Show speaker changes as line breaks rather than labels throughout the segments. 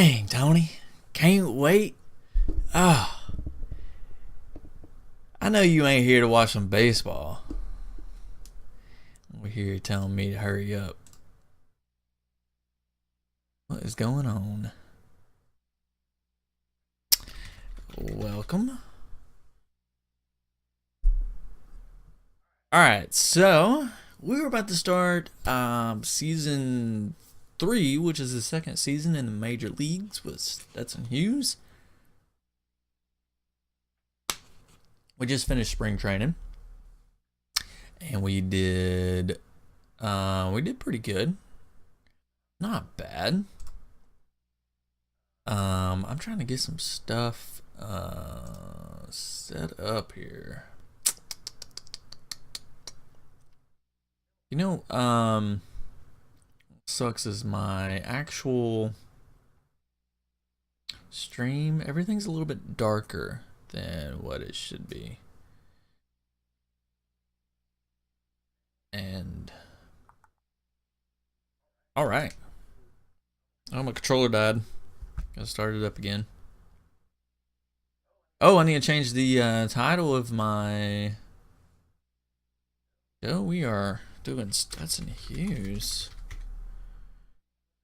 Dang, Tony. Can't wait. Oh, I know you ain't here to watch some baseball. We're here telling me to hurry up. What is going on? Welcome. Alright, so we were about to start season 3, which is the second season in the major leagues with Stetson Hughes. We just finished spring training, and we did pretty good. Not bad. I'm trying to get some stuff set up here. You know, sucks is my actual stream. Everything's a little bit darker than what it should be. And all right. Oh, my controller died. Gotta start it up again. Oh, I need to change the title of my show. We are doing Stetson Hughes.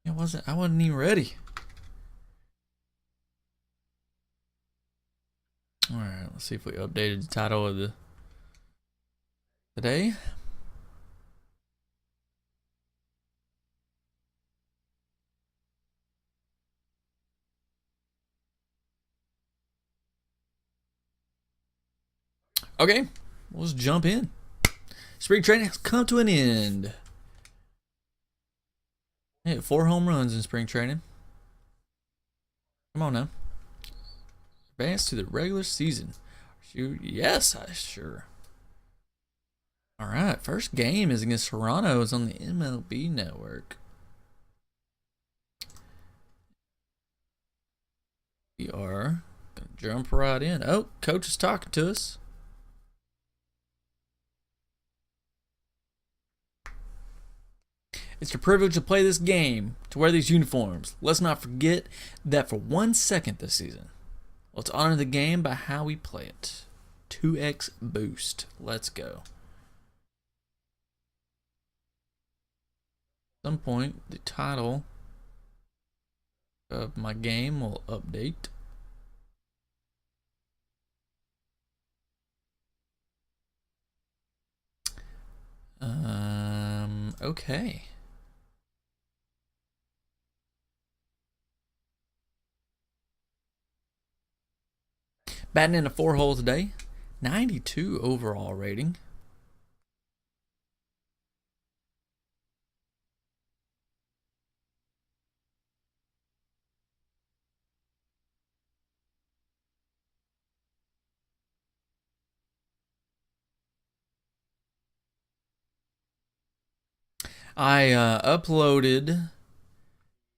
I wasn't even ready. All right, let's see if we updated the title of the today. Okay, let's jump in. Spring training has come to an end. I hit 4 home runs in spring training. Come on now. Advance to the regular season. Shoot, yes, I sure. All right, first game is against Toronto. It's on the MLB network. We are gonna jump right in. Oh, coach is talking to us. It's your privilege to play this game, to wear these uniforms. Let's not forget that for 1 second this season. Let's honor the game by how we play it. 2x boost. Let's go. At some point, the title of my game will update. Okay. Batting in a 4 hole today. 92 overall rating. I uploaded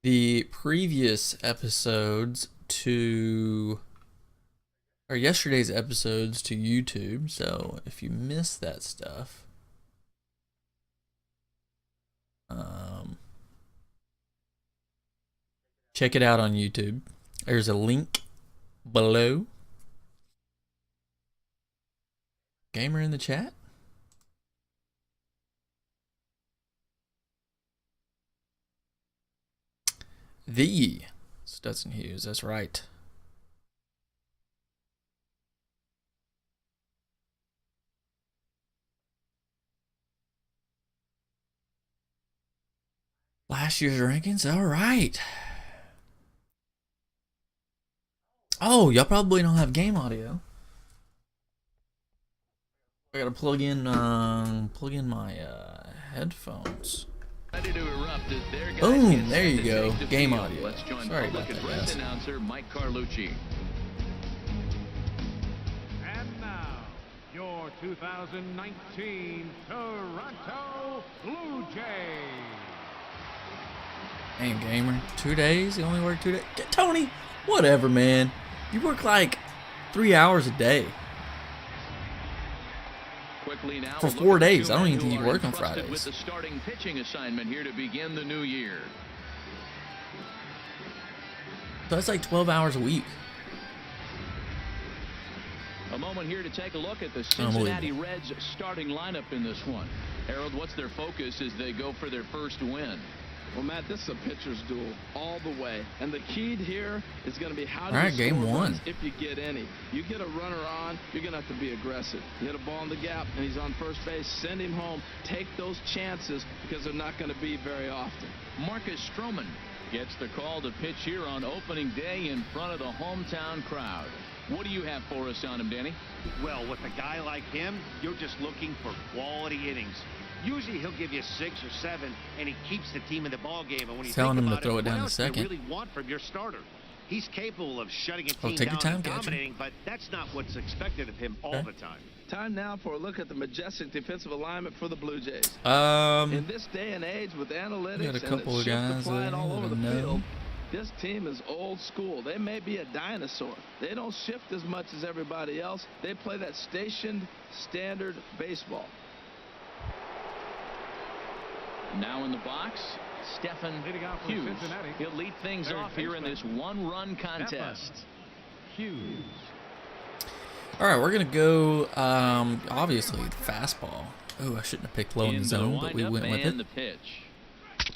the previous episodes to, or yesterday's episodes to YouTube, so if you missed that stuff, check it out on YouTube. There's a link below. Gamer in the chat? The Stetson Hughes, that's right. Last year's rankings, all right. Oh, y'all probably don't have game audio. I gotta plug in my headphones.
Ready to erupt as their guys
Boom, there you go. Game
field.
audio.
Let's join
Sorry
public
about that,
address
guys.
announcer Mike Carlucci.
And now, your 2019 Toronto Blue Jays.
Dang, gamer. 2 days? You only work 2 days? Tony, whatever, man. You work like 3 hours a day.
Quickly now,
For
a look
4
at the
days.
two
I don't
men
even think
who
you
are
work on
entrusted
Fridays.
with the starting pitching assignment here to begin the new year.
So that's like 12 hours a week.
A moment here to take a look at the Cincinnati Reds starting lineup in this one. Harold, what's their focus as they go for their first win?
Well, Matt, this is a pitcher's duel all the way. And the key here is going to be how do
All right,
you
game
score
one.
runs if you get any. You get a runner on, you're going to have to be aggressive. You hit a ball in the gap, and he's on first base, send him home. Take those chances because they're not going to be very often.
Marcus Stroman gets the call to pitch here on opening day in front of the hometown crowd. What do you have for us on him, Danny?
Well, with a guy like him, you're just looking for quality innings. Usually he'll give you 6 or 7, and he keeps the team in the ball game. And when you
Telling
think
him to
about
throw it
what
down to
else do you
second.
really want from your starter? He's capable of shutting a team
take your
down
time,
and
catcher.
dominating, but that's not what's expected of him all the time.
Time now for a look at the majestic defensive alignment for the Blue Jays.
Um,
In this day and age with analytics
got a
and
couple
the
of
shift
guys
applied
there
all over
that
the
I know.
field, this team is old school. They may be a dinosaur. They don't shift as much as everybody else. They play that stationed standard baseball.
Now in the box, Stephen
Leading off for
Hughes.
Cincinnati.
He'll lead things
Third
off here in this
baseman.
one-run contest.
Hughes.
all right, we're gonna go. Obviously the fastball. Oh, I shouldn't have picked low in the
Into
zone, but we
windup
went with
and
it.
the pitch.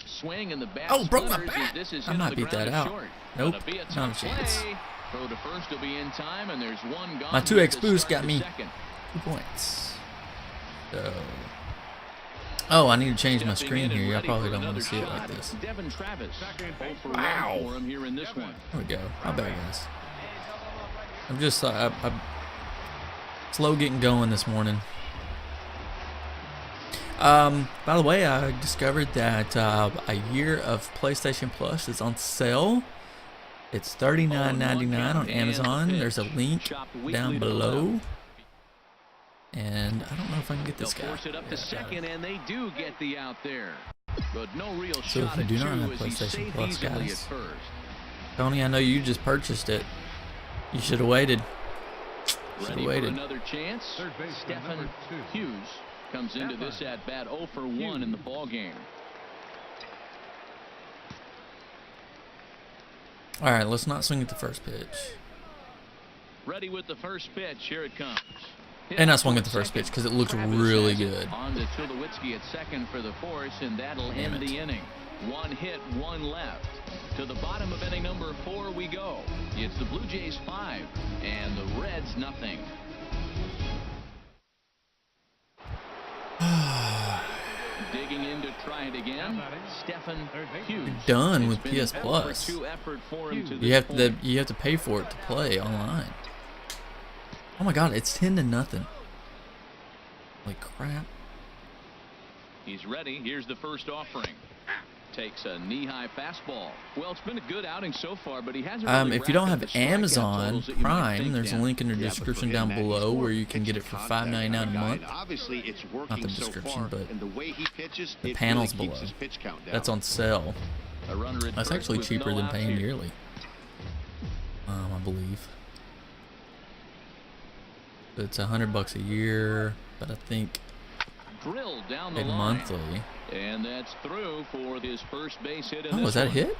Swing and the bat.
Oh, broke my
splinters
bat.
as this is
I
hit
might
the
beat
ground
that out.
short.
Nope,
Gonna be a
not a
tough
chance.
play. Throw to first will be in time, and there's one gone.
My
here
2x
to
boost
start
got
the
me
second.
2 points. So, oh, I need to change my
Stepping
screen
in and
here. I
ready
probably
for
don't want
another
to see it
shot.
like this.
Devin Travis.
Second
0 for
Wow.
1 for him here in this one.
There we go. My bad, guys. I'm just I'm slow getting going this morning. By the way, I discovered that a year of PlayStation Plus is on sale. It's $39.99 on Amazon. There's a link down below. And I don't know if I can get
They'll
this guy.
force it up to
Yeah, I got it.
second, and they do get the out there. But no real
So if
shot
you
at
do not
two
have
as he
PlayStation
saved
Plus,
easily
guys,
at first.
Tony, I know you just purchased it. You should have waited. Should have
Ready for
waited.
another chance.
Third baseman,
Stephen
number 2.
Hughes comes into this at bat 0 for 1 in the ball game.
All right, let's not swing at the first pitch.
Ready with the first pitch. Here it comes. Hit
And I
out
swung
for
at the first
second.
pitch because it looks
Travis
really
has it.
good.
On to Tulowitzki at second for the force, and that'll
Damn
end
it.
the inning. 1 hit, 1 left. To the bottom of inning number 4 we go. It's the Blue Jays 5 and the Reds nothing. Digging in to try it again. Stephen Hughes.
Done with
It's been
PS
an
Plus.
0 for 2 effort for him to
You
this
have
point.
to pay for it to play online. Oh my God, it's 10-0. Like crap.
He's ready. Here's the first offering. Takes a knee-high fastball. Well, it's been a good outing so far, but he hasn't really
If you don't
racked up
have
the strikeout
Amazon
totals that you might
Prime,
think,
there's a
Dan.
link in the
Yeah, but
description
for him,
down
Matt, he's
below
more
where you can get it
pitch
for
to contact
$5.99 a
kind of guy,
month.
and obviously, it's working
the
so
description,
far,
but
and the way he pitches,
the
it
panels
really keeps
below.
his pitch count down.
That's on sale.
A runner at
That's
first
actually
with
cheaper
no
than
outs
paying
here.
yearly. I believe. It's $100 a year, but I think
Drilled down the
paid
line.
monthly.
And that's through for his first base hit in
Oh,
this
was that a
one.
hit?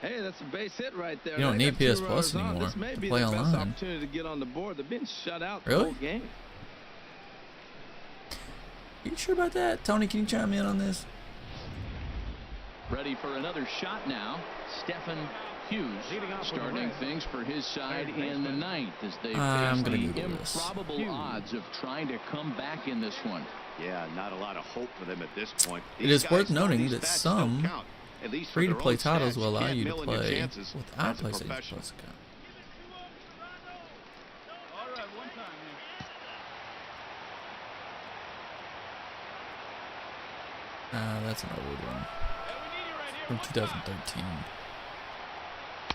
Hey, that's a base hit right there.
You don't
They
need
got 2
PS Plus
runners on.
anymore
This may
to
be
play
the best
online.
opportunity to get on the board. They've been shut out the
Really?
whole game.
You sure about that? Tony, can you chime in on this?
Ready for another shot now. Stephen Hughes
Leading off with the
starting
Reds.
things for his side
Third
in the
baseman.
ninth as they
I'm
face
gonna
the
Google this.
improbable
Hughes.
odds of trying to come back in this one.
Yeah, not a lot of hope for them at this point.
It
These
is worth
guys know
noting
these
that
stats
some
don't count, at least for
free-to-play
their own
titles
stats.
will allow
can't
you to
mill in your
play
chances
without
as a
PlayStation
professional.
Plus account. That's an old one. From 2013.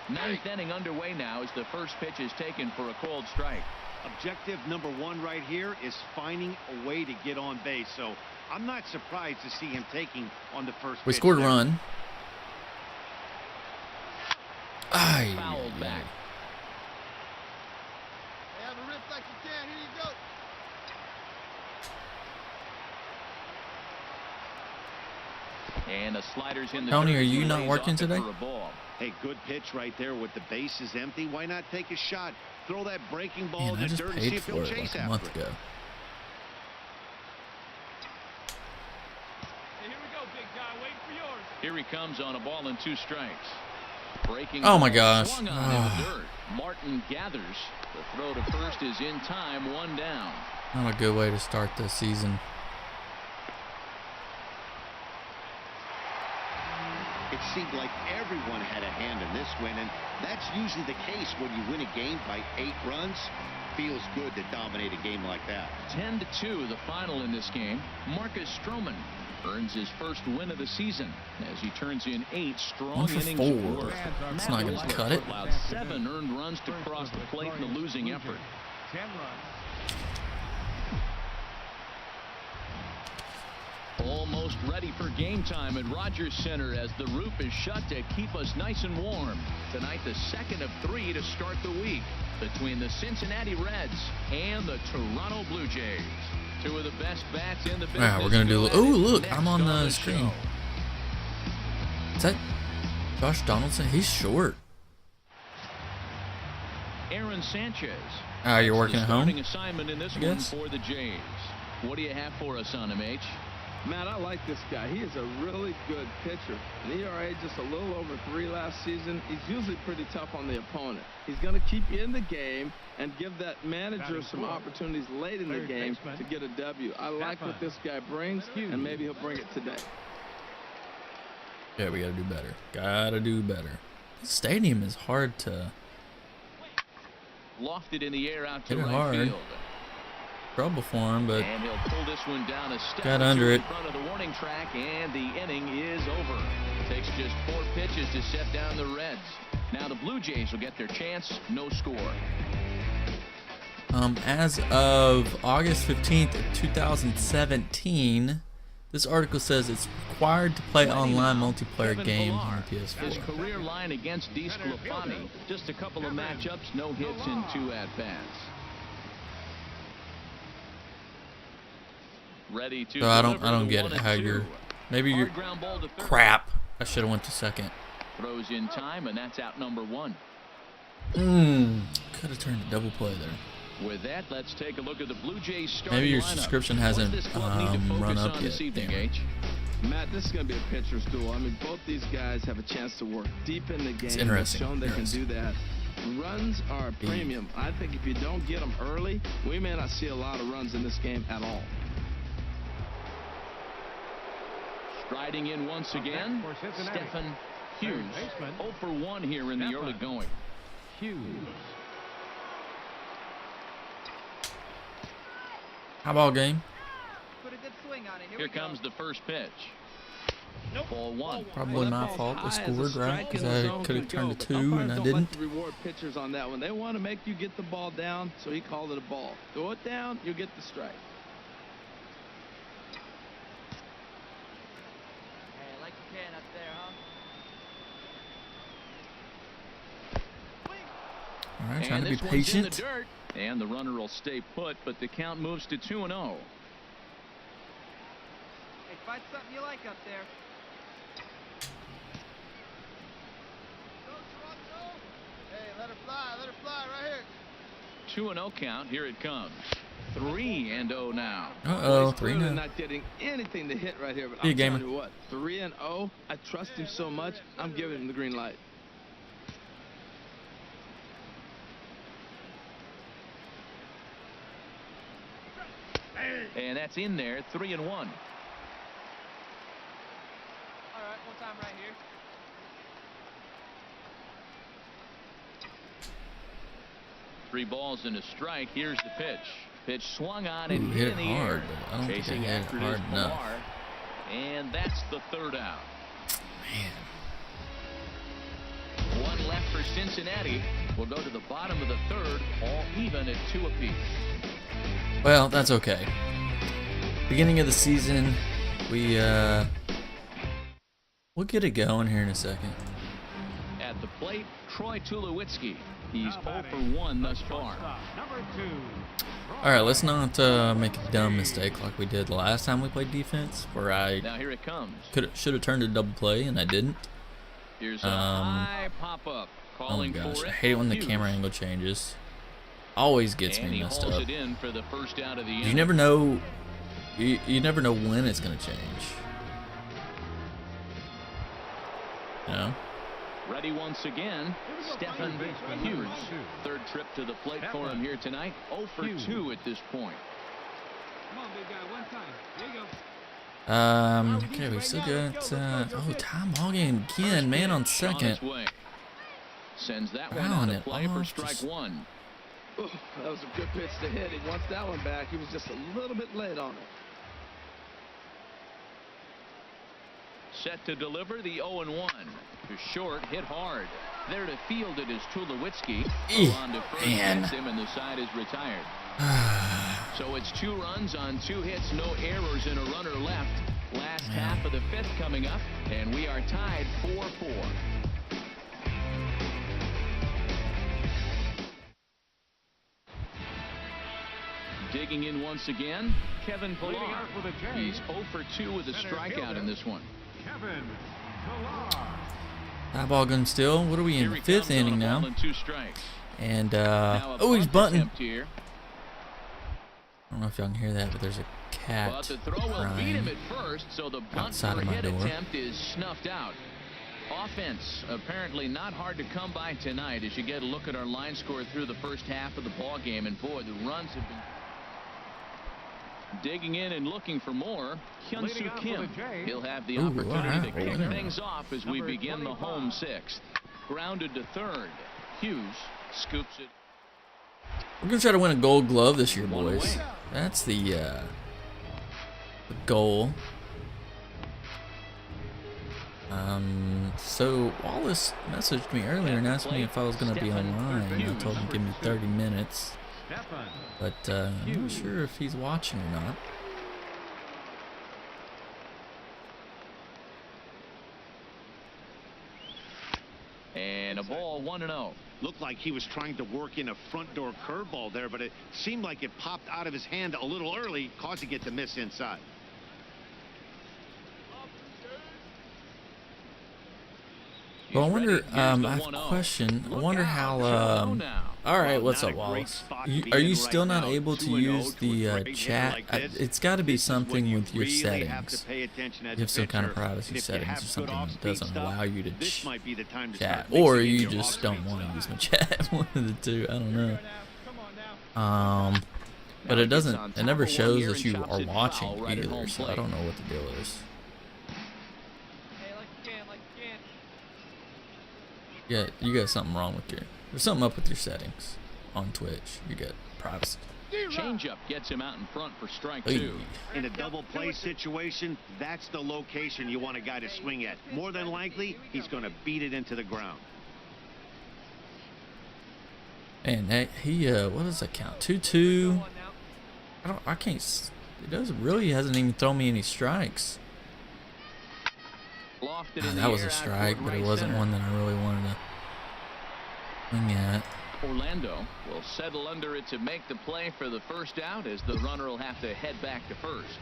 Ninth inning underway now as the first pitch is taken for a cold strike.
Objective number 1 right here is finding a way to get on base. So I'm not surprised to see him taking on the first
We
pitch
scored a
there.
run. Ay,
Fouled
ay,
back. And the sliders in the
Tony,
dirt.
are you
He
not
lays
working
off it
today?
for a ball.
Hey, good pitch right there with the bases empty. Why not take a shot? Throw that breaking ball
Man,
in
I
the
just
dirt and see
paid
if
for
he'll
it
chase
like a
after
month
it.
ago.
Hey, here we go, big guy. Waiting for yours.
Here he comes on a ball and 2 strikes. Breaking
Oh my
ball
gosh.
swung on in the dirt. Martin gathers. The throw to first is in time, 1 down.
Not a good way to start the season.
It seemed like everyone had a hand in this win, and that's usually the case when you win a game by 8 runs. Feels good to dominate a game like that.
10-2 the final in this game. Marcus Stroman earns his first win of the season as he turns in 8 strong
1 for
innings
4.
of work.
That's not going to cut it.
Allowed 7 earned runs to cross the plate in the losing effort.
10 runs.
Almost ready for game time at Rogers Center as the roof is shut to keep us nice and warm. Tonight, the second of 3 to start the week between the Cincinnati Reds and the Toronto Blue Jays. 2 of the best bats in the business.
Wow, we're going to do... Oh, look, I'm on the
show.
screen. Is that Josh Donaldson? He's short.
Aaron Sanchez.
You're working at home?
Starting assignment in this
I
one
guess.
for the Jays. What do you have for us on him, H?
Man, I like this guy. He is a really good pitcher. An ERA just a little over 3 last season. He's usually pretty tough on the opponent. He's going to keep you in the game and give that manager some opportunities late in the game to get a W. I like what this guy brings, and maybe he'll bring it today.
Yeah, we got to do better. Got to do better. This stadium is hard to...
Lofted in the air out to
Hit it
right
hard.
field.
Trouble for him, but
And he'll pull this one down a step
got
or
under
2
it.
in front of the warning track, and the inning is over. Takes just 4 pitches to set down the Reds. Now the Blue Jays will get their chance. No score.
As of August 15th, 2017, this article says it's required to play online multiplayer
Kevin
games
Pillar,
on the
his
PS4.
career line against DeSclafani. Just a couple of matchups, no hits in 2 at-bats. Ready to
So I don't
deliver the
get it.
1-2.
How you're... Maybe you're...
Hard ground ball to third.
Crap. I should have went to second.
Throws in time, and that's out number 1.
Could have turned a double play there.
With that, let's take a look at the Blue Jays starting
Maybe your
lineup.
subscription
What
hasn't
does this club need to
run
focus
up
on
yet.
this evening,
Damn it.
H?
Matt, this is going to be a pitcher's duel. I mean, both these guys have a chance to work deep in the game. They've
interesting.
shown they can do that. Runs are a premium. I think if you don't get them early, we may not see a lot of runs in this game at all.
Striding in once again,
for Cincinnati.
Stephen Hughes.
Third baseman.
0 for 1 here in the
Stephen
early going.
Hughes.
How ball game?
Put a good swing on it.
Here comes the first pitch. Ball 1.
Probably my fault. I scored, right? Because I could have turned to 2 and I
Don't
didn't.
like to reward pitchers on that one. They want to make you get the ball down, so he called it a ball. Throw it down, you get the strike.
Hey, I like the can up there, huh?
All right, trying to be
this one's in the
patient.
dirt, and the runner will stay put, but the count moves to 2-0.
Hey, find something you like up there. Hey, let her fly right here.
2-0 count. Here it comes. 3-0 now.
Uh-oh,
He's clearly
3-0.
not getting anything to hit right here, but
See you,
I'm
gamer.
telling you what, 3-0. I trust him so much. I'm giving him the green light.
And that's in there. 3-1.
All right, one time right here.
Three balls and a strike. Here's the pitch. Pitch swung on
Ooh,
and
hit
hit
it
in the
hard,
air.
but I don't think I
Chasing
hit it
after
hard
is
enough.
Pilar. And that's the 3rd out.
Man.
One left for Cincinnati. We'll go to the bottom of the 3rd, all even at 2 apiece.
Well, that's okay. Beginning of the season, we'll get it going here in a second.
At the plate, Troy Tulowitzki. He's 0 for 1 thus far.
Number 2.
All right, let's not make a dumb mistake like we did the last time we played defense, where I
Now here it comes.
should have turned a double play and I didn't.
Here's a high pop-up.
Oh my
Calling
gosh,
for
I
it.
hate it when the
Hughes.
camera angle changes. Always gets
And
me
he
messed
hauls
up.
it in for the first out of the
You
inning.
never know. You never know when it's gonna change. You know?
Ready once again, Stephen Hughes. Third trip to the plate for him here tonight. 0 for 2 at this point.
Come on, big guy. One time. There you go.
Okay, we still got. Oh, time logging again, man, on
On
second.
its way. Sends that one
Fouling
into
it
play for
off,
strike
just-
1.
Oh, that was a good pitch to hit. He wants that one back. He was just a little bit late on it.
Set to deliver the 0-1. To short, hit hard. There to field it is Tulowitzki. On to first,
man.
gets him, and the side is retired. So it's 2 runs on 2 hits, no errors, and a runner left. Last half of the 5th coming up, and we are tied 4-4. Digging in once again, Kevin Pillar.
Leading off with a J.
He's 0 for 2 with a
Center
strikeout
fielder.
in this one.
Kevin Pillar.
High ball gun still. What are we in
Here
the
he
5th
comes on a
inning
ball
now?
and 2 strikes.
And
Now a
oh, he's
bunt
bunting.
attempt here.
I don't know if y'all can hear that, but there's a
But
cat
the throw will beat him
crying.
at first, so the bunt
outside
for
of my
hit
door.
attempt is snuffed out. Offense apparently not hard to come by tonight as you get a look at our line score through the first half of the ball game, and boy, the runs have been digging in and looking for more.
Leading
Hyun-Soo
off
Kim.
with a J.
He'll have the
Ooh,
opportunity to
wow.
kick things off as we
Number
begin the
25.
home 6th. Grounded to third. Hughes scoops it.
We're gonna try to win a Gold Glove this year,
One
boys.
away.
That's the goal. So Wallace messaged me earlier and asked me if I was gonna be online. I told him give me 30 minutes,
Stefan.
but I'm not sure if he's watching or not.
And a ball 1-0.
Looked like he was trying to work in a front door curveball there, but it seemed like it popped out of his hand a little early, causing it to miss inside.
Well, I
He's
wonder.
ready. Here's
I
the
have a
1-0.
question. I
Look
wonder
out.
how.
2-0 now.
All right,
Well,
what's
not
up,
a great
Wallace?
spot to
You,
be
are
in
you
right
still not
now.
able to
2-0
use
to
the
a great hitter
chat?
like this.
It's got to be
This is when
something
you
with your
really have
settings.
to pay attention as
You have
a
some kind of
pitcher.
privacy
If you
settings
have
or
good
something that
off-speed
doesn't
stuff,
allow you to
this might be the time to
chat,
start
or
mixing in
you
your
just don't
off-speed
want to
stuff.
use my chat. One of the two. I don't know.
Come on now.
But
Now
it
he gets
doesn't.
on
It
top
never
of one
shows
here
that
and
you
chops
are
it foul
watching
right at
either.
home
So I
plate.
don't know what the deal is.
Hey, like you can, like you can.
Yeah, you got something wrong with your. There's something up with your settings on Twitch. You got privacy.
Changeup gets him out in front for strike
Hey.
2.
In a double play situation, that's the location you want a guy to swing at. More than likely, he's going to beat it into the ground.
And he what does that count? 2-2. I can't. It doesn't really hasn't even thrown me any strikes.
Lofted in the
That was
air
a
out
strike,
toward
but it
right
wasn't
center.
one that I really wanted to swing at.
Orlando will settle under it to make the play for the first out as the runner will have to head back to first.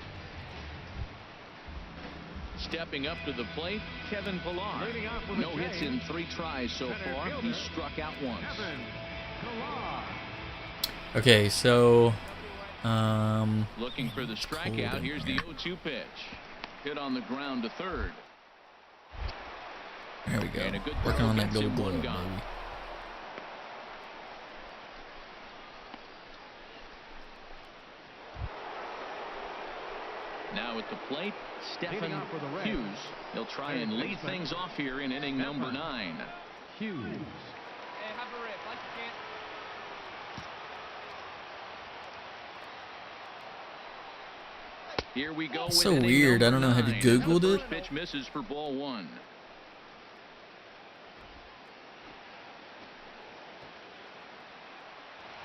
Stepping up to the plate, Kevin Pillar.
Leading off with a
No hits
J.
in 3 tries so
Center
far.
fielder,
He's struck out once.
Kevin Pillar.
Okay, so
Looking for the strikeout.
in
Here's the
here.
0-2 pitch. Hit on the ground to third.
there we go.
And a good
Working
throw
on that
gets
Gold
him one
Glove,
gone.
baby.
Now at the plate, Stephen
Leading off with a red.
Hughes. He'll try and lead things off here in inning number 9.
Hughes.
Hey, have a rip, like you can.
Here we go.
It's
with
so
inning
weird. I
number
don't know. Have you
9.
Googled
The
it?
first pitch misses for ball 1.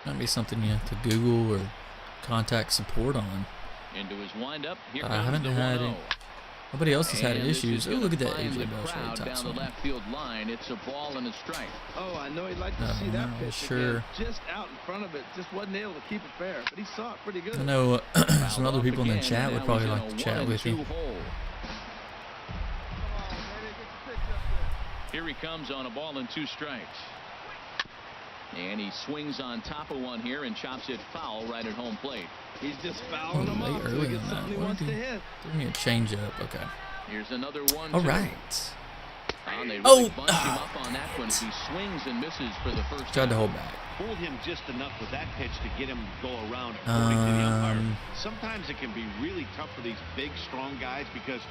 Might be something you have to Google or contact support on.
Into his windup. Here
I
comes
haven't
the
had
1-0.
it. Nobody else has had
And this
issues.
is
Oh,
gonna
look at that
find the
AJ Bell
crowd
short
down
top
the
swing.
left field line. It's a ball and a strike.
Oh, I know he'd like to see that pitch
sure.
again. Just out in front of it. Just wasn't able to keep it fair, but he saw it pretty good.
I know some other
Fouled
people in the
off
chat
again,
would
and
probably
now
like
he's
to
in a
chat with you.
1-2 hole.
Come on, Eddie, get the pitch up there.
Here he comes on a ball and 2 strikes. And he swings on top of one here and chops it foul right at home plate.
He's just fouling him
Late
up. So
early
he
in
gets
that.
something he
What
wants to
did he-
hit.
Give me a change up. Okay.
Here's another 1-2.
All right.
And they
Oh,
really bunched him up on that one as he swings and misses for the first
Tried to
time.
hold back.
Fooled him just enough with that pitch to get him to go around according to the umpire. Sometimes it can be really tough for these big, strong guys because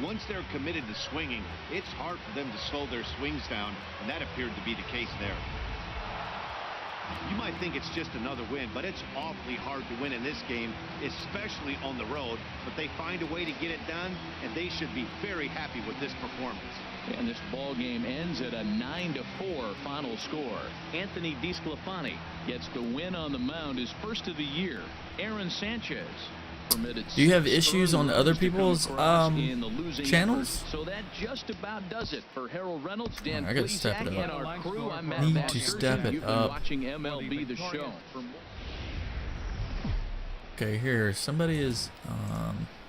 once they're committed to swinging, it's hard for them to slow their swings down, and that appeared to be the case there. You might think it's just another win, but it's awfully hard to win in this game, especially on the road. But they find a way to get it done, and they should be very happy with this performance.
And this ball game ends at a 9-4 final score. Anthony DeSclafani gets the win on the mound, his first of the year. Aaron Sanchez permitted.
Do you have
6
issues on
earned
other
runs to come
people's
across in the losing
channels?
effort. So that just about does it for Harold Reynolds, Dan
I gotta step
Plesac,
it
and
up.
our crew. I'm Matt
Need to
Baxter.
step it
You've been
up.
watching MLB The Show.
Okay, here. Somebody is.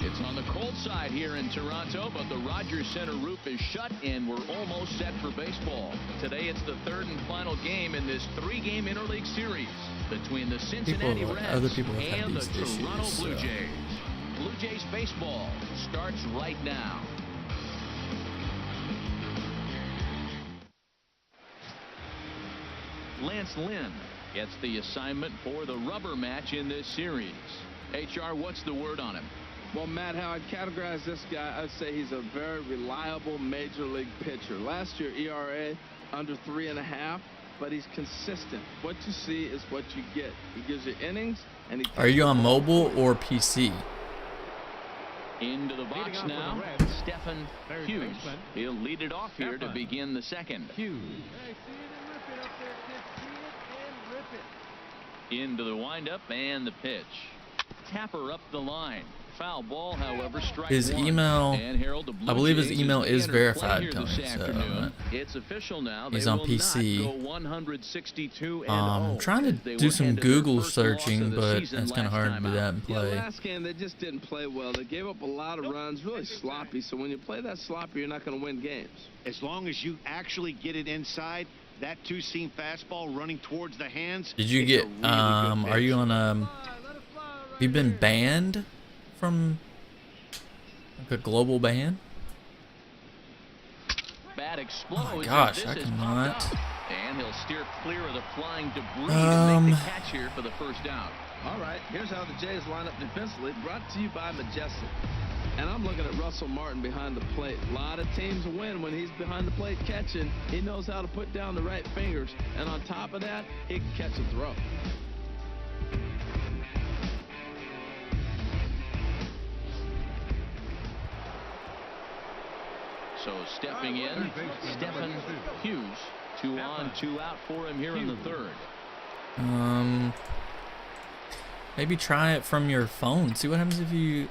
It's on the cold side here in Toronto, but the Rogers Center roof is shut, and we're almost set for baseball. Today, it's the 3rd and final game in this 3-game interleague series between the Cincinnati Reds
other people have had
and the
these
Toronto
issues,
Blue
so.
Jays. Blue Jays baseball starts right now. Lance Lynn gets the assignment for the rubber match in this series. HR, what's the word on him?
Well, Matt, how I'd categorize this guy, I'd say he's a very reliable major league pitcher. Last year, ERA under 3.5, but he's consistent. What you see is what you get. He gives you innings, and he.
Are you on mobile or PC?
Into the box now, Stephen Hughes. He'll lead it off here to begin the second.
Hughes. Hey, see it and rip it up there, kid. See it and rip it.
Into the windup and the pitch. Tapper up the line. Foul ball, however, strike
His
one.
email,
And Harold, the Blue
I believe his
Jays
email
the
is
enters play
verified,
here this
Tony, so,
afternoon. It's official now.
he's
They
on
will
PC.
not go 162 and
I'm trying to
they
do
will
some
head to their
Google
first loss of
searching,
the
but
season
it's kind of
last
hard to
time
do
out.
that in
Yeah,
play.
last game they just didn't play well. They gave up a lot of runs, really sloppy. So when you play that sloppy, you're not going to win games.
As long as you actually get it inside, that 2-seam fastball running towards the hands.
Did you
it's
get?
a really good
Are you
pitch.
on
Let it fly right
Have you been
there.
banned from like a global ban?
Bat explodes.
Oh my gosh,
and
I
this is
cannot.
popped up. And he'll steer clear of the flying debris to make the catch here for the first out.
All right, here's how the Jays line up defensively, brought to you by Majestic. And I'm looking at Russell Martin behind the plate. A lot of teams win when he's behind the plate catching. He knows how to put down the right fingers. And on top of that, he can catch a throw.
So stepping in, Stephen Hughes. 2 on, 2 out for him here in the 3rd.
Maybe try it from your phone. See what happens if you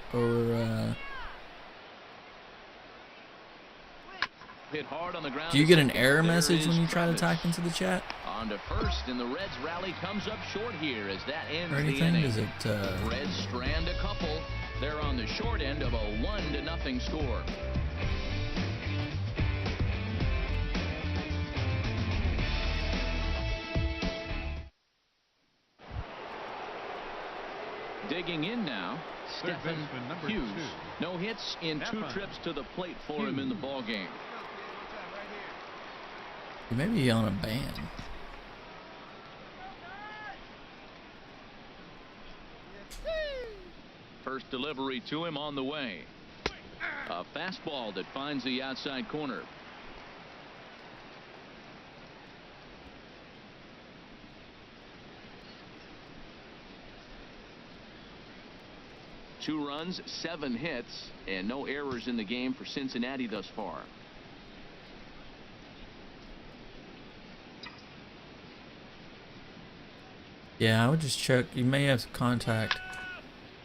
Hit hard on the ground.
do you get an error
There
message
is
when you try to
Travis.
type into the chat
On to first, and the Reds rally comes up short here as that ends
or
the
anything?
inning.
Does it?
Reds strand a couple. They're on the short end of a 1-0 score. Digging in now, Stephen
baseman, number
Hughes.
2.
No hits in 2
Stephen
trips to the plate for him in the ball game.
You may be on a ban.
First delivery to him on the way. A fastball that finds the outside corner. Two runs, 7 hits, and no errors in the game for Cincinnati thus far.
Yeah, I would just check. You may have to contact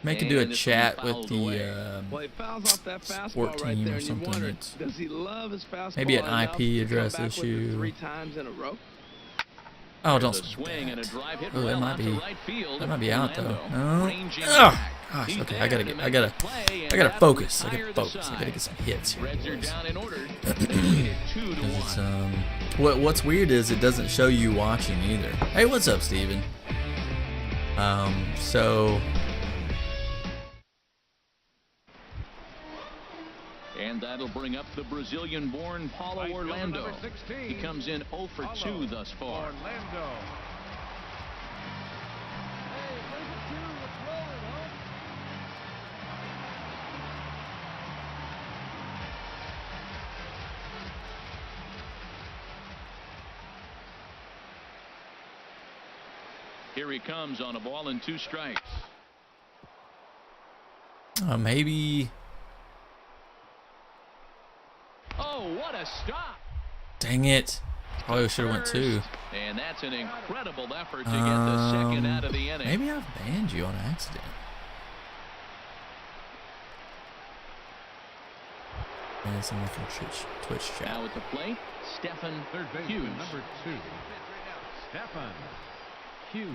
Make it do a chat with the
Well, he fouls off that
sport
fastball right
team
there,
or
and you
something.
wonder,
It's
does he love his fastball
maybe an
enough
IP
to
address
come back with it
issue.
3 times in a row?
Oh, don't
Swing and a drive hit
Oh, that
well
might
out to
be.
right field.
That might be out though.
Orlando
Oh,
ranging
oh
back.
gosh.
He's
Okay,
there
I
to
gotta
make the play, and that'll
focus. I
retire
gotta
the
focus. I
side.
gotta get some hits here.
Reds are
boys.
down in order. They lead it 2-1.
What's weird is it doesn't show you watching either. Hey, what's up, Steven? So
And that'll bring up the Brazilian-born Paulo Orlando. He comes in 0 for 2 thus far.
Orlando.
Here he comes on a ball and 2 strikes.
maybe.
Oh, what a stop!
Dang it! Probably should have went 2.
And that's an incredible effort to get the second out of the inning.
Maybe I've banned you on accident. And someone from Twitch chat.
Now at the plate, Stephen
Third baseman,
Hughes.
number 2. Stephen Hughes.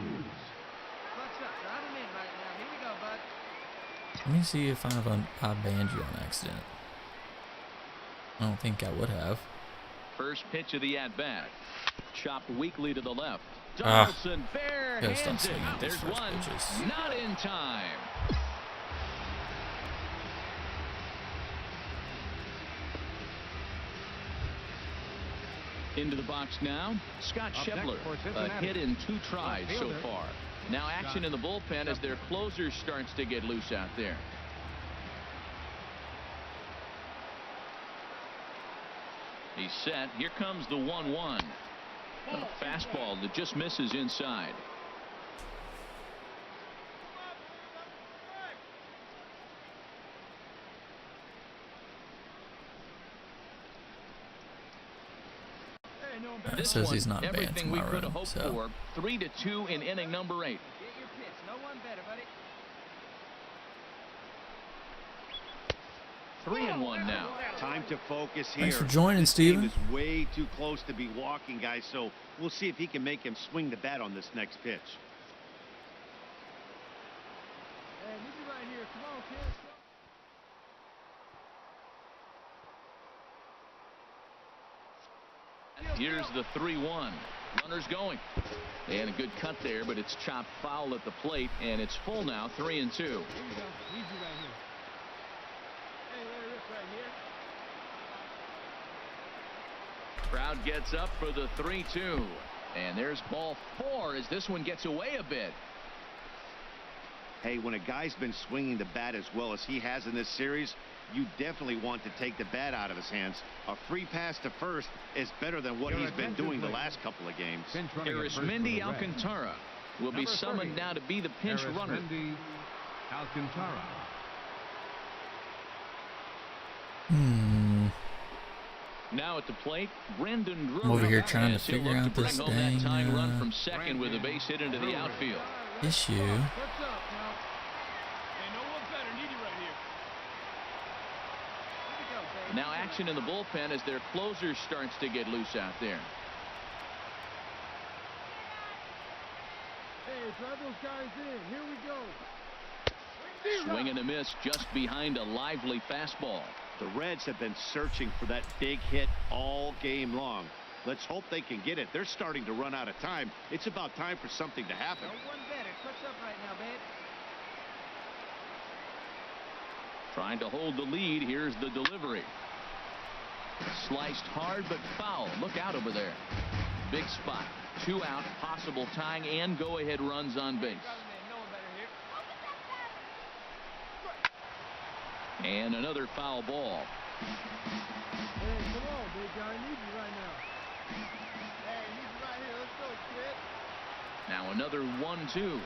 Let me see if I banned you on accident. I don't think I would have.
First pitch of the at-bat. Chopped weakly to the left.
Ah.
Donaldson bare
Gotta stop
hands it.
swinging at those
There's
first
one.
pitches.
Not in time. Into the box now, Scott
Up next
Schebler.
for
A
Cincinnati.
hit in 2 tries so
Fielder.
far. Now action in the bullpen as their closer starts to get loose out there. He's set. Here comes the 1-1. A fastball that just misses inside.
It says he's not banned
Everything
from
we
my
could have
room,
hoped
so.
for. 3-2 in inning number 8.
Get your pitch. No one better, buddy.
3-1 now.
Time to focus here.
Thanks for joining,
This game
Steven.
is way too close to be walking, guys, so we'll see if he can make him swing the bat on this next pitch.
Hey, meet you right here. Come on, kids.
Here's the 3-1. Runners going. And a good cut there, but it's chopped foul at the plate, and it's full now, 3-2.
Here you go. Easy right here. Hey, let it rip right here.
Crowd gets up for the 3-2. And there's ball 4 as this one gets away a bit.
Hey, when a guy's been swinging the bat as well as he has in this series, you definitely want to take the bat out of his hands. A free pass to first is better than what he's been doing the last couple of games.
Arismendi Alcantara will be summoned now to be the pinch runner.
Alcantara.
Now at the plate, Brandon Drew.
I'm over here trying to
As he'll
figure
look
out
to
this
bring home that
dang
tying run from second with a base hit into the outfield.
issue.
What's up, now? Hey, no one better. Need you right here. Here we go, baby.
Now action in the bullpen as their closer starts to get loose out there.
Hey, drive those guys in. Here we go.
Swing and a miss just behind a lively fastball.
The Reds have been searching for that big hit all game long. Let's hope they can get it. They're starting to run out of time. It's about time for something to happen.
No one better. What's up right now, babe?
Trying to hold the lead. Here's the delivery. Sliced hard but foul. Look out over there. Big spot. 2 out. Possible tying and go-ahead runs on base.
No one better here.
And another foul ball.
Hey, come on, big guy. I need you right now. Hey, need you right here. Let's go, kid.
Now another 1-2.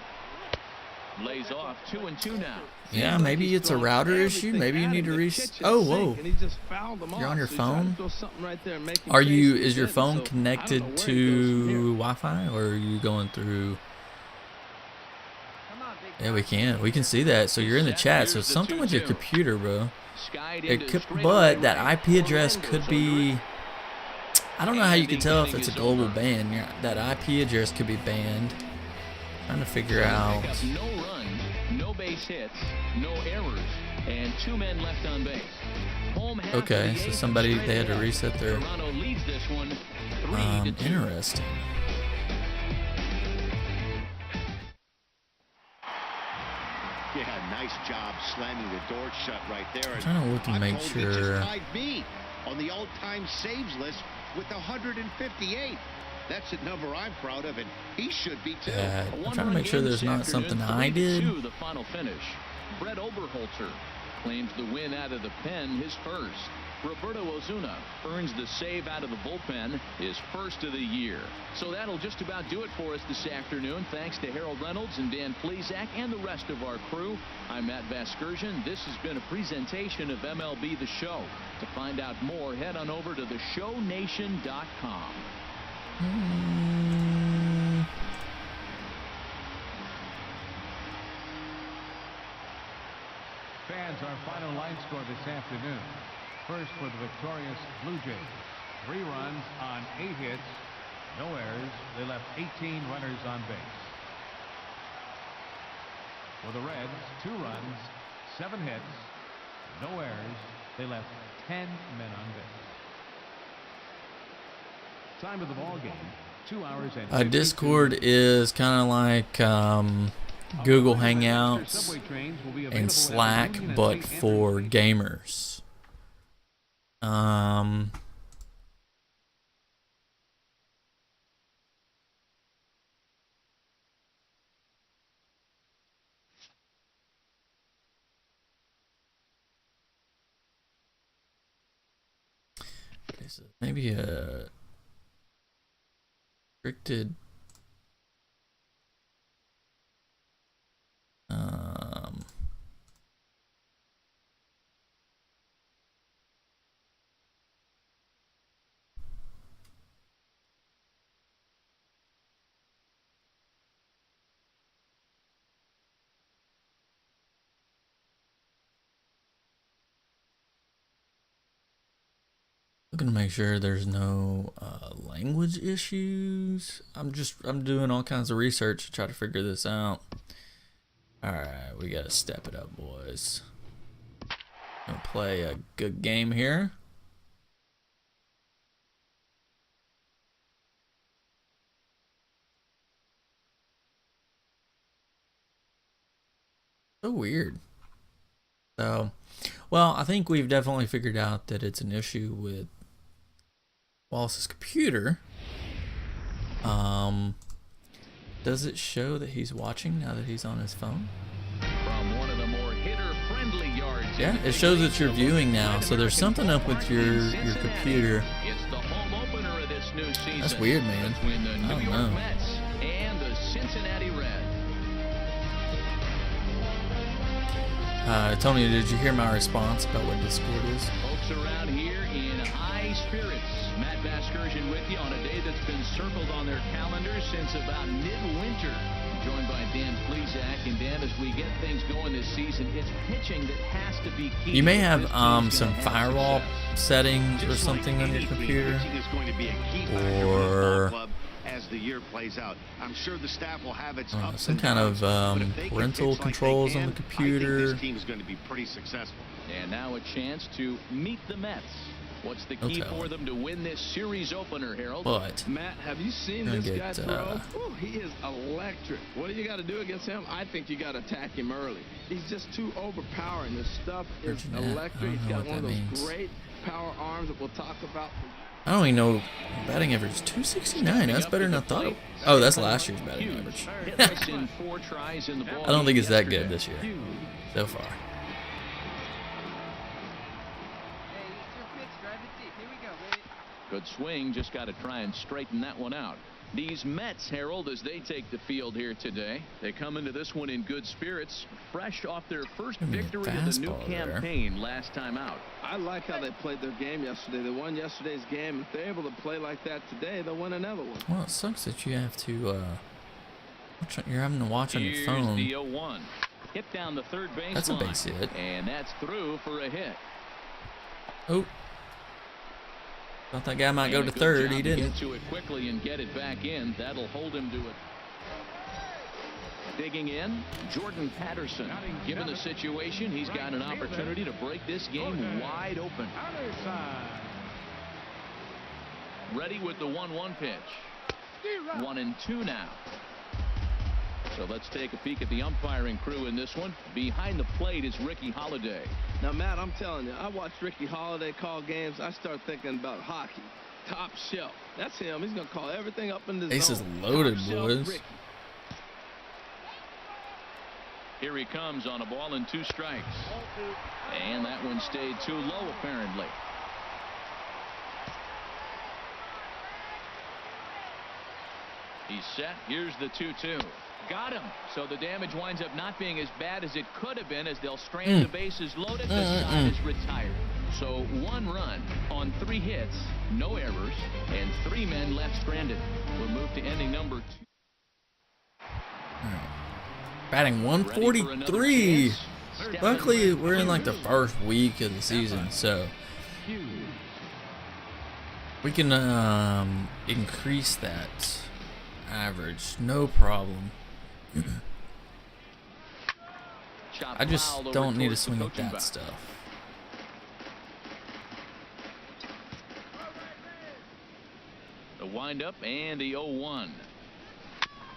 Lays off 2-2 now.
Yeah, maybe it's a router issue. Maybe you need to Oh, whoa. You're on your phone? Are you? Is your phone connected to Wi-Fi, or are you going through?
Come on, big
Yeah, we can. We can see that. So you're in the chat. So something with your computer, bro. It could, but that IP address could be. I don't know how you can tell if it's a global ban. That IP address could be banned. Trying to figure out.
No runs, no base hits, no errors, and 2 men left on base.
Okay, so somebody, they had to reset their. Interesting.
Yeah, nice job slamming the door shut right there.
I'm trying to look and make sure.
On the all-time saves list with 158. That's a number I'm proud of, and he should be too.
I'm trying to make sure there's not something I did.
The final finish. Brett Oberholzer claims the win out of the pen, his first. Roberto Ozuna earns the save out of the bullpen, his first of the year. So that'll just about do it for us this afternoon. Thanks to Harold Reynolds and Dan Plesac and the rest of our crew. I'm Matt Vasgersian. This has been a presentation of MLB The Show. To find out more, head on over to theshownation.com.
Fans, our final line score this afternoon. First for the victorious Blue Jays. 3 runs on 8 hits, no errors. They left 18 runners on base. For the Reds, 2 runs, 7 hits, no errors. They left 10 men on base. Time of the ball game, 2 hours and
Discord is kind of like Google Hangouts and Slack, but for gamers. Maybe a restricted looking to make sure there's no language issues. I'm doing all kinds of research to try to figure this out. Alright, we gotta step it up, boys. Gonna play a good game here. So weird. So, well, I think we've definitely figured out that it's an issue with Wallace's computer. Does it show that he's watching now that he's on his phone?
From one of the more hitter-friendly yards.
Yeah, it shows that you're viewing now. So there's something up with your computer.
It's the home opener of this new season.
That's weird, man.
Between the
I
New
don't
York
know.
Mets and the Cincinnati Reds.
Tony, did you hear my response about what Discord is?
Folks around here in high spirits. Matt Vasgersian with you on a day that's been circled on their calendars since about midwinter. Joined by Dan Plesac. And Dan, as we get things going this season, it's pitching that has to be key.
You may have some firewall settings or something on your computer, or
as the year plays out. I'm sure the staff will have its ups
some
and
kind
downs,
of
but if they can
parental
pitch like
controls
they
on the
can,
computer.
I think this team is going to be pretty successful.
And now a chance to meet the Mets. What's the key for them to win this series opener, Harold?
But
Matt, have you seen
gonna
this
get,
guy throw? Ooh, he is electric. What do you got to do against him? I think you got to attack him early. He's just too overpowering. His stuff is electric. He's got one of those great power arms that we'll talk about.
I don't even know batting average 269. That's better than I thought. Oh, that's last year's batting average. I don't think it's that good this year so far.
Good swing, just got to try and straighten that one out. These Mets, Harold, as they take the field here today, they come into this one in good spirits, fresh off their first victory of the new campaign last time out.
I like how they played their game yesterday. They won yesterday's game. If they're able to play like that today, they'll win another one.
Well, it sucks that you have to You're having to watch on your
Here's
phone.
the 0-1. Hit down the third base
That's a
line.
base hit.
And that's through for a hit.
Oh. Thought that guy might go
And
to
a good
third.
job
He
to
didn't.
Get to it quickly and get it back in. That'll hold him to it. Digging in, Jordan Patterson. Given the situation, he's got an opportunity to break this game wide open. Ready with the 1-1 pitch. 1-2 now. So let's take a peek at the umpiring crew in this one. Behind the plate is Ricky Holiday.
Now, Matt, I'm telling you, I watch Ricky Holiday call games. I start thinking about hockey. Top shelf. That's him. He's going to call everything up in the
Ace
zone.
is loaded,
Top shelf
boys.
Ricky.
Here he comes on a ball and 2 strikes. And that one stayed too low, apparently. He's set. Here's the 2-2. Got him. So the damage winds up not being as bad as it could have been, as they'll strand the bases loaded. The side is retired. So 1 run on 3 hits, no errors, and 3 men left stranded. We'll move to inning number 2.
Batting 143. Luckily, we're in like the first week of the season, so we can increase that average, no problem. I just don't need to swing at that stuff.
The windup and the 0-1.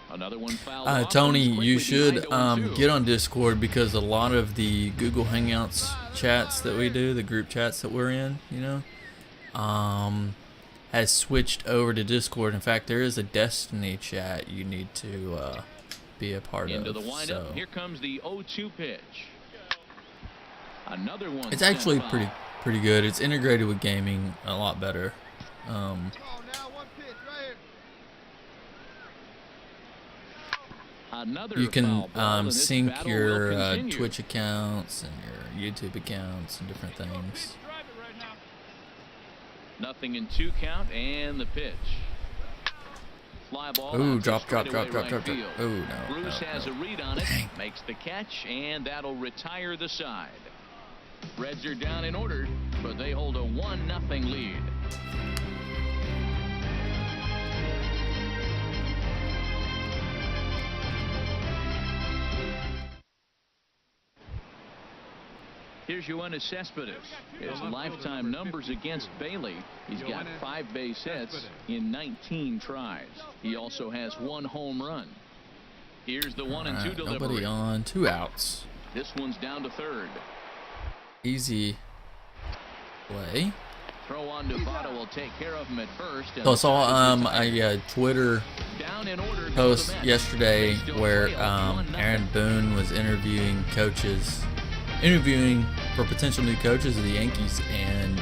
Another one fouled off.
Tony,
Quickly
you should
behind 0-2.
get on Discord, because a lot of the Google Hangouts chats that we do, the group chats that we're in, you know, has switched over to Discord. In fact, there is a Destiny chat you need to be a part
Into
of.
the windup.
So
Here comes the 0-2 pitch. Another one.
it's actually pretty good. It's integrated with gaming a lot better.
Oh, now 1 pitch right here.
Another
You can
foul ball, and this
sync
battle
your
will continue.
Twitch accounts and your YouTube accounts and different things.
Nothing in 2 count, and the pitch. Fly ball.
Ooh,
out to
drop.
straightaway right
Oh,
field.
no.
Bruce has
no.
a read on it,
Dang.
makes the catch, and that'll retire the side. Reds are down in order, but they hold a 1-0 lead. Here's Yoenis Cespedes. His lifetime numbers against Bailey. He's got 5 base hits in 19 tries. He also has 1 home run. Here's the 1-2 delivery.
Nobody on, 2 outs.
This one's down to third.
Easy play.
Throw on Nevada will take care of him at first.
So I saw a Twitter
Down in order
post yesterday where Aaron Boone was interviewing for potential new coaches of the Yankees, and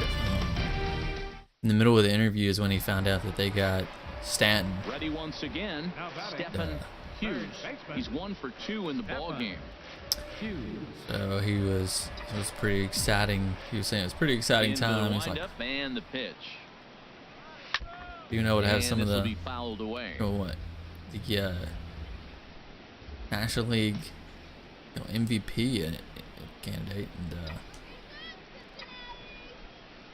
in the middle of the interview is when he found out that they got Stanton.
Ready once again, Stephen Hughes. He's 1 for 2 in the ball game.
So it was pretty exciting. He was saying it was a pretty exciting
Into the
time. He's like,
windup and the pitch.
you know, to have
And
some of
this will
the
be fouled away.
the National League MVP candidate, and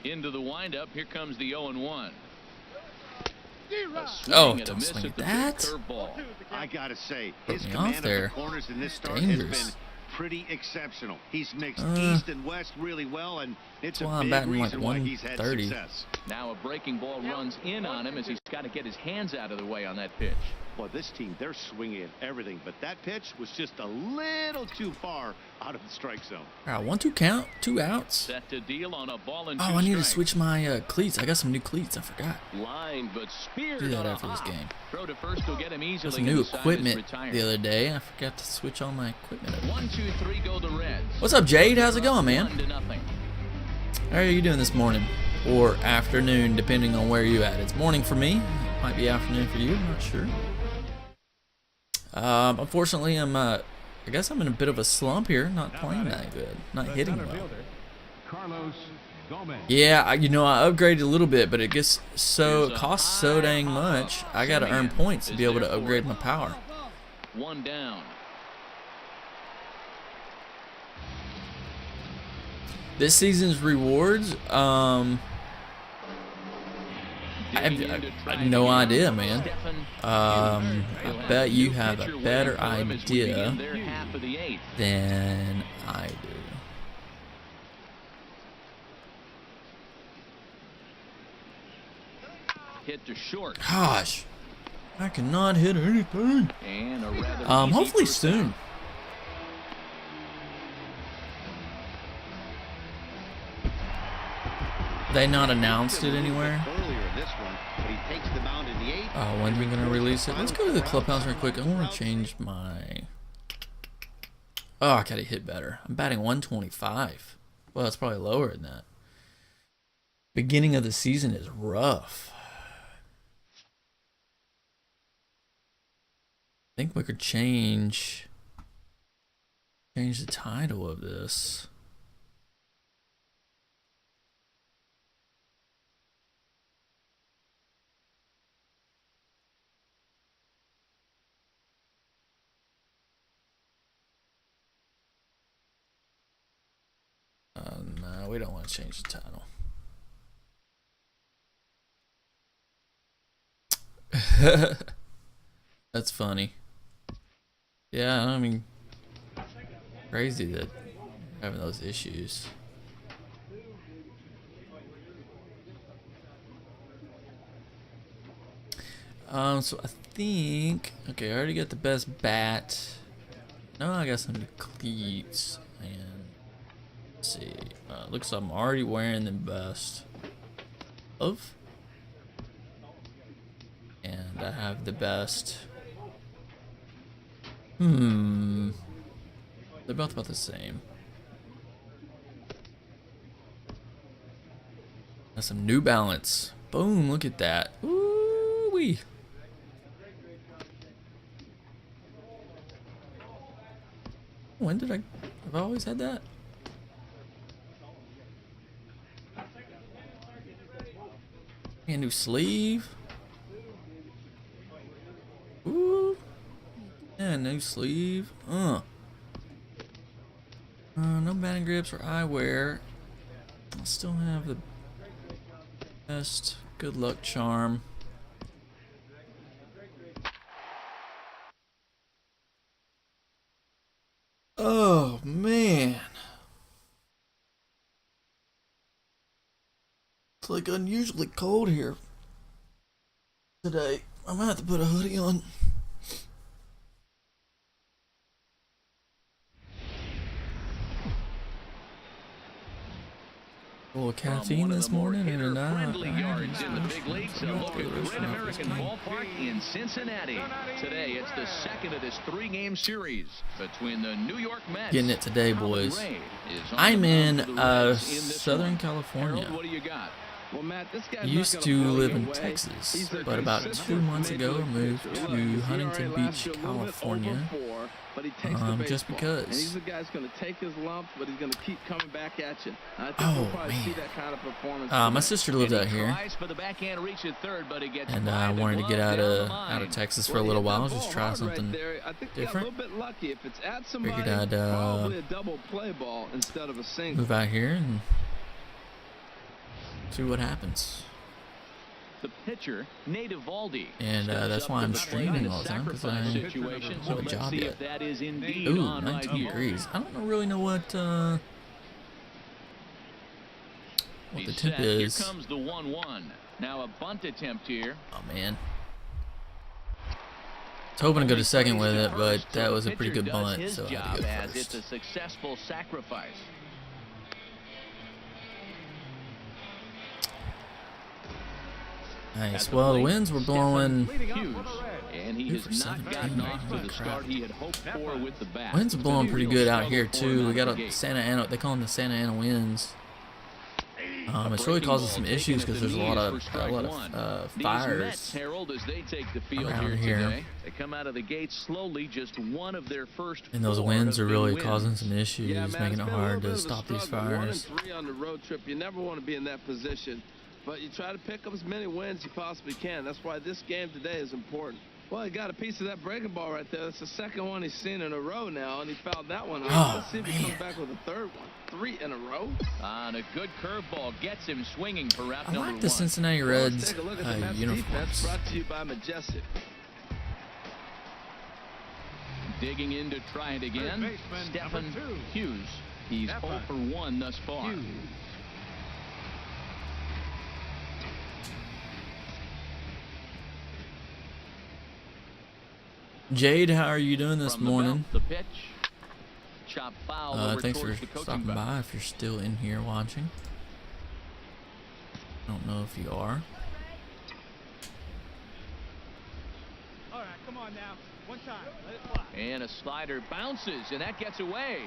Into the windup. Here comes the 0-1.
Oh,
At a
don't
miss
swing
at
at
the
that.
curveball.
I gotta say,
Put
his
me
command
off
of
there.
the corners in this
It's
start
dangerous.
has been pretty exceptional. He's mixed
Uh,
east and west really well, and it's
that's why
a
I'm
big
batting like
reason why he's had
130.
success.
Now a breaking ball runs in on him as he's got to get his hands out of the way on that pitch.
Well, this team, they're swinging at everything, but that pitch was just a little too far out of the strike zone.
All right, 1-2 count, 2 outs.
Set to deal on a ball and 2
Oh, I need to
strikes.
switch my cleats. I got some new cleats. I forgot.
Line, but speared
Do that
on a
after this
hop.
game.
Throw to first will get him easily.
Got some new
and the side is
equipment
retired.
the other day. I forgot to switch all my equipment over.
1, 2, 3 go the Reds.
What's up, Jade? How's it going, man?
1-0.
How are you doing this morning? Or afternoon, depending on where you at. It's morning for me. It might be afternoon for you. I'm not sure. Unfortunately, I guess I'm in a bit of a slump here. Not playing that good. Not hitting well.
Carlos Gomez.
Yeah, I upgraded a little bit, but it costs so dang much. I gotta earn points to be able to upgrade my power.
1 down.
This season's rewards, I have no idea, man. I bet you have a better idea than I do.
Hit to short.
Gosh, I cannot hit anything.
And a rather
hopefully soon. They not announced it anywhere. When are we gonna release it? Let's go to the clubhouse real quick. I want to change my. Oh, I gotta hit better. I'm batting 125. Well, it's probably lower than that. Beginning of the season is rough. I think we could change the title of this. No, we don't want to change the title. That's funny. Yeah, I mean, crazy that having those issues. So I think, okay, I already got the best bat. No, I got some cleats, and let's see. Looks like I'm already wearing the best of, and I have the best. They're both about the same. That's some New Balance. Boom! Look at that. Ooh wee. When did have I always had that? A new sleeve. Ooh. Yeah, new sleeve. No batting grips or eyewear. I still have the best good luck charm. Oh man. It's like unusually cold here today. I'm gonna have to put a hoodie on. A little caffeine this morning and
friendly yards in the big leagues. They'll look at Great American Ballpark in Cincinnati. Today, it's the second of this 3-game series between the New York Mets.
Getting it today, boys. I'm in Southern California.
What do you got?
Well, Matt, this guy
Used to live in Texas, but about 2 months ago I moved to Huntington Beach, California. Just because.
And he's the guy who's going to take his lumps, but he's going to keep coming back at you. I think we'll probably see that kind of performance.
My sister lived out here, and I wanted to get out of Texas for a little while, just try something different. Figured I'd move out here and see what happens.
The pitcher, Nate Eovaldi,
and that's why I'm streaming all the time, because I don't have a job yet. Ooh, 19 degrees. I don't really know what the temp is.
Here comes the 1-1. Now a bunt attempt here.
Oh man. I was hoping to go to second with it, but that was a pretty good bunt, so I had to go first.
It's a successful sacrifice.
Nice. Well, the winds were blowing.
And he has not gotten off to the start he had hoped for with the bat.
Winds are blowing pretty good out here too. We got a Santa Ana. They call them the Santa Ana winds. It's really causing some issues because there's a lot of fires around here.
They come out of the gate slowly, just one of their first.
And those winds are really causing some issues, making it hard to stop these fires.
1-3 on the road trip. You never want to be in that position. But you try to pick up as many wins as you possibly can. That's why this game today is important. Well, he got a piece of that breaking ball right there. That's the second one he's seen in a row now, and he fouled that one.
Oh,
Let's see if he comes back with a third one. 3 in a row.
And a good curveball gets him swinging for route
I
number
like the
1.
Cincinnati
Well, let's
Reds
take a look at the Mets defense,
uniforms.
brought to you by Majestic.
Digging in to try it again.
baseman,
Stephen
number 2.
Hughes. He's 0 for 1 thus far.
Hughes.
Jade, how are you doing this
From the
morning?
belt, the pitch. Chop foul over
Thanks for
towards the coaching
stopping
bench.
by if you're still in here watching. I don't know if you are.
All right, come on now. One time. Let it fly.
And a slider bounces, and that gets away.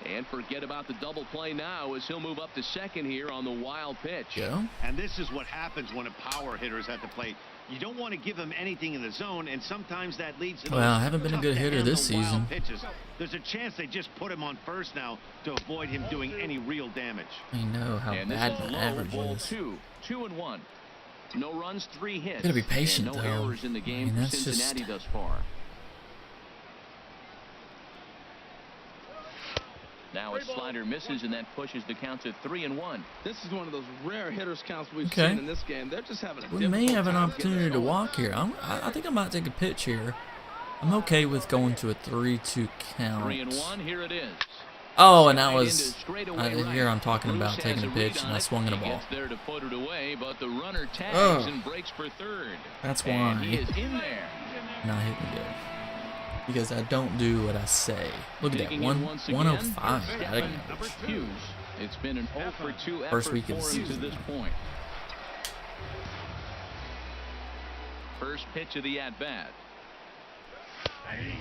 And forget about the double play now as he'll move up to second here on the wild pitch.
Joe?
And this is what happens when a power hitter is at the plate. You don't want to give him anything in the zone, and sometimes that leads to
Well, I haven't been a
tough
good
to
hitter this
handle wild
season.
pitches. There's a chance they just put him on first now to avoid him doing any real damage.
I know how
And this
bad
is
my
low,
average
ball
is.
2-1. No runs, 3 hits.
Gotta be patient,
and no
though.
errors in the
I
game
mean,
for
that's
Cincinnati
just-
thus far. Now a slider misses, and that pushes the count to 3-1.
This is one of those rare hitters counts we've
Okay.
seen in this game. They're just having a
We may
difficult
have an
time getting
opportunity
it
to
going.
walk here. I think I might take a pitch here. I'm okay with going to a 3-2 count.
3-1. Here it is.
Oh, and that
Right
was
into straightaway right.
here I'm talking
Bruce
about
has
taking a
read
pitch
on
and I
it.
swung at a
He
ball.
gets there to put it away, but the runner tags
Ugh.
and breaks for third.
That's
And
why.
he is in there.
Not hitting good. Because I don't do what I say. Look at that,
Digging in once again,
105
Stephen
batting average.
Hughes. It's been an 0 for 2 effort
First week of the
for him to
season.
this point. First pitch of the at-bat.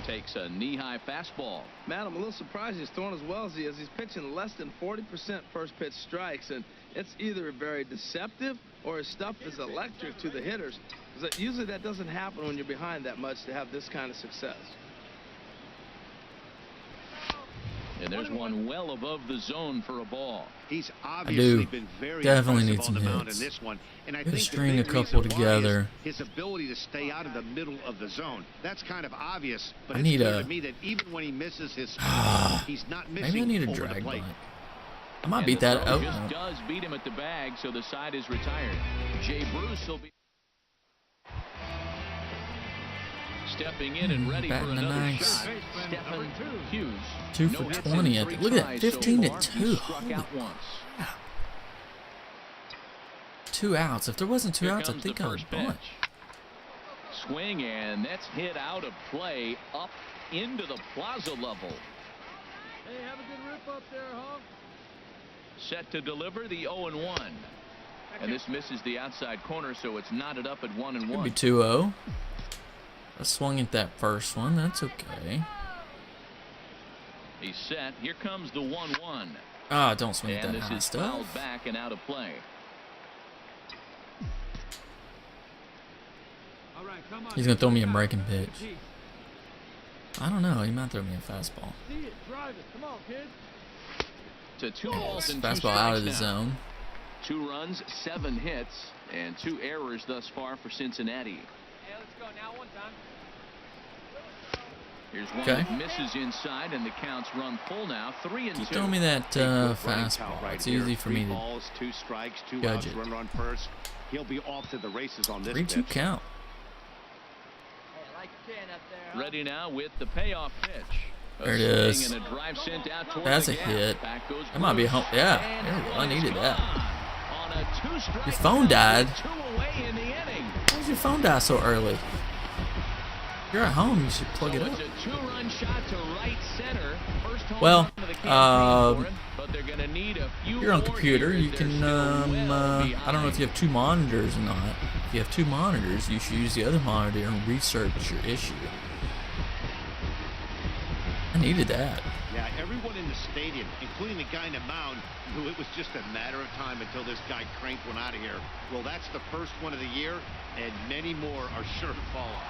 Takes a knee-high fastball.
Man, I'm a little surprised he's throwing as well as he is. He's pitching less than 40% first pitch strikes, and it's either very deceptive or his stuff is electric to the hitters. Because usually that doesn't happen when you're behind that much to have this kind of success.
And there's one well above the zone for a ball.
He's
do.
obviously been very
Definitely
impressive
need
on
some
the mound
hits.
in this one. And I
Gotta
think
string
the
a
big
couple
reason why is
together.
his ability to stay out of the middle of the zone. That's kind of obvious, but
I
it's
need
clear
a-
to me that even when he misses his spot, he's not missing
Maybe I need a
over the
drag
plate.
bunt. I might
And
beat
the
that.
throw
Oh,
just
no.
does beat him at the bag, so the side is retired. Jay Bruce will be stepping in and ready for
Batting the
another
ninth.
shot.
Baseman,
Stephen
number 2.
Hughes.
2
No
for
hits
20.
in
I
3
think. Look at that,
tries
15 to
so far.
2.
He struck
Holy
out once.
2 outs. If there wasn't 2
Here
outs, I
comes
think
the
I would
first
bunt.
pitch. Swing, and that's hit out of play up into the plaza level.
Hey, have a good rip up there, huh?
Set to deliver the 0-1. And this misses the outside corner, so it's knotted up at 1-1.
Could be 2-0. I swung at that first one. That's okay.
He's set. Here comes the 1-1.
Ah, don't swing at
And
that
this
high
is
stuff.
fouled back and out of play.
All right, come on.
He's gonna throw me a breaking
Jeez.
pitch. I don't know. He might throw me a fastball.
See it, drive it. Come on, kid.
To 2 balls and 2
Fastball out of the
strikes now.
zone.
2 runs, 7 hits, and 2 errors thus far for Cincinnati.
Hey, let's go now. One time.
Here's one
Okay.
that misses inside, and the count's run full now. 3-2.
Keep throwing me that
Big good running
fastball.
count right
It's
here.
easy for
3
me to
balls, 2 strikes, 2
judge
outs,
it.
runner on first. He'll be off to the races on this
3-2
pitch.
count.
Hey, like your can up there, huh?
Ready now with the payoff pitch.
There it
swing
is.
And a drive sent out toward
That's
the
a
gap.
hit.
Back goes
That might be a
Bruce.
home. Yeah,
And
there we go. I
one is
needed that.
gone. On a 2-strike
Your phone
count,
died.
2 away in the inning.
Why does your phone die so early? If you're at home, you should plug it up.
It's a 2-run shot to right center. First home
Well,
run of the campaign for him, but they're gonna need a few
You're on
more
computer.
here.
You
They're
can.
still well
I don't know if you have 2 monitors or not. If you have 2 monitors, you should use the other monitor and research your issue. I needed that.
Yeah, everyone in the stadium, including the guy in the mound, knew it was just a matter of time until this guy cranked one out of here. Well, that's the first one of the year, and many more are sure to follow.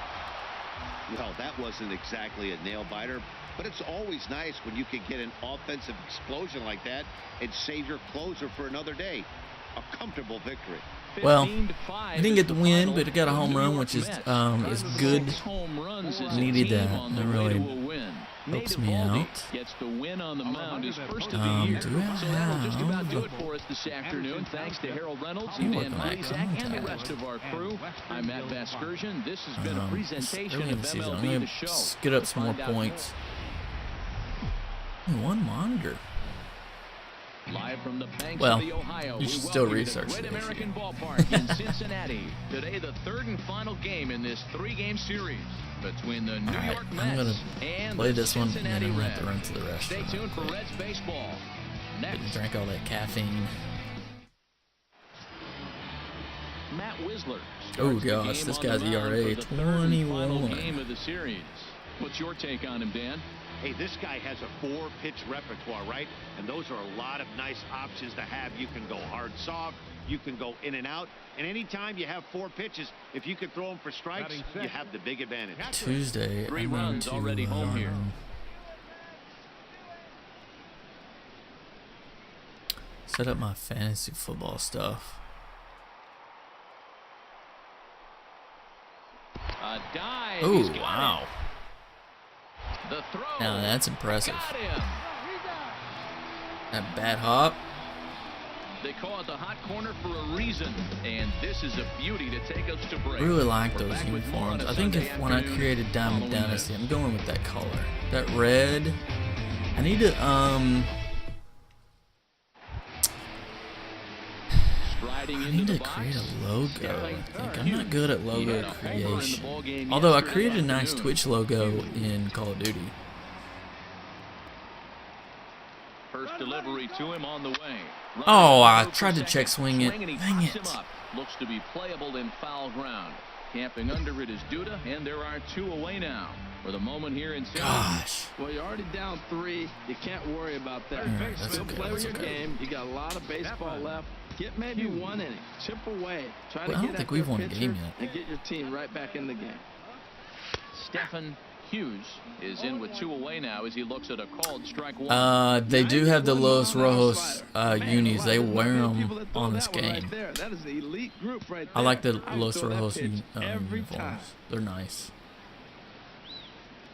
Well, that wasn't exactly a nail-biter, but it's always nice when you can get an offensive explosion like that and save your closer for another day. a comfortable victory.
Well, I didn't get the win, but I got a home run, which is good. Needed that. That really helps me out.
Gets the win on the mound, his first of the year. So that'll just about do it for us this afternoon. Thanks to Harold Reynolds and Dan Mizak and the rest of our crew. I'm Matt Vasgersian. This has been a presentation of MLB The Show.
Get up some more points. One monitor.
Live from the banks
Well,
of the Ohio,
you should
we
still
welcome you
research
to the
the
Great
issue.
American Ballpark in Cincinnati. Today, the third and final game in this three-game series between the New
Alright,
York
I'm
Mets
gonna
and
play
the
this one, and then
Cincinnati
I'm gonna
Reds.
have to run to the restroom.
Stay tuned for Reds baseball.
Didn't
Next,
drink all that caffeine.
Matt Wisler.
Oh
starts the
gosh,
game
this
on the
guy's
mound
ERA
for the third and final
21.
game of the series. What's your take on him, Dan?
Hey, this guy has a 4-pitch repertoire, right? And those are a lot of nice options to have. You can go hard, soft. You can go in and out. And anytime you have 4 pitches, if you can throw them for strikes, you have the big advantage.
Tuesday,
Three
I'm going
runs
to
already home here.
Set up my fantasy football stuff.
A dive.
Oh
He's got
wow!
it. The throw.
Now that's impressive.
Got him.
That bad hop.
They call it the hot corner for a reason, and this is a beauty to take us to break.
I really like
We're
those
back with more on
uniforms.
a
I think
Sunday
when I
afternoon
created Diamond
following
Dynasty,
this.
I'm going with that color. That red. I need to
Striding
I
into
need
the
to
box.
create a logo.
Stepping
I think I'm
Hughes.
not good at
He
logo
had a homer in the
creation.
ball game
Although I
yesterday
created a nice
afternoon.
Twitch logo in Call of Duty.
First delivery to him on the way.
Oh, I
Runner
tried to
second.
check swing it.
Swing and he
Dang
pops
it.
him up. Looks to be playable in foul ground. Camping under it is Duda, and there are 2 away now. For the moment here in Cincinnati.
Gosh.
Well, you're already down 3. You can't worry about that.
Yeah, that's
Still
okay,
play
that's
with your
okay.
game. You got a lot of baseball left. Get maybe 1 inning. Chip away. Try to
Well, I
get
don't
at
think
their
we've won a
pitcher
game yet.
and get your team right back in the game.
Stephen Hughes is in with 2 away now as he looks at a called strike 1.
They do have the Los Rojos
Man,
unis. They
there's not
wear
many people
them
that throw
on this
that one right
game.
there. That is the elite group right
I
there.
like the
I would
Los
throw that
Rojos
pitch every
uniforms.
time.
They're nice.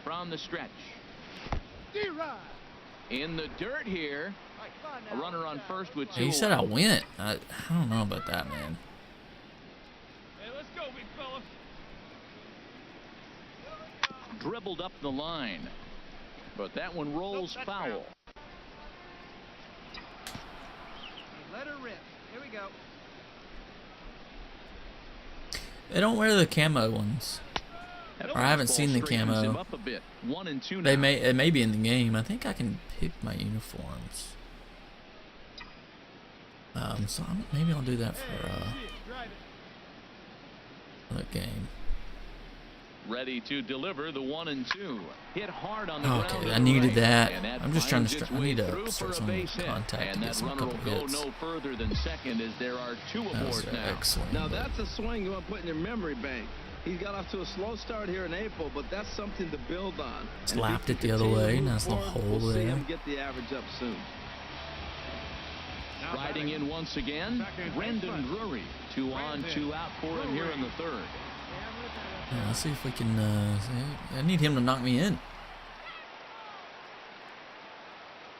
From the stretch. In the dirt here. A runner on first with 2
Hey, you said I
away.
went. I don't know about that, man.
Hey, let's go, big fella.
Dribbled up the line. But that one rolls foul.
Let her rip. Here we go.
They don't wear the camo ones.
That
Or I haven't
fastball
seen the
straightens
camo.
him up a bit. 1 and 2 now.
It may be in the game. I think I can pick my uniforms. So maybe I'll do that for
Drive it.
the game.
Ready to deliver the 1 and 2. Hit hard on the
Okay,
ground.
I needed
right,
that.
and
I'm just trying to
finds its
I
way
need
through
to start
for a
some
base hit.
contact to
And
get
that
some
runner will
couple
go
hits.
no further than second as there are 2
That was
aboard
an
now.
excellent.
Now that's a swing you want to put in your memory bank. He got off to a slow start here in April, but that's something to build on.
Slapped
And if
it
he
the other
can
way.
continue to
Nice
move
little
forward,
hole
we'll see
there.
him get the average up soon.
Riding in once again, Brendan Drury. 2 on, 2 out for him here in the third.
Yeah, let's see if we can. I need him to knock me in.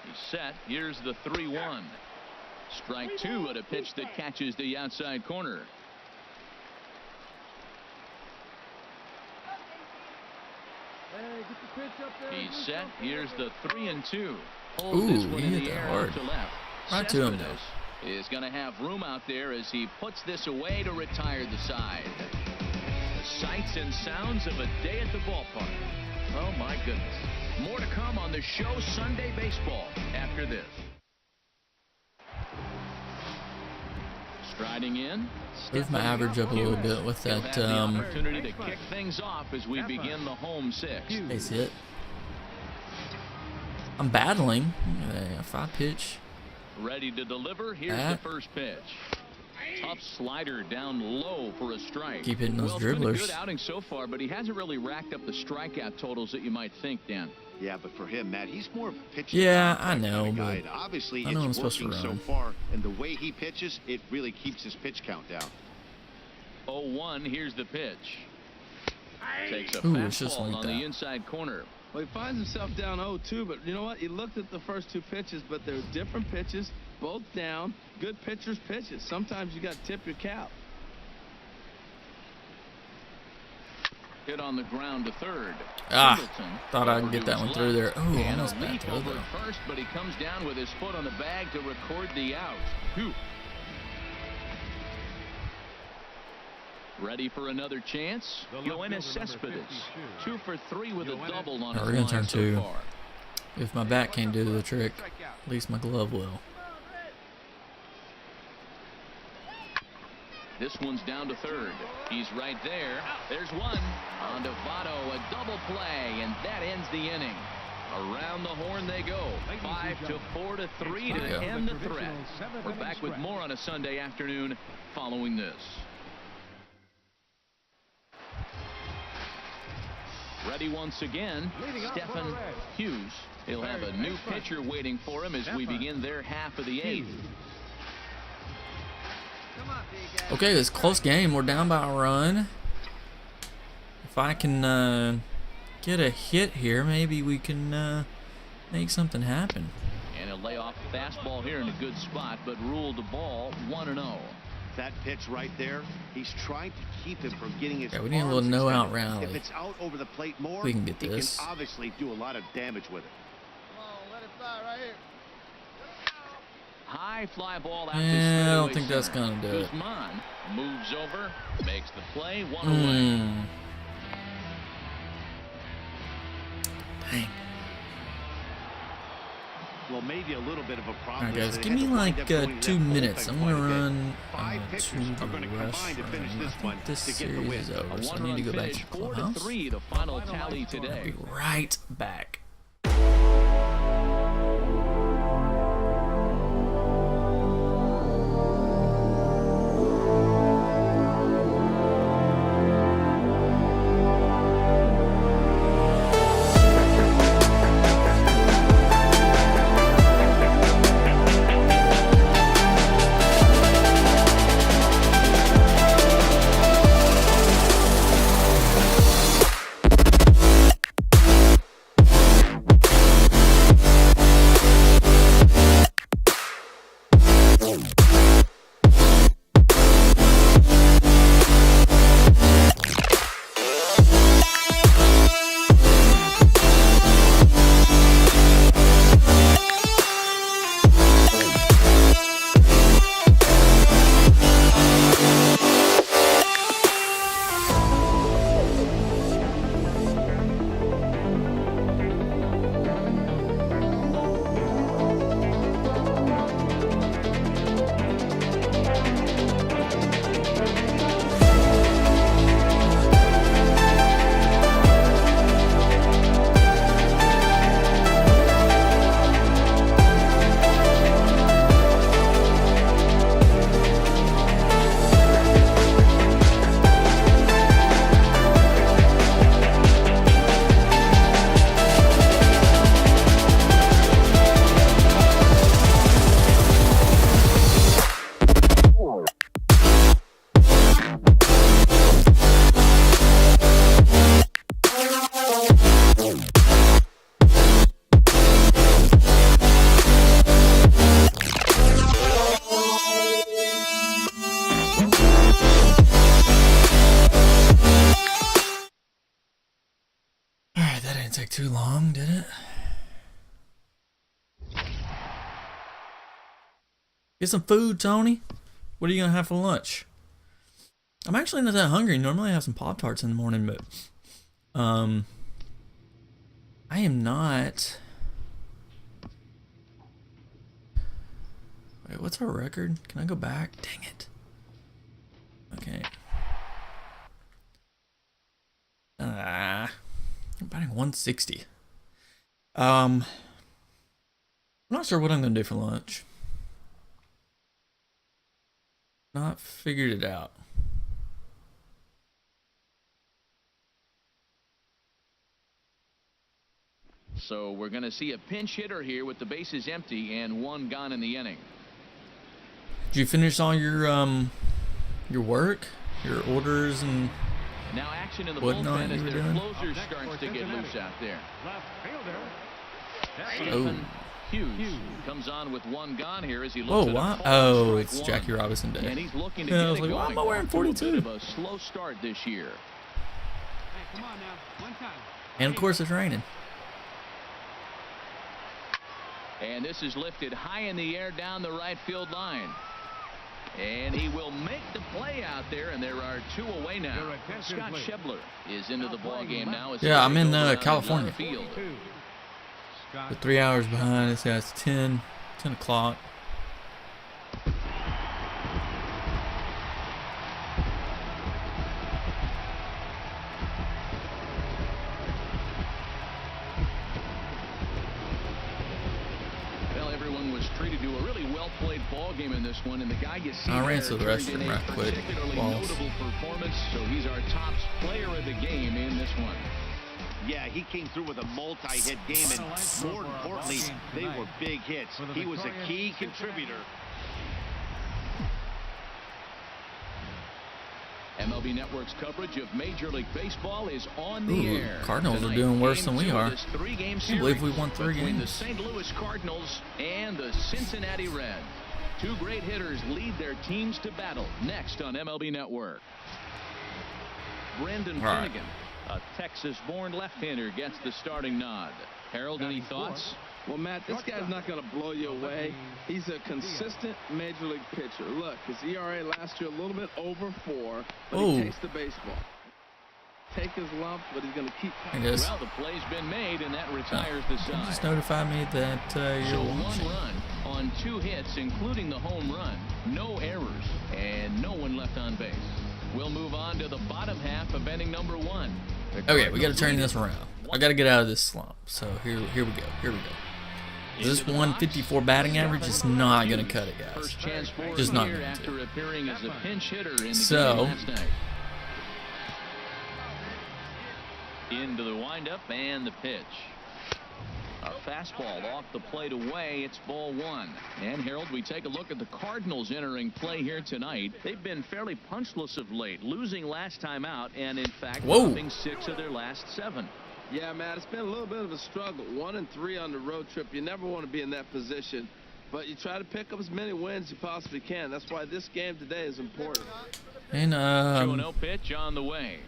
He's set. Here's the 3-1. Strike 2 at a pitch that catches the outside corner.
Hey, get the pitch up there.
He's set. Here's the 3-2. Holds
Ooh,
this one
he
in
hit
the
that
air
hard.
out to left.
Right to him,
Cespedes is going to have room out there as he puts this away to retire the side. The sights and sounds of a day at the ballpark. Oh my goodness. More to come on the show Sunday Baseball after this. Striding in.
Move my average up a little bit with
He'll
that
have the opportunity to kick things off as we begin the home 6.
base hit. I'm battling. Look at that, a 5-pitch.
Ready to deliver. Here's
That.
the first pitch. Tough slider down low for a strike.
Keep hitting those
Well, it's been a
dribblers.
good outing so far, but he hasn't really racked up the strikeout totals that you might think, Dan.
Yeah, but for him, Matt, he's more of a pitcher.
Yeah, I know,
kind of
but
guy. And obviously,
I know I'm
it's
supposed to
working so
run.
far, and the way he pitches, it really keeps his pitch count down.
0-1. Here's the pitch. Takes a
it's just
fastball
like
on
that.
the inside corner.
Well, he finds himself down 0-2, but you know what? He looked at the first two pitches, but they're different pitches, both down. Good pitchers' pitches. Sometimes you got to tip your cap.
Hit on the ground to third.
Ah,
Singleton
thought I'd
over
get
to
that
his
one through there.
left.
Ooh,
And
almost
a
bad
leap
throw
over
though.
first, but he comes down with his foot on the bag to record the out. Ready for another chance?
The left
Yoenis
fielder, number
Cespedes,
52.
2 for 3 with a
Yoenis.
double on
We're
his
gonna
line
turn
so
two.
far.
If my bat can't do the trick, at least my glove will.
This one's down to third. He's right there. There's one. On to Votto, a double play, and that ends the inning. Around the horn they go. 5-4 to 3
There you
to
go.
end the threat. We're back with more on a Sunday afternoon following this. Ready once again, Stephen Hughes. He'll have a new pitcher waiting for him as we begin their half of the 8th.
Okay, it's a close game. We're down by a run. If I can get a hit here, maybe we can make something happen.
And a layoff fastball here in a good spot, but ruled the ball 1-0.
That pitch right there, he's trying to keep him from getting his
Yeah, we need a
arms
little no-out
extended.
rally.
If it's out over the plate more,
We can get
he
this.
can obviously do a lot of damage with it.
Come on, let it fly right here.
High fly ball out to
Yeah, I don't
straightaway
think that's
center.
gonna do it.
Guzman moves over, makes the play, 1 away.
Dang.
Well, maybe a little bit of a problem.
Alright, guys,
is they
give
had
me
to wind
like
up going to
2
that
minutes.
bullpen
I'm
quite
gonna
a bit.
run
5
to
pitchers are going to
the
combine to finish
restroom.
this
I
one
think this
to get the
series
win.
is
A
over, so I need to
one-run
go back
finish,
to the
4 to
clubhouse.
3, the final tally
I'll
today.
be right back. Alright, that didn't take too long, did it? Get some food, Tony. What are you gonna have for lunch? I'm actually not that hungry. Normally I have some Pop-Tarts in the morning, but I am not. Wait, what's our record? Can I go back? Dang it. Okay. I'm batting 160. I'm not sure what I'm gonna do for lunch. Not figured it out.
So we're going to see a pinch hitter here with the bases empty and 1 gone in the inning.
Did you finish all your work, your orders, and
now action in the
whatnot
bullpen as
you were
their
doing?
closer starts to get loose out there.
Left fielder.
Stephen Hughes comes on with 1 gone here as he
Whoa,
looks at a
what?
call
Oh,
strike
it's
1.
Jackie Robinson Day.
And he's looking to
Yeah, I
get
was
it
like, why
going
am I wearing
off to a bit
42?
of a slow start this year.
Hey, come on now. One time.
And of course, it's raining.
And this is lifted high in the air down the right field line. And he will make the play out there, and there are 2 away now.
Your attention,
Scott
please.
Schebler is into the ball game now. As
Yeah, I'm in
goes around
California.
left field.
Scott.
We're 3 hours behind. It's 10 o'clock.
Well, everyone was treated to a really well-played ball game in this one, and the guy you see
I ran
there
to the
turned in
restroom
a
right quick.
particularly
Balls.
notable performance, so he's our top player of the game in this one.
Yeah, he came through with a multi-hit game, and more importantly, they were big hits. He was a key contributor.
MLB Network's coverage of Major League Baseball is on the
Ooh,
air.
Cardinals are
Tonight,
doing worse
game
than we
2 of
are.
this 3-game
Can't believe we
series
won 3
between the
games.
St. Louis Cardinals and the Cincinnati Reds. 2 great hitters lead their teams to battle next on MLB Network. Brendan
All right.
Finnegan, a Texas-born left-hander, gets the starting nod. Harold, any thoughts?
Well, Matt, this guy's not going to blow you away. He's a consistent major league pitcher. Look, his ERA last year a little bit over 4, but
Oh.
he takes the baseball. Take his lump, but he's going to keep
I guess.
Well, the play's been made, and that retires the side.
Just notify me that
So
you're
1
watching.
run on 2 hits, including the home run. No errors, and no one left on base. We'll move on to the bottom half of inning number 1.
Okay, we got to turn this around. I got to get out of this slump. So here we go. Here we go. This 154 batting average is not going to cut it, guys.
First chance for
Just
him
not
here
going
after
to.
appearing as a pinch hitter in the
So-
game last night. Into the windup and the pitch. A fastball off the plate away. It's ball 1. And Harold, we take a look at the Cardinals entering play here tonight. They've been fairly punchless of late, losing last time out, and in fact,
Whoa.
dropping 6 of their last 7.
Yeah, Matt, it's been a little bit of a struggle. 1-3 on the road trip. You never want to be in that position, but you try to pick up as many wins as you possibly can. That's why this game today is important.
And
2-0 pitch on the way.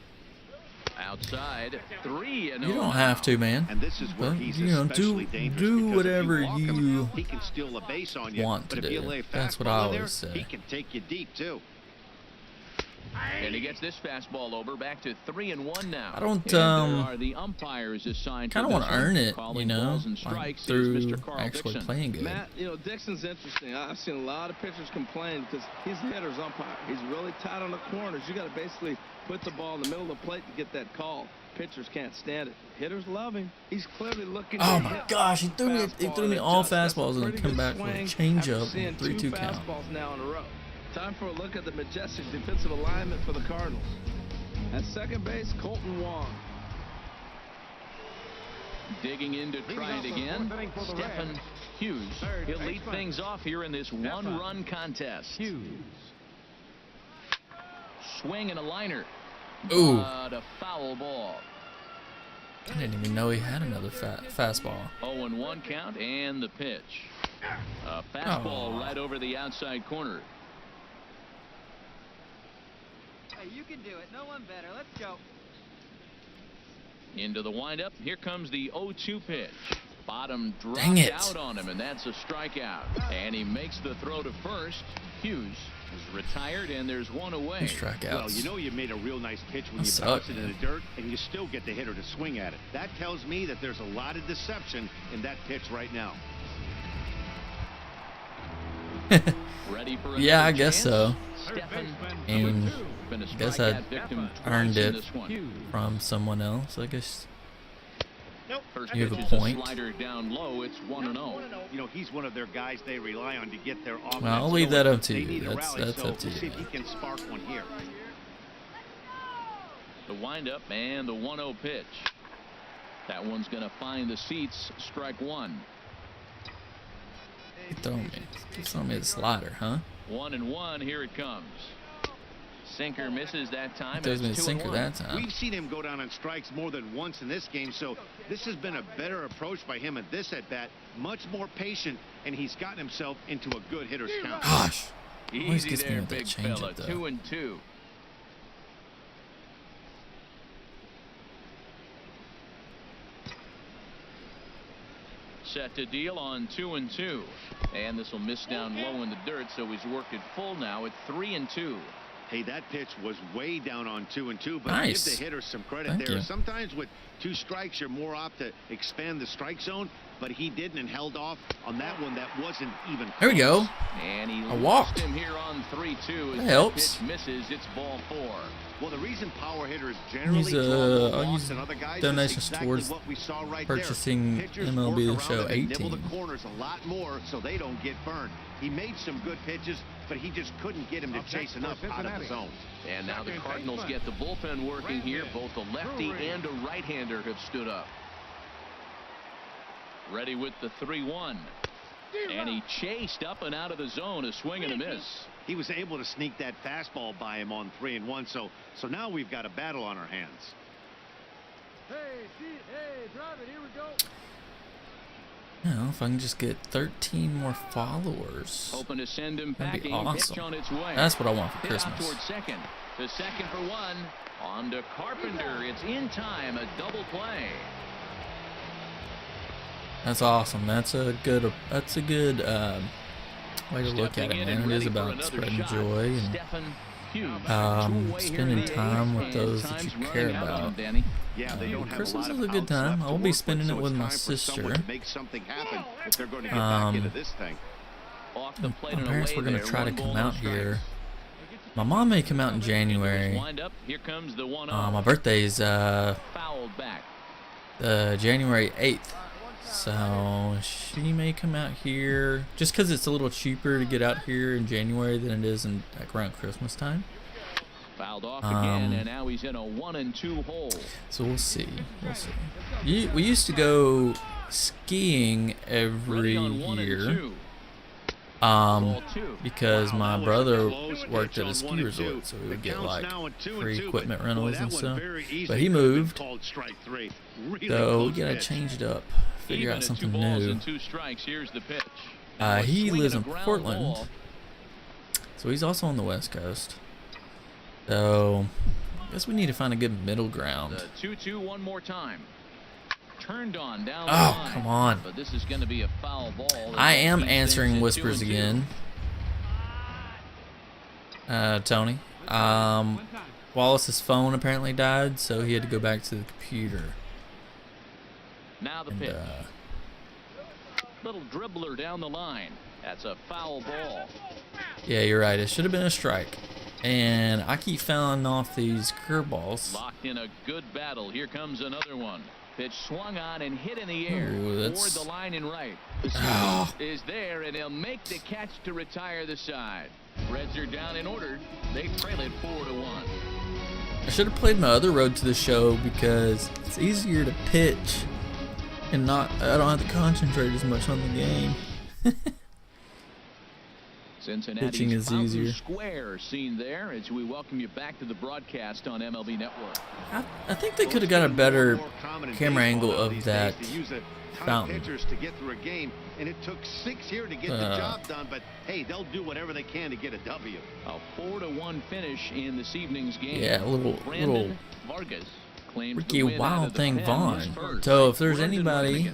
Outside, 3-0.
you don't have to, man.
And this is where
But,
he's
you know,
especially
do
dangerous,
do
because if
whatever
you walk him,
you
he can steal a base on you.
want
but
to
if you
do.
lay a
That's what I
fastball in there,
always say.
he can take you deep too.
And he gets this fastball over, back to 3-1 now.
I don't,
And there are the umpires assigned
kind of
for
want
this
to
one.
earn it,
Calling
you know,
balls and
like
strikes is
through
Mr. Carl
actually
Dixon.
playing good.
Matt, you know, Dixon's interesting. I've seen a lot of pitchers complain because he's the hitter's umpire. He's really tight on the corners. You got to basically put the ball in the middle of the plate to get that call. Pitchers can't stand it. Hitters love him. He's clearly looking
Oh
to
my
hit
gosh, he threw me
fastball and
all
adjust. That's a
fastballs and then
pretty
come
good
back with a
swing
changeup
after seeing
and
2
3-2 count.
fastballs now in a row. Time for a look at the majestic defensive alignment for the Cardinals. At second base, Colton Wong.
Digging in to try it again, Stephen Hughes. He'll lead things off here in this 1-run contest.
Hughes.
Swing and a liner.
Ooh.
But a foul ball.
I didn't even know he had another fastball.
0-1 count and the pitch. A fastball right over the outside corner.
Hey, you can do it. No one better. Let's go.
Into the windup. Here comes the 0-2 pitch. Bottom
Dang
dropped
it.
out on him, and that's a strikeout. And he makes the throw to first. Hughes is retired, and there's 1 away.
Two strikeouts.
Well, you know you made a real nice pitch when
That
you
sucked,
bounce it in
man.
the dirt, and you still get the hitter to swing at it. That tells me that there's a lot of deception in that pitch right now.
Ready for
Yeah, I
another
guess
chance?
so.
Stephen
And
Hughes. Been a
guess
strikeout
I
victim
earned
twice in
it
this one.
from someone else, I guess.
First
You have
pitch
a
is
point.
slider down low. It's 1-0.
You know, he's one of their guys they rely on to get their offense.
Well, I'll leave that
going.
up to
They
you.
need a
That's
rally, so
up to
we'll
you,
see if he
man.
can spark one here.
The windup and the 1-0 pitch. That one's going to find the seats. Strike one.
Keep throwing me the slider, huh?
1-1. Here it comes. Sinker misses that time.
Throws me the sinker that time.
We've seen him go down on strikes more than once in this game, so this has been a better approach by him at this at bat. Much more patient, and he's gotten himself into a good hitter's count.
Gosh, always
Easy
gets me
there,
with that
big
change
fella.
up, though.
2-2. Set to deal on 2-2, and this will miss down low in the dirt, so he's worked it full now at 3-2.
Hey, that pitch was way down on 2-2, but
nice.
give the hitter some credit
Thank
there.
you.
Sometimes with 2 strikes, you're more apt to expand the strike zone, but he didn't and held off on that one that wasn't even close.
There we go.
And he
I walked.
lost him here on 3-2.
That
As
helps.
pitch misses, it's ball 4.
Well, the reason power hitters generally
Use,
draw more
I'll
walks
use
than other guys
donations
is exactly
towards
what we saw right
purchasing
there. Pitchers
MLB
work
The Show
around them and nibble
18.
the corners a lot more so they don't get burned. He made some good pitches, but he just couldn't get him to chase enough out of the zone.
And now the Cardinals get the bullpen working here. Both a lefty and a right-hander have stood up. Ready with the 3-1. And he chased up and out of the zone. A swing and a miss.
He was able to sneak that fastball by him on 3-1, so now we've got a battle on our hands.
Hey, drive it. Here we go.
Now, if I can just get 13 more followers,
Hoping to send him
that'd be
packing. Pitch
awesome.
on its way.
That's what I want for
Hit out
Christmas.
towards second. To second for one. On to Carpenter. It's in time. A double play.
That's awesome. That's a good way to look at it, man. It is about spreading joy and spending time with those that you care about.
Yeah, they don't have
Christmas
a lot
is a
of
good
outs
time.
left to
I will be
work
spending
with,
it
so
with
it's
my
time for someone
sister.
to make something happen if they're going to get back into this thing.
Off the plate
My
and
parents
away
were going to
there.
try to
One
come
ball,
out
no strikes.
here. My mom may come out in January.
Wind up. Here comes the 1-0.
My birthday's
Fouled back.
January 8th. So she may come out here just because it's a little cheaper to get out here in January than it is in like around Christmas time.
Fouled off again, and now he's in a 1-2 hole.
So we'll see. We used to go skiing every year. Because my brother worked at a ski resort, so we would get like free equipment rentals and stuff. But he moved, so we gotta change it up, figure out something new. He lives in Portland, so he's also on the West Coast. So I guess we need to find a good middle ground.
The 2-2 one more time. Turned on down the
Oh,
line.
come on.
But this is going to be a foul ball.
I am answering whispers again. Tony. Wallace's phone apparently died, so he had to go back to the computer.
Now the pitch. Little dribbler down the line. That's a foul ball.
Yeah, you're right. It should have been a strike. And I keep fouling off these curveballs.
Locked in a good battle. Here comes another one. Pitch swung on and hit in the air.
Ooh,
Toward the line and right. The is there, and he'll make the catch to retire the side. Reds are down in order. They trail it 4-1.
I should have played my other road to the show because it's easier to pitch and I don't have to concentrate as much on the game. Pitching is easier.
Square seen there as we welcome you back to the broadcast on MLB Network.
I think they could have got a better camera angle of that fountain.
Pitchers to get through a game, and it took 6 here to get the job done, but hey, they'll do whatever they can to get a W.
A 4-1 finish in this evening's game.
Yeah, a little
Vargas
Ricky Wild Thing Vaughn. So if there's anybody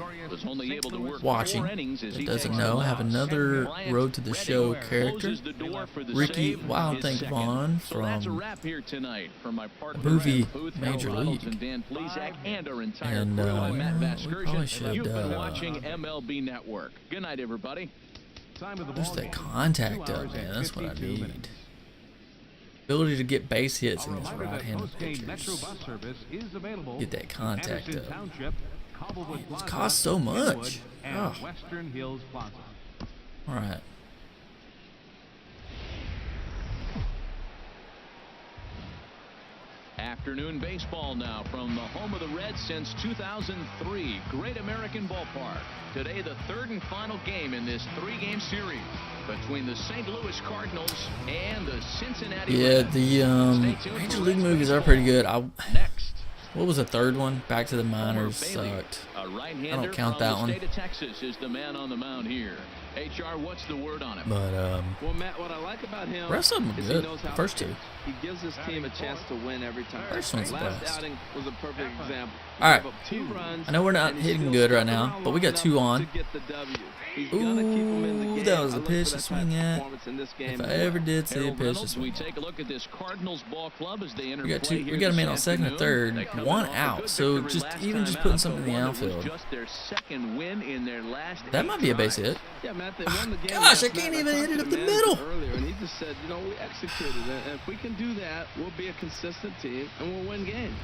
watching that doesn't know, I have another Road to the Show character, Ricky Wild Thing Vaughn from the movie Major League. And we probably should
watching MLB Network. Good night, everybody.
Just that contact up, man. That's what I need. Ability to get base hits in these right-handed pitchers. Get that contact up. It costs so much. Oh. All right.
Afternoon baseball now from the home of the Reds since 2003. Great American Ballpark. Today, the third and final game in this 3-game series between the St. Louis Cardinals and the Cincinnati Reds.
Yeah, the Major League movies are pretty good.
Next.
What was the third one? Back to the Minors sucked. I don't count that one.
The state of Texas is the man on the mound here. HR, what's the word on him?
But
well, Matt, what I like about him,
the rest of them are good. The first two.
He gives his team a chance to win every time.
First one's the
Last
best.
outing was a perfect example.
All right.
2 runs,
I know we're not hitting good right now, but we got 2 on. Ooh, that was a pitch to swing at. If I ever did see a pitch to swing.
We take a look at this Cardinals ball club as they enter play here.
We got a man on second and third, 1 out. So just putting something in the outfield. That might be a base hit.
Yeah, Matt, they won the game.
Gosh, I can't even hit it up the middle.
Earlier, and he just said, we executed it. And if we can do that, we'll be a consistent team and we'll win games.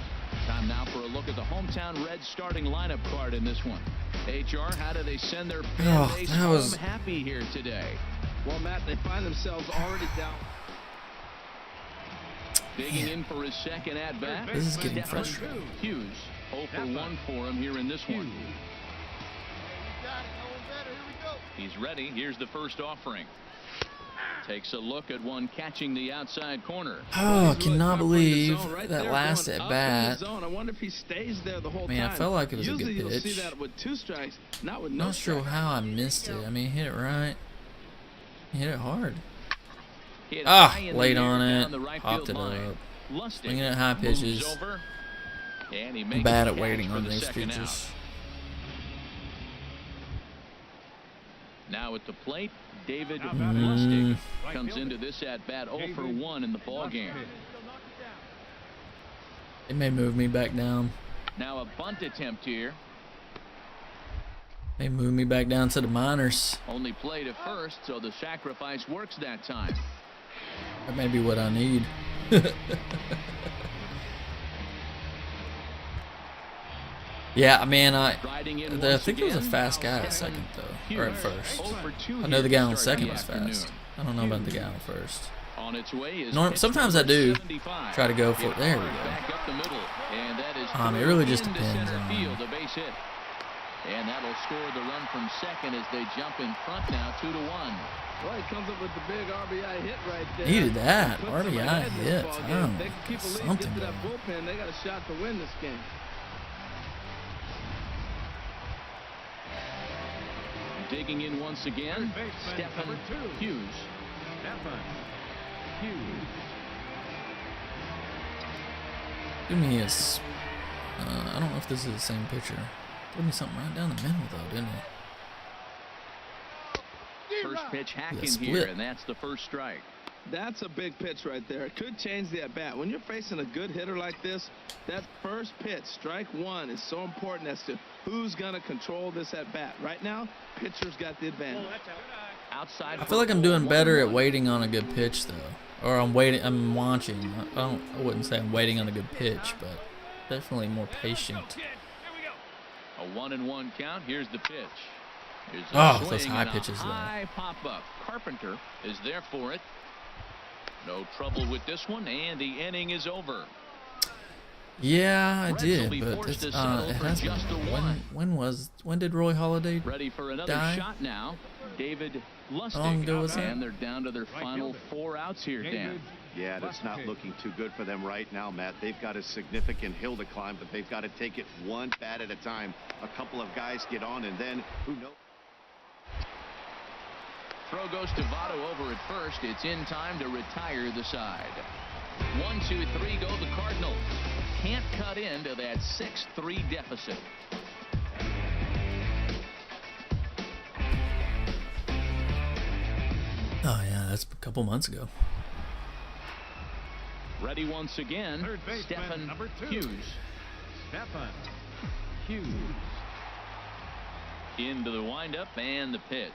Time now for a look at the hometown Reds starting lineup card in this one. HR, how do they send their fan base home happy here today?
Well, Matt, they find themselves already down.
Digging in for his second at bat.
This is getting frustrating.
Hughes, 0 for 1 for him here in this one. He's ready. Here's the first offering. Takes a look at one catching the outside corner.
Oh, I cannot believe that last at bat.
I wonder if he stays there the whole
Man,
time.
I felt like it was
Usually
a good pitch.
You'll see that with 2 strikes, not with no
Not sure
strikes.
how I missed it. I mean, he hit it right. He hit it hard. Late on it. Popped it up. Swinging at high pitches. I'm bad at waiting on these pitches.
Now at the plate, David Lustig comes into this at-bat 0 for 1 in the ballgame.
It may move me back down.
Now a bunt attempt here.
They move me back down to the minors.
Only played at first, so the sacrifice works that time.
That may be what I need. Yeah, man, I think it was a fast guy at second, though, or at first. I know the guy on second was fast. I don't know about the guy on first. Sometimes I do try to go for it. There we go. It really just depends on.
And that'll score the run from second as they jump in front now, 2-1.
Well, he comes up with the big RBI hit right there.
Needed that RBI hit. Something.
That bullpen, they got a shot to win this game.
Digging in once again, Stephen Hughes.
Give me his. I don't know if this is the same pitcher. Give me something right down the middle, though, didn't he?
First pitch hacking here, and that's the first strike.
That's a big pitch right there. It could change the at-bat. When you're facing a good hitter like this, that first pitch, strike 1, is so important as to who's going to control this at-bat. Right now, pitcher's got the advantage.
Outside.
I feel like I'm doing better at waiting on a good pitch, though. Or I'm watching. I wouldn't say I'm waiting on a good pitch, but definitely more patient.
A 1-1 count. Here's the pitch.
Those high pitches, though.
High pop-up. Carpenter is there for it. No trouble with this one, and the inning is over.
Yeah, I did, but it has been. When did Roy Halladay
Ready for another
die?
shot now. David Lustig.
How long ago was that?
And they're down to their final 4 outs here, Dan.
Yeah, that's not looking too good for them right now, Matt. They've got a significant hill to climb, but they've got to take it one bat at a time. A couple of guys get on, and then who knows?
Throw goes to Votto over at first. It's in time to retire the side. 1, 2, 3 go the Cardinals. Can't cut into that 6-3 deficit.
Oh, yeah, that's a couple months ago.
Ready once again, Stephen Hughes. Into the windup and the pitch.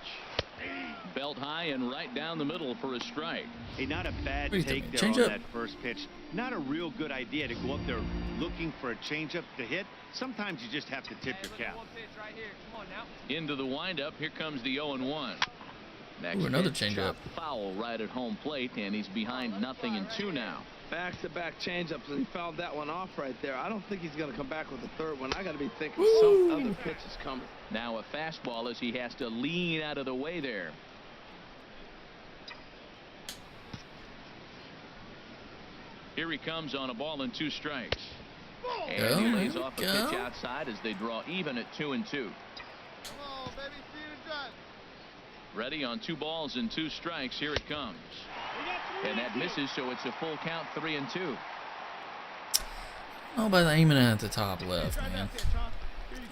Belt high and right down the middle for a strike.
Hey, not a bad take there on that first pitch. Not a real good idea to go up there looking for a changeup to hit. Sometimes you just have to tip your cap.
Into the windup. Here comes the 0-1. Next
another
pitch,
changeup.
Foul right at home plate, and he's behind 0-2 now.
Back-to-back changeups, and he fouled that one off right there. I don't think he's going to come back with a third one. I got to be thinking some other pitch is coming.
Now a fastball as he has to lean out of the way there. Here he comes on a ball and 2 strikes. And he lays off a pitch outside as they draw even at 2-2.
Come on, baby, see the shot.
Ready on 2 balls and 2 strikes. Here it comes. And that misses, so it's a full count, 3-2.
Oh, by aiming at the top left, man.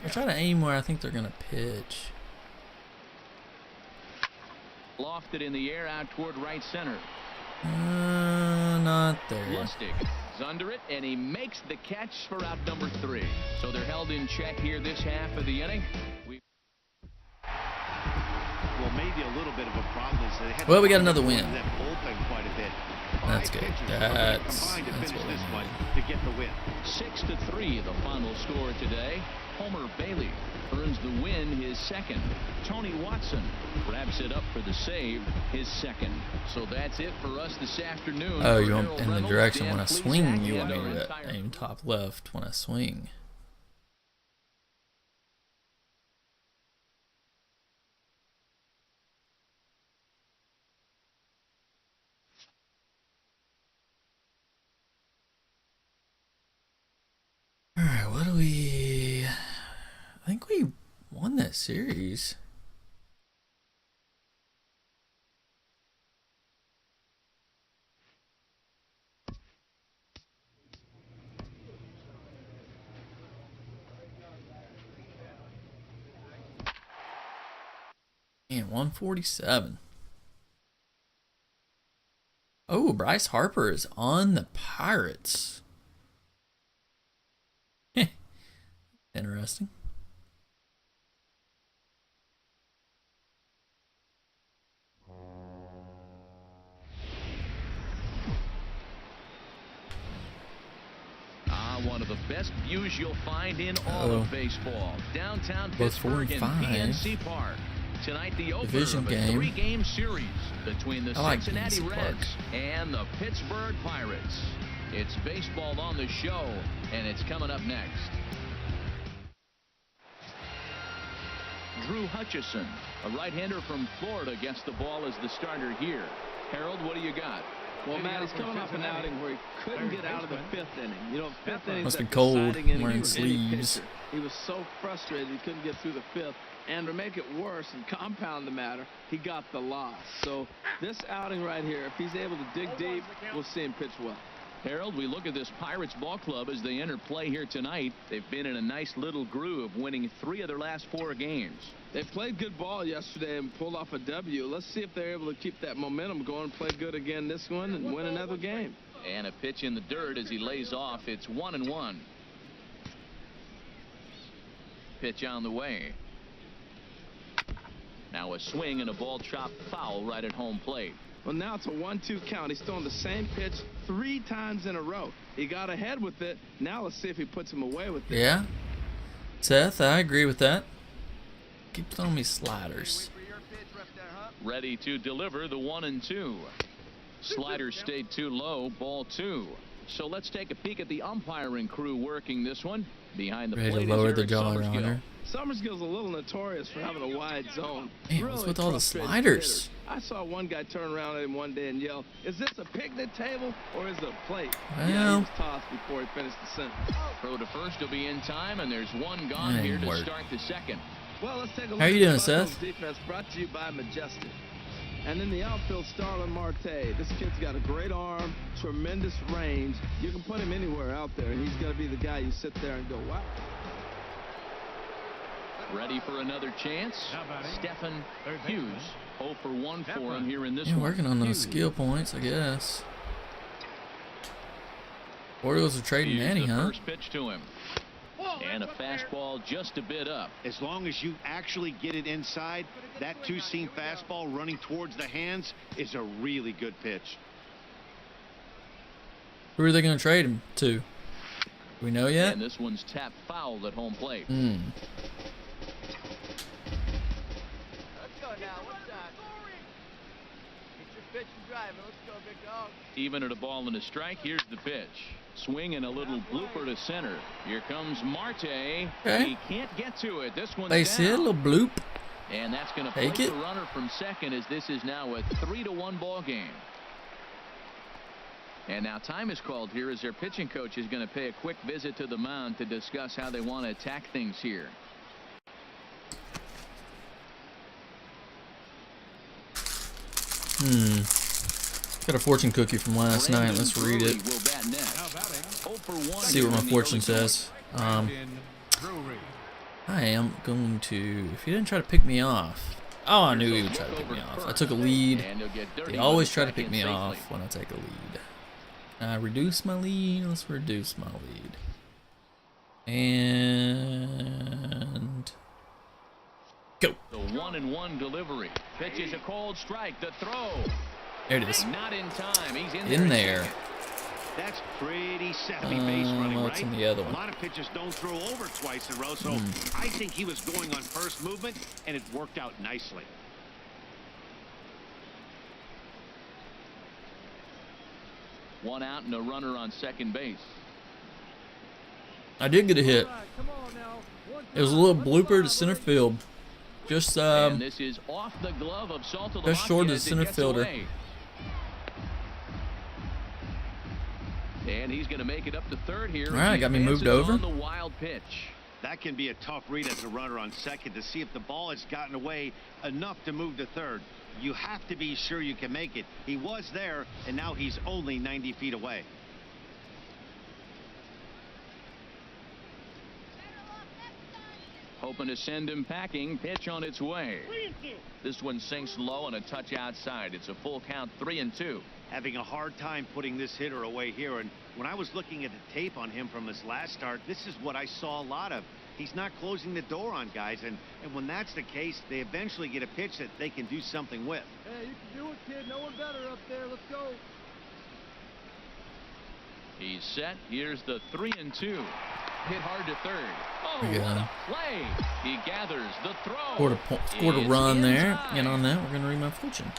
I try to aim where I think they're gonna pitch.
Lofted in the air out toward right center.
Not there.
Lustig is under it, and he makes the catch for out number 3. So they're held in check here this half of the inning.
Well, maybe a little bit of a problem is they had
Well, we got another win.
That bullpen quite a bit.
That's good. That's
combined to
what
finish
we
this
need.
one to get the win.
6-3 the final score today. Homer Bailey earns the win, his 2nd. Tony Watson wraps it up for the save, his 2nd. So that's it for us this afternoon.
Oh,
For
you want
Harold
in the
Reynolds,
direction
Dan
when I
Plesac,
swing, you
and
want me
our
to
entire
aim top left when I swing. Alright, what do we... I think we won that series. Man, 147. Oh, Bryce Harper is on the Pirates. Interesting.
One of the best views you'll find in all of baseball. Downtown
Both 4
Pittsburgh
and
and
5.
PNC Park. Tonight, the opener
Division
of a
game.
3-game series between the
I like
Cincinnati
PNC Park.
Reds and the Pittsburgh Pirates. It's baseball on the show, and it's coming up next. Drew Hutchison, a right-hander from Florida, gets the ball as the starter here. Harold, what do you got?
Well, Matt, he's coming off an outing where he couldn't get out of the 5th inning. You know, 5th inning
Must be
that
cold
deciding inning
wearing
for any
sleeves.
pitcher. He was so frustrated he couldn't get through the 5th. And to make it worse and compound the matter, he got the loss. So this outing right here, if he's able to dig deep, we'll see him pitch well.
Harold, we look at this Pirates ball club as they enter play here tonight. They've been in a nice little groove, winning 3 of their last 4 games.
They played good ball yesterday and pulled off a W. Let's see if they're able to keep that momentum going, play good again this one, and win another game.
And a pitch in the dirt as he lays off. It's 1-1. Pitch on the way. Now a swing and a ball chopped foul right at home plate.
Well, now it's a 1-2 count. He's throwing the same pitch 3 times in a row. He got ahead with it. Now let's see if he puts him away with it.
Yeah. Seth, I agree with that. Keep throwing me sliders.
Ready to deliver the 1-2. Slider stayed too low, ball 2. So let's take a peek at the umpiring crew working this one. Behind the
Ready to
plate
lower
is
the
Eric
jaw
Summerskill.
runner.
Summerskill's a little notorious for having a wide zone.
Man, what's with all the sliders?
I saw one guy turn around at him one day and yell, "Is this a picnic table or is it a plate?" Yeah, he
Well,
was tossed before he finished the sentence.
Throw to first will be in time, and there's one gone
That
here
ain't
to
work.
start the 2nd.
Well, let's take a look
How you
at
doing,
the Buckeyes
Seth?
defense brought to you by Majestic. And in the outfield, Starlin Marte. This kid's got a great arm, tremendous range. You can put him anywhere out there, and he's going to be the guy you sit there and go, wow.
Ready for another chance. Stephen Hughes. 0 for 1 for him here in this
you're
one.
working on those
Hughes.
skill points, I guess. Orioles are trading
Here's
Manny,
the
huh?
first pitch to him. And a fastball just a bit up.
As long as you actually get it inside, that 2-seam fastball running towards the hands is a really good pitch.
Who are they going to trade him to? Do we know yet?
And this one's tapped foul at home plate.
Hmm.
Let's go now. What's that? Get your Pitch and drive. Let's go, big dog.
Even at a ball and a strike, here's the pitch. Swing and a little blooper to center. Here comes Marte.
Okay.
He can't get to it. This one's
Base hit, a
down.
little bloop.
And that's going to
Take
place
it.
the runner from second, as this is now a 3-1 ball game. And now time is called here as their pitching coach is going to pay a quick visit to the mound to discuss how they want to attack things here.
Got a fortune cookie from last night. Let's read it.
Will bat next.
Now batting,
See what my fortune says.
Brandon Drury.
I am going to. If he didn't try to pick me off. Oh, I knew he would try to pick me off. I took a lead.
And he'll get dirty
They
with
always
the
try to pick
second
me
safely.
off when I take a lead. Reduce my lead. Let's reduce my lead. And go.
The 1-1 delivery. Pitch is a cold strike. The throw.
There it is.
Not in time. He's
In
at
there.
second.
That's pretty savvy base running,
what's
right?
in the other one?
A lot of pitchers don't throw over twice in a row, so I think he was going on first movement, and it worked out nicely.
One out and a runner on second base.
I did get a hit.
All right, come on now.
It was a little blooper to center field. Just
And this is off the glove of Salto
just short of the center fielder.
And he's going to make it up to third here.
All right,
He
got me moved
advances
over.
on the wild pitch.
That can be a tough read as a runner on second to see if the ball has gotten away enough to move to third. You have to be sure you can make it. He was there, and now he's only 90 feet away.
Hoping to send him packing. Pitch on its way. This one sinks low and a touch outside. It's a full count, 3-2.
Having a hard time putting this hitter away here, and when I was looking at the tape on him from his last start, this is what I saw a lot of. He's not closing the door on guys, and when that's the case, they eventually get a pitch that they can do something with.
Hey, you can do it, kid. No one better up there. Let's go.
He's set. Here's the 3-2. Hit hard to third. Oh,
We got
what
him.
a play. He gathers the throw.
Scored a
It's
run there.
inside.
And on that, we're going to read my fortune.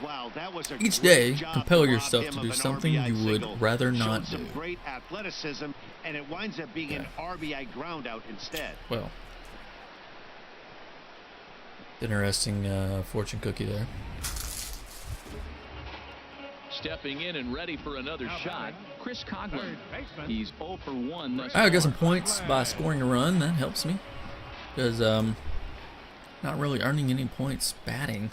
Wow, that was a
Each
great
day,
job
compel
to rob
yourself
him
to
of
do
an
something
RBI
you would
single.
rather
Showed
not
some
do.
great athleticism, and it winds up being an RBI ground out instead.
Well, interesting fortune cookie there.
Stepping in and ready for another
Now
shot,
batting,
Chris Coughlin.
third baseman.
He's 0 for 1 thus
I got some
far.
points by scoring a run. That helps me. Because not really earning any points batting.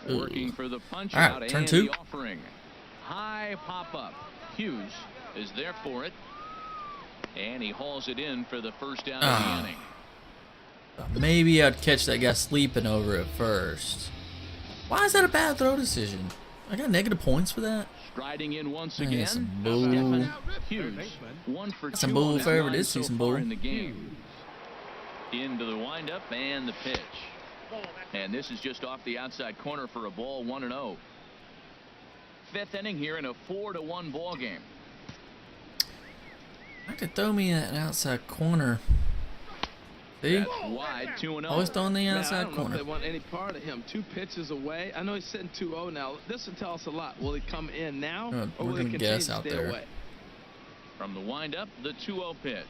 Ooh.
Working for the punch
All right,
out
turn
and
two.
the offering. High pop up. Hughes is there for it. And he hauls it in for the first out of
Ah.
the inning.
Maybe I'd catch that guy sleeping over at first. Why is that a bad throw decision? I got negative points for that.
Striding in once
Man,
again.
some bull.
Stephen Hughes.
Third baseman.
1 for 2
That's some bull
on that
favorite
line
this
so
season,
far
bull.
in the game. Into the windup and the pitch. And this is just off the outside corner for a ball, 1-0. Fifth inning here in a 4-1 ball game.
I could throw me at an outside corner. See?
That's wide, 2-0.
Always throwing the
Man, I
outside
don't know if
corner.
they want any part of him. 2 pitches away. I know he's sitting 2-0 now. This will tell us a lot. Will he come in now,
We're
or will he
gonna
continue
guess
to
out
stay
there.
away?
From the windup, the 2-0 pitch.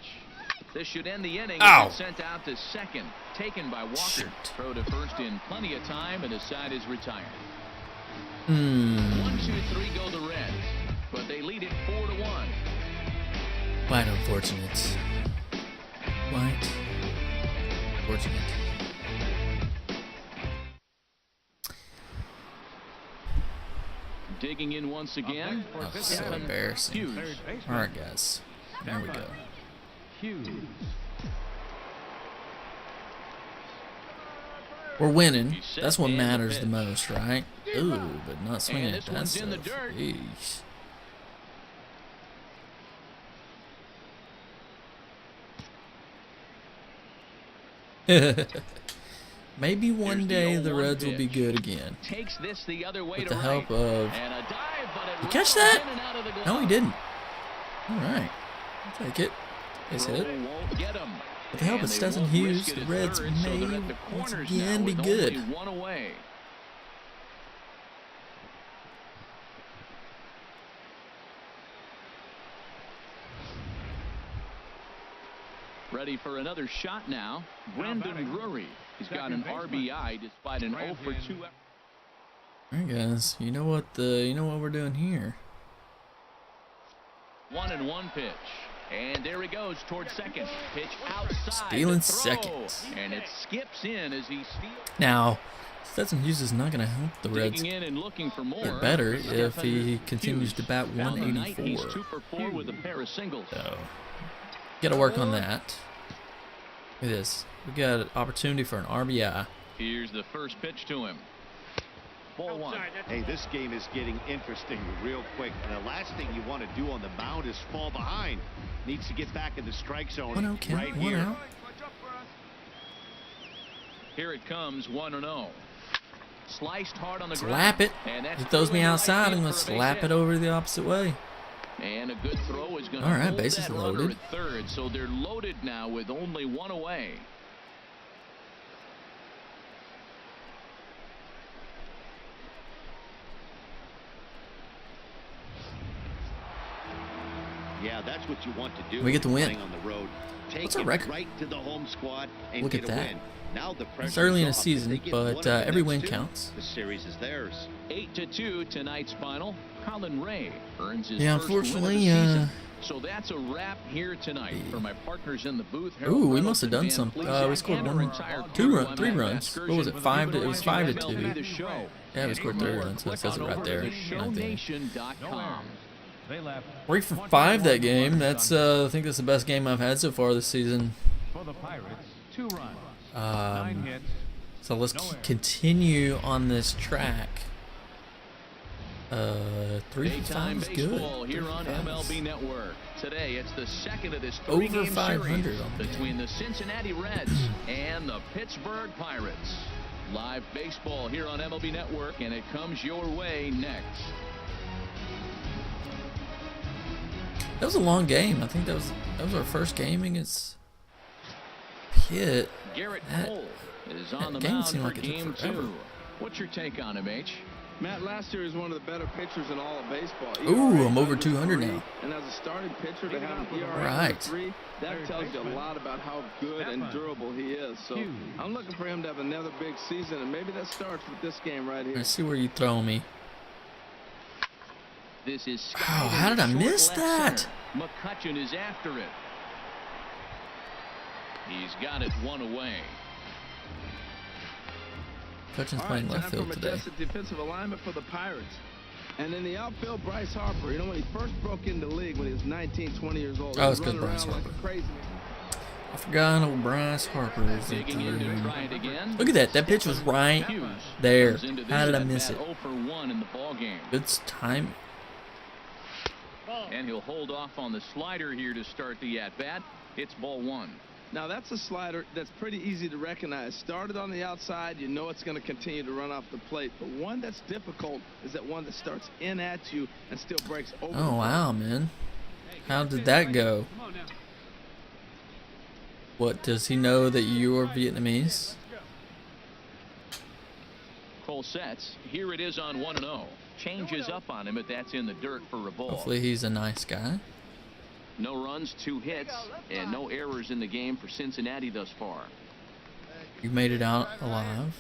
This should end the inning.
Ow.
It's sent out to second, taken by Walker.
Shoot.
Throw to first in plenty of time, and his side is retired. 1, 2, 3 go the Reds, but they lead it 4-1.
Quite unfortunate. Quite fortunate.
Digging in once again.
For
Oh,
this
so
inning,
embarrassing.
Hughes.
third baseman.
All right, guys. There we go.
Hughes.
We're winning.
He's set
That's what
and the
matters the
pitch.
most, right? Ooh, but not swinging
And
at
this
that
one's in the
stuff.
dirt.
Jeez. Maybe one
Here's the
day the
0-1
Reds will be
pitch.
good again.
Takes this the other way
With
to
the
right.
help of...
And a dive, but it
You catch
rolls
that?
in and out of the glove.
No, he didn't. All right. I'll take it. It's
Throw
hit.
won't get him.
With the help
And
of
they
Stetson
won't
Hughes,
risk it
the
at
Reds
third, so
may
they're at the
once
corners
again
now
be
with
good.
only 1 away. Ready for another shot now. Brendan Drury. He's got an RBI despite an 0 for 2.
All right, guys. You know what we're doing here.
1-1 pitch. And there he goes towards second. Pitch outside.
Stealing second.
And it skips in as he steals.
Now, Stetson Hughes is not going to help the Reds
in and looking for more.
get better if he continues to bat 184.
He's 2 for 4 with a pair of singles.
So, got to work on that. Look at this. We got an opportunity for an RBI.
Here's the first pitch to him. Ball 1.
Hey, this game is getting interesting real quick. And the last thing you want to do on the mound is fall behind. Needs to get back in the strike zone
1-0 count,
right
1
here.
out.
Here it comes, 1-0. Sliced hard on the
Slap it. He throws me outside. I'm going to slap it over the opposite way.
And a good throw is going to
All right,
hold
bases
that runner
loaded.
at third, so they're loaded now with only 1 away.
Yeah, that's what you want to do.
We get the win.
On the road. Take
What's our
it
record?
right to the home squad and
Look
get
at
a
that.
win. Now the
It's
pressure's
early in the
off. If
season,
they get
but
one of the
every
next
win
2,
counts.
The series is theirs.
8-2 tonight's final. Colin Ray earns his
Yeah,
first win of
unfortunately,
the season. So that's a wrap here tonight for my partners in the booth.
Ooh, we must have done something. We scored 3 runs. What was it? 5 to? It was 5 to 2. Yeah, we scored 3 runs. So it says it right there.
ShowNation.com.
3 for 5 that game. That's I think that's the best game I've had so far this season.
For the Pirates, 2 runs, 9 hits.
So let's continue on this track. 3 for 5
Daytime
is
baseball
good.
here on MLB Network. Today, it's the second of this
Over
three-game
500
series
on the game.
between the Cincinnati Reds and the Pittsburgh Pirates. Live baseball here on MLB Network, and it comes your way next.
That was a long game. I think that was our first game against Pitt.
Garrett
That-
Cole is on the
game
mound
seemed
for
like it took
game
forever.
2. What's your take on him, H?
Matt, last year is one of the better pitchers in all of baseball.
Ooh,
ERA
I'm over
under
200
3,
now.
And as a starting pitcher to have an ERA under
Right.
3, that tells you a lot about how good and durable he is. So I'm looking for him to have another big season, and maybe that starts with this game right here.
Let's see where you throw me.
This is
Oh, how did I miss that?
McCutcheon is after it. He's got it 1 away.
Hutchins
All
playing
right,
left
time for
field today.
majestic defensive alignment for the Pirates. And in the outfield, Bryce Harper. You know, when he first broke into the league when he was 19, 20 years old,
Oh,
he
it's
was
good,
running
Bryce
around like
Harper.
a crazy man.
I forgot old Bryce Harper is at
Digging in to try it again.
Look at that. That pitch was right
Hughes
there.
comes into this
How did I
at
miss
bat
it?
0 for 1 in the ball game.
Good time.
And he'll hold off on the slider here to start the at-bat. It's ball 1.
Now, that's a slider that's pretty easy to recognize. Started on the outside, you know it's going to continue to run off the plate. But one that's difficult is that one that starts in at you and still breaks over.
Oh, wow, man. How did that go? What, does he know that you're Vietnamese?
Cole sets. Here it is on 1-0. Changes up on him, but that's in the dirt for a ball.
Hopefully he's a nice guy.
No runs, 2 hits, and no errors in the game for Cincinnati thus far.
You made it out alive.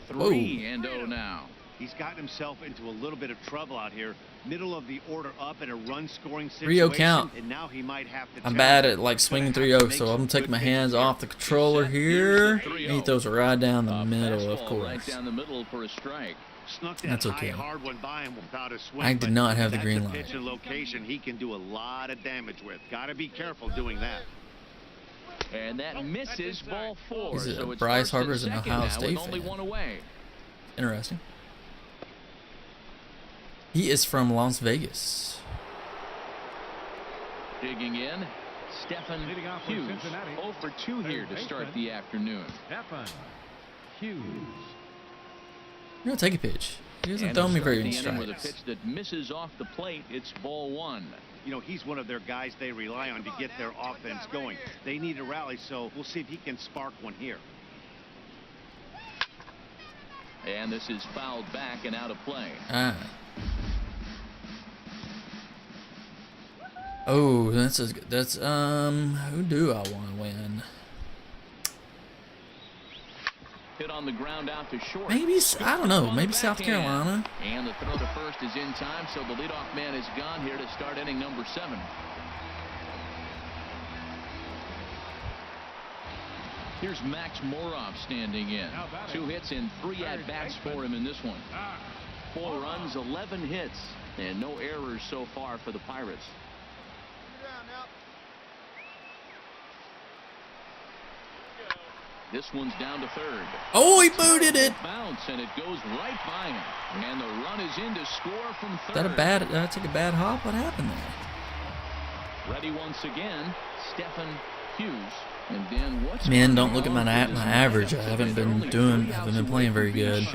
3-0 now.
He's gotten himself into a little bit of trouble out here. Middle of the order up in a run-scoring
3-0
situation.
count.
And now he might have to.
I'm bad at like swinging 3-0, so I'm gonna take my hands off the controller here. And he throws it right down the middle, of
Fastball right
course.
down the middle for a strike.
Snuck that
That's
high,
okay.
hard one by him without a swing.
I did
but
not have the
that's
green
a
light.
pitch and location he can do a lot of damage with. Got to be careful doing that.
And that misses ball 4.
He's a
So it's
Bryce
first and
Harper's an
second
Ohio
now
State
with only
fan.
1 away.
Interesting. He is from Las Vegas.
Digging in, Stephen
Leading off for
Hughes.
Cincinnati.
0 for 2 here to start the afternoon.
Stephen Hughes.
I'm gonna take a pitch. He doesn't
And
throw
to
me
start
very
the
many
inning with a
strikes.
pitch that misses off the plate. It's ball 1.
You know, he's one of their guys they rely on to get their offense going. They need a rally, so we'll see if he can spark one here.
And this is fouled back and out of play.
Ah. Oh, that's who do I want to win?
Hit on the ground out to short.
Maybe, I don't know, maybe South Carolina.
And the throw to first is in time, so the leadoff man is gone here to start inning number 7. Here's Max Moroff standing in. 2 hits and 3 at-bats for him in this one. 4 runs, 11 hits, and no errors so far for the Pirates. This one's down to third.
Oh, he booted it.
Bounce, and it goes right by him. And the run is in to score from third.
Did I take a bad hop? What happened there?
Ready once again, Stephen Hughes. And Dan, what's
Man, don't look at my average. I haven't been playing very good.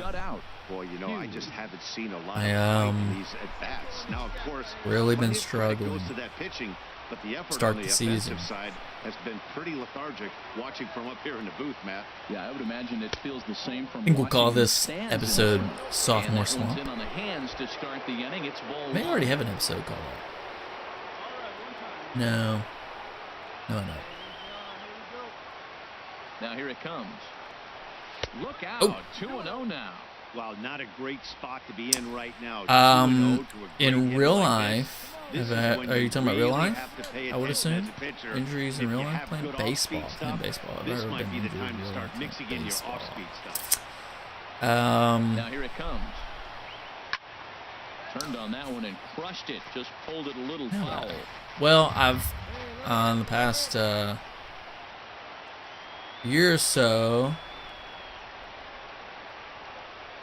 Boy, you know, I just haven't seen a lot
of
these at bats. Now, of course,
really been struggling.
goes to that pitching, but the effort
Start
on
the
the
season.
offensive side has been pretty lethargic. Watching from up here in the booth, Matt.
Yeah, I would imagine it feels the same from.
I think we'll call this
stands
episode Sophomore Slump.
In on the hands to start the inning. It's ball.
May already have an episode called that. No. No.
Now here it comes. Look out.
Oh.
2-0 now.
Wow, not a great spot to be in right now. 2-0 to a great
In
hit
real
like
life,
this.
are you talking about real
really
life?
have to pay
I would
attention
assume.
as a pitcher.
Injuries in
If
real
you
life,
have
playing
good
baseball.
off-speed
Playing
stuff,
baseball. I've
This
never
might
been
be the
injured
time
in
to
real
start
life
mixing
playing
in your
baseball.
off-speed stuff.
Now here it comes. Turned on that one and crushed it. Just pulled it a little foul.
Well, I've in the past year or so.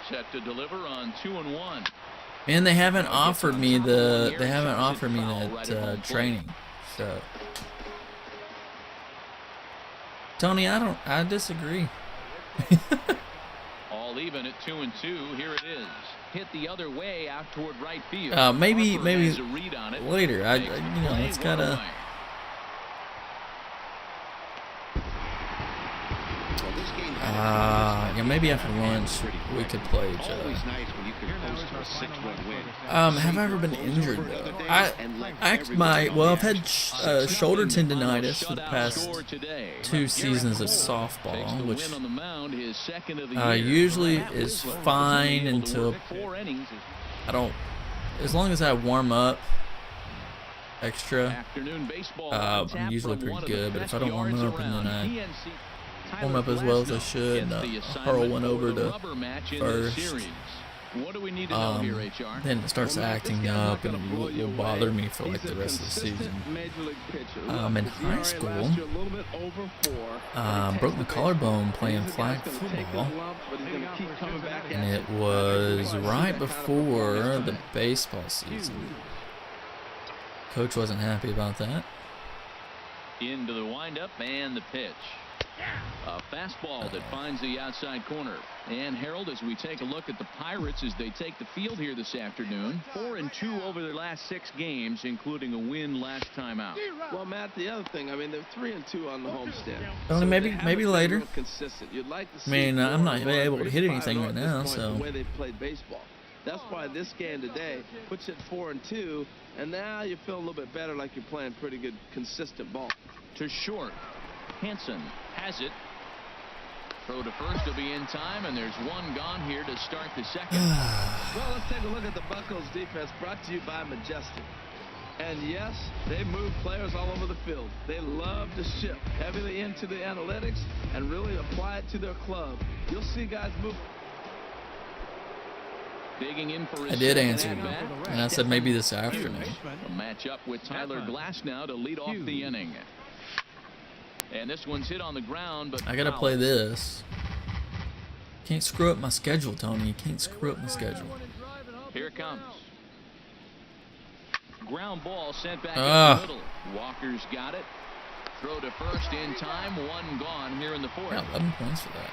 Set to deliver on 2-1.
Man, they haven't offered me that training. So, Tony, I disagree.
All even at 2-2. Here it is. Hit the other way out toward right field.
Maybe
has a read on it.
later. It's gotta. Yeah, maybe after lunch we could play each other.
Always nice when you can post a 6-run win.
Have I ever been injured though? I've had shoulder tendonitis for the past 2 seasons of softball, which usually is fine until as long as I warm up extra, I'm usually pretty good. But if I don't warm up and then I warm up as well as I should, and hurl one over to first,
What do we need to know here, HR?
then it starts acting up and it will bother me for like the rest of the season. In high school, broke my collarbone playing flag football, and it was right before the baseball season. Coach wasn't happy about that.
Into the windup and the pitch. A fastball that finds the outside corner. And Harold, as we take a look at the Pirates as they take the field here this afternoon, 4-2 over their last 6 games, including a win last time out.
Well, Matt, the other thing, I mean, they're 3-2 on the homestand.
Well,
So
maybe
they haven't been
later.
real consistent. You'd like to see
I'm not
more
able to hit
race
anything
fire
right
at this
now,
point,
so.
the way they played baseball. That's why this game today puts it 4-2, and now you feel a little bit better, like you're playing pretty good, consistent ball.
To short. Hansen has it. Throw to first will be in time, and there's one gone here to start the second.
Well, let's take a look at the Buccos defense, brought to you by Majestic. And yes, they move players all over the field. They love to shift heavily into the analytics and really apply it to their club. You'll see guys move.
Digging in for his
I did
second
answer you,
at-bat.
and I said maybe this afternoon.
A matchup with Tyler Glass now to lead off the inning. And this one's hit on the ground, but
I gotta
foul.
play this. Can't screw up my schedule, Tony. You can't screw up my schedule.
Here it comes. Ground ball sent back up the middle. Walker's got it. Throw to first in time. One gone here in the fourth.
Got 11 points for that.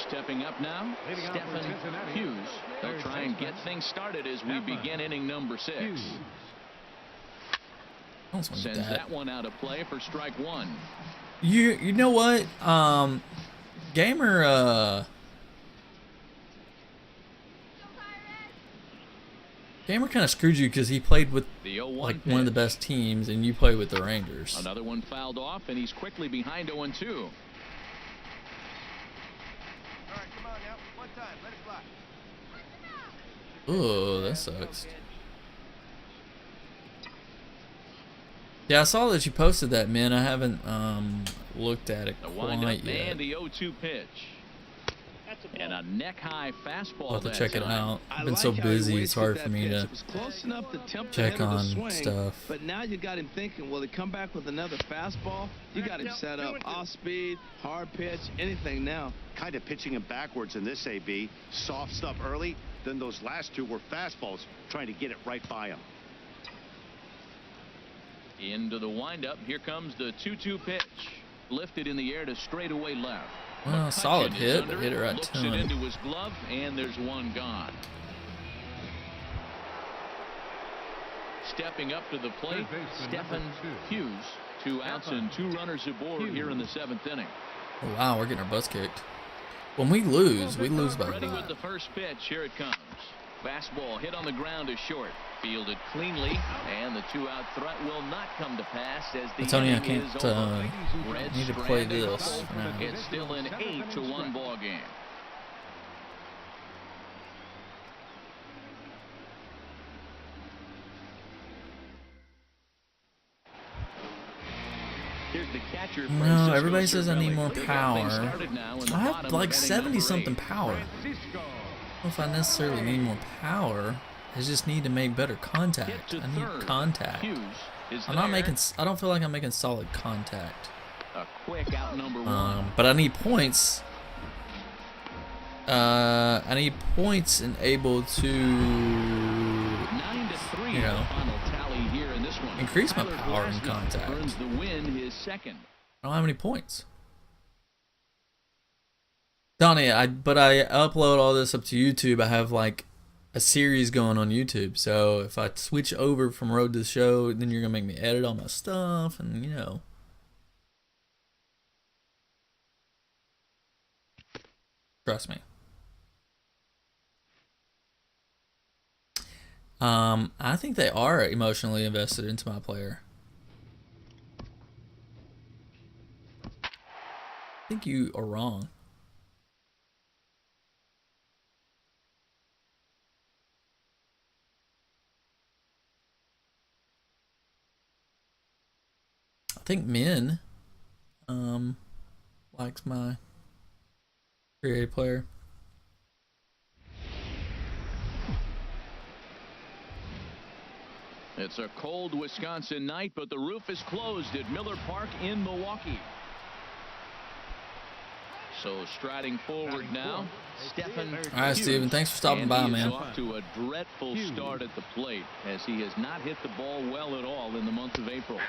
Stepping up now, Stephen Hughes. They'll try and get things started as we begin inning number 6. Sends that one out of play for strike 1.
You know what? Gamer Gamer kind of screwed you because he played with
The 0-1
like
pitch.
one of the best teams, and you play with the Rangers.
Another one fouled off, and he's quickly behind 0-2.
All right, come on now. One time. Let it fly.
Oh, that sucks. Yeah, I saw that you posted that, man. I haven't looked at it
The
quite
windup
yet.
and the 0-2 pitch. And a neck-high fastball.
I'll have to
that
check it
time.
out.
I
I've been
like
so
how he
busy, it's
wasted
hard
that
for me
pitch.
to
It was close enough to tempt the
check
hitter to
on
swing,
stuff.
But now you got him thinking, will he come back with another fastball? You got him set up. Off speed, hard pitch, anything now.
Kind of pitching him backwards in this AB. Soft stuff early. Then those last two were fastballs, trying to get it right by him.
Into the windup. Here comes the 2-2 pitch. Lifted in the air to straightaway left.
Well, solid
McCutcheon
hit,
is
but
under
hit it right
looks
to
it
him.
into his glove, and there's one gone. Stepping up to the plate,
Third baseman,
Stephen
number 2.
Hughes. 2 outs and 2 runners aboard here in the 7th inning.
Oh, wow, we're getting our butts kicked. When we lose by
Ready with the
that.
first pitch. Here it comes. Fastball hit on the ground to short. Fielded cleanly, and the 2-out threat will not come to pass as the
Tony, I
inning
can't.
is over. Reds
Need to play
stranded.
this. for now.
It's still an 8-1 ball game. Here's the catcher.
No,
Francisco
everybody says I need
Cervelli.
more
They've got
power.
things started now in the
I have
bottom
like
of inning
70
number
something
8.
power. I
Francisco.
don't know if I necessarily need more power. I just need to make better
Hit
contact.
to
I need
third.
contact.
Hughes is
I'm not
there.
making. I don't feel like I'm making solid contact.
A quick out number 1.
But I need points. I need points and able to
9-3
you know,
the final tally here in this one.
increase my
Tyler
power and
Glasnow
contact.
earns the win, his second.
I don't have any points. Donnie, but I upload all this up to YouTube. I have like a series going on YouTube. So if I switch over from Road to the Show, then you're gonna make me edit all my stuff, and you know. Trust me. I think they are emotionally invested into my player. I think you are wrong. I think Min likes my creative player.
It's a cold Wisconsin night, but the roof is closed at Miller Park in Milwaukee. So striding forward now, Stephen.
All right, Steven, thanks for stopping by,
and he is
man.
off to a dreadful start at the plate as he has not hit the ball well at all in the month of April.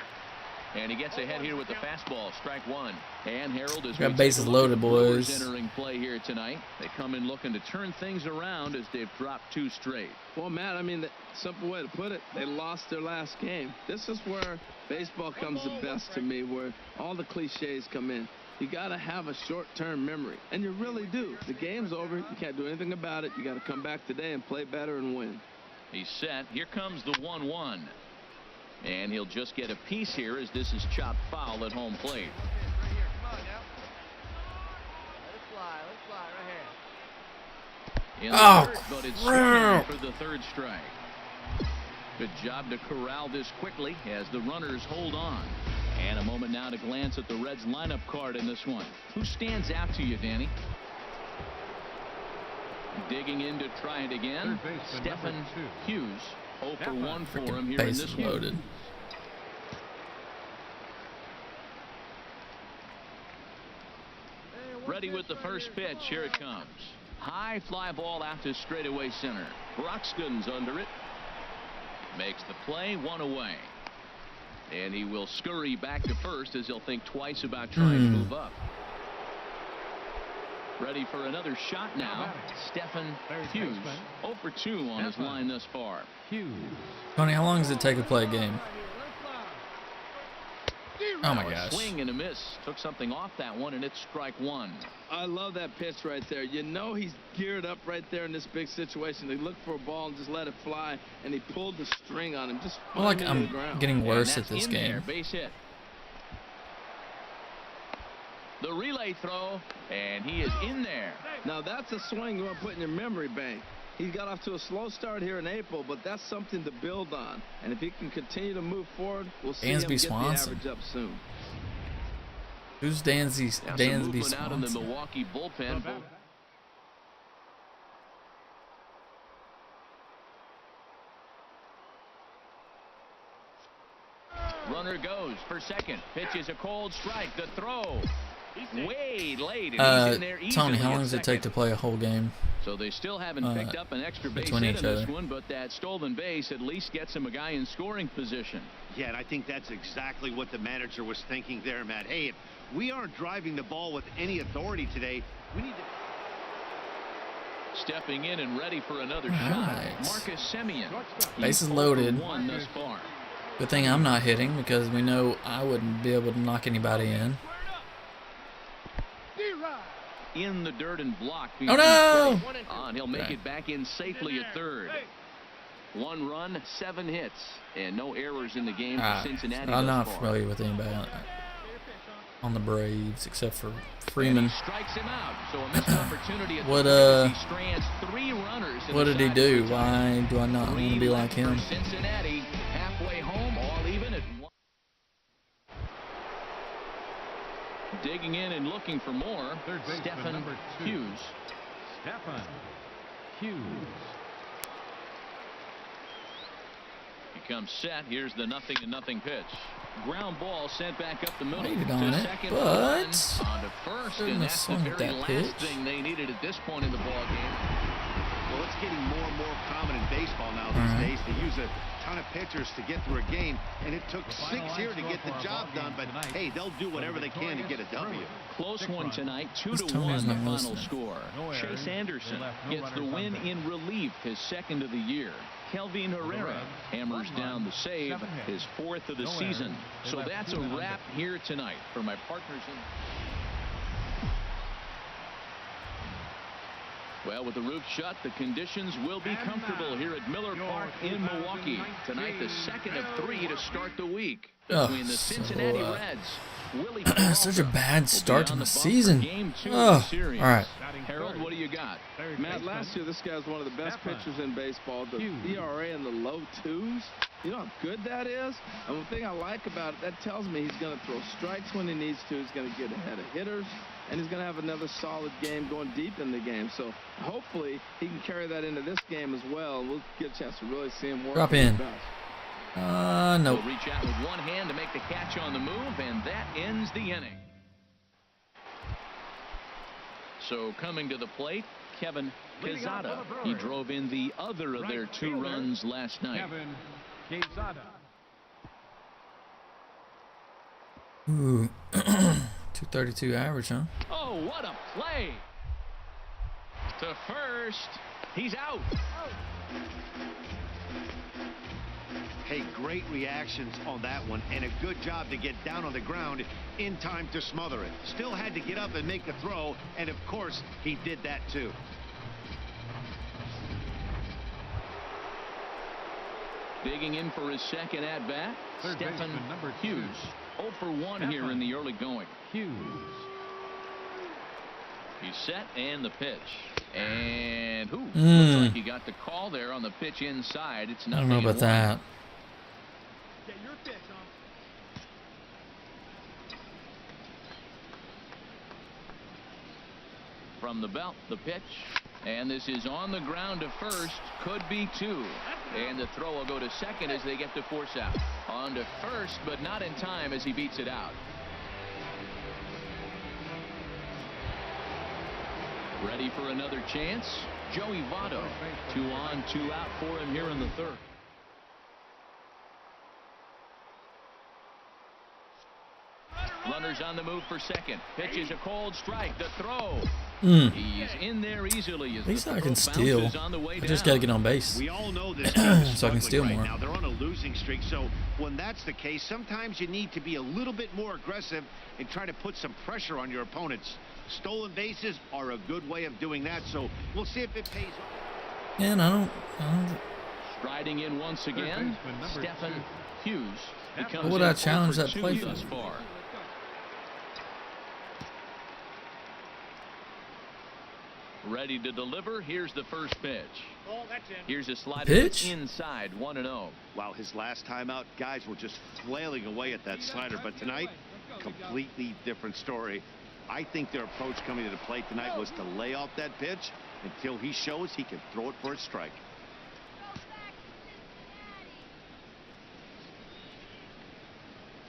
And he gets ahead here with the fastball, strike 1. And Harold is
Got bases loaded, boys.
entering play here tonight. They come in looking to turn things around as they've dropped 2 straight.
Well, Matt, I mean, the simple way to put it, they lost their last game. This is where baseball comes the best to me, where all the cliches come in. You got to have a short-term memory, and you really do. The game's over. You can't do anything about it. You got to come back today and play better and win.
He's set. Here comes the 1-1. And he'll just get a piece here as this is chopped foul at home plate.
Right here. Come on now. Let it fly. Let it fly right here.
In the
Oh,
dirt, but it's
crap.
swinging for the 3rd strike. Good job to corral this quickly as the runners hold on. And a moment now to glance at the Reds lineup card in this one. Who stands out to you, Danny? Digging in to try it again.
Third baseman,
Stephen
number 2.
Hughes. 0 for 1 for him here in
Bases
this one.
loaded.
Ready with the first pitch. Here it comes. High fly ball out to straightaway center. Broxton's under it. Makes the play, 1 away. And he will scurry back to first as he'll think twice about trying to move up. Ready for another shot now. Stephen Hughes. 0 for 2 on his line thus far.
Hughes.
Tony, how long does it take to play a game?
Right here. Let it fly.
Oh my
Now a
gosh.
swing and a miss. Took something off that one, and it's strike one.
I love that pitch right there. You know he's geared up right there in this big situation. They look for a ball and just let it fly, and he pulled the string on him. Just
I feel like
into the
I'm
ground.
getting worse
And
at
that's
this
in there,
game.
base hit. The relay throw, and he is in there.
Now that's a swing you want to put in your memory bank. He got off to a slow start here in April, but that's something to build on. And if he can continue to move forward, we'll see him
Dansby
get
Swanson.
the average up soon.
Who's
Now some
Dansby
movement out in the
Swanson?
Milwaukee bullpen. Runner goes for second. Pitch is a cold strike. The throw way late. And he's in there
Tony,
easily
how long
at
does it take to
second.
play a whole game?
So they still haven't picked up an extra base
between
hit
each
in this
other?
one, but that stolen base at least gets him a guy in scoring position.
Yeah, and I think that's exactly what the manager was thinking there, Matt. Hey, if we aren't driving the ball with any authority today, we need to...
Stepping in and ready for another
All
shot.
right.
Marcus Semien.
Bases
He's
loaded.
0-for-1 thus far.
Good thing I'm not hitting because we know I wouldn't be able to knock anybody in.
In the dirt and blocked.
Oh no!
And he'll make
Okay.
it back in safely at third. 1 run, 7 hits, and no errors in the game for Cincinnati.
I'm
thus
not
far.
familiar with anybody on the Braves except for
And
Freeman.
he strikes him out. So a missed opportunity at
What,
third as he strands 3 runners. In
What
the
did he
side
do?
of the
Why do I not want to be like
3
him?
left for Cincinnati, halfway home, all even at 1. Digging in and looking for more.
Third baseman,
Stephen
number 2.
Hughes.
Stephen Hughes.
He comes set. Here's the 0-0 pitch. Ground ball sent back up the middle
Waited
to
on it,
second.
but
On to first,
shouldn't
and
have
that's the
swung at
very
that
last
pitch.
thing they needed at this point in the ball game.
Well, it's getting more and more common in baseball now these days to use a ton of pitchers to get through a game, and it took 6 here to get the job done, but hey, they'll do whatever they can to get a W.
Close one tonight,
This
2-1
Tony's
the
not
final
listening.
score.
No errors.
Chase Anderson
They left no
gets the
runners on
win
base.
in relief, his second of the year. Kelvin Herrera
Reds,
hammers
1
down
run,
the save,
7 hits.
his 4th of the
No
season.
errors. They
So
left
that's
2
a
men on
wrap
base.
here tonight for my partners in. Well, with the roof shut, the conditions will be comfortable here at Miller Park in Milwaukee. Tonight, the second of 3 to start the week between the Cincinnati Reds. Willie
Such a bad start to
on
the
the bump for
season.
Game 2 of
Oh,
the series.
all right.
Harold, what do you got?
Third
Matt,
baseman,
last year this guy was one of the best
Stephen
pitchers in baseball. The
Hughes.
ERA in the low 2s. You know how good that is? And the thing I like about it, that tells me he's going to throw strikes when he needs to. He's going to get ahead of hitters. And he's going to have another solid game going deep in the game. So hopefully he can carry that into this game as well. And we'll get a chance to really see him work.
Drop
at his
in.
best.
Nope.
He'll reach out with one hand to make the catch on the move, and that ends the inning. So coming to the plate, Kevin
Leading off
Quezada.
for the
He
Brewers.
drove in the other of
Right
their 2
fielder,
runs last night.
Kevin Quezada.
Ooh. 232 average, huh?
Oh, what a play! To first, he's out.
Hey, great reactions on that one, and a good job to get down on the ground in time to smother it. Still had to get up and make the throw, and of course, he did that too.
Digging in for his second at-bat,
Third
Stephen
baseman, number 2.
Hughes. 0 for 1 here in the early going.
Hughes.
He's set, and the pitch. And looks like he got the call there on the pitch inside. It's
I
nothing.
don't know about that.
Get your pitch, huh?
From the belt, the pitch. And this is on the ground to first. Could be 2. And the throw will go to second as they get the force out. On to first, but not in time as he beats it out. Ready for another chance? Joey Votto. 2 on, 2 out for him here in the third. Runners on the move for second. Pitch is a cold strike. The throw. He's in there easily.
At least I can steal. I just gotta get on base.
We all know this team is
so I can steal
right
more.
now. They're on a losing streak, so when that's the case, sometimes you need to be a little bit more aggressive and try to put some pressure on your opponents. Stolen bases are a good way of doing that, so we'll see if it pays off.
And I don't
Striding in once again, Stephen Hughes.
What would I challenge that play for?
Thus far. Ready to deliver. Here's the first pitch. Here's a slider
Pitch?
inside 1-0.
Wow, his last time out, guys were just flailing away at that slider, but tonight, completely different story. I think their approach coming to the plate tonight was to lay off that pitch until he shows he can throw it for a strike.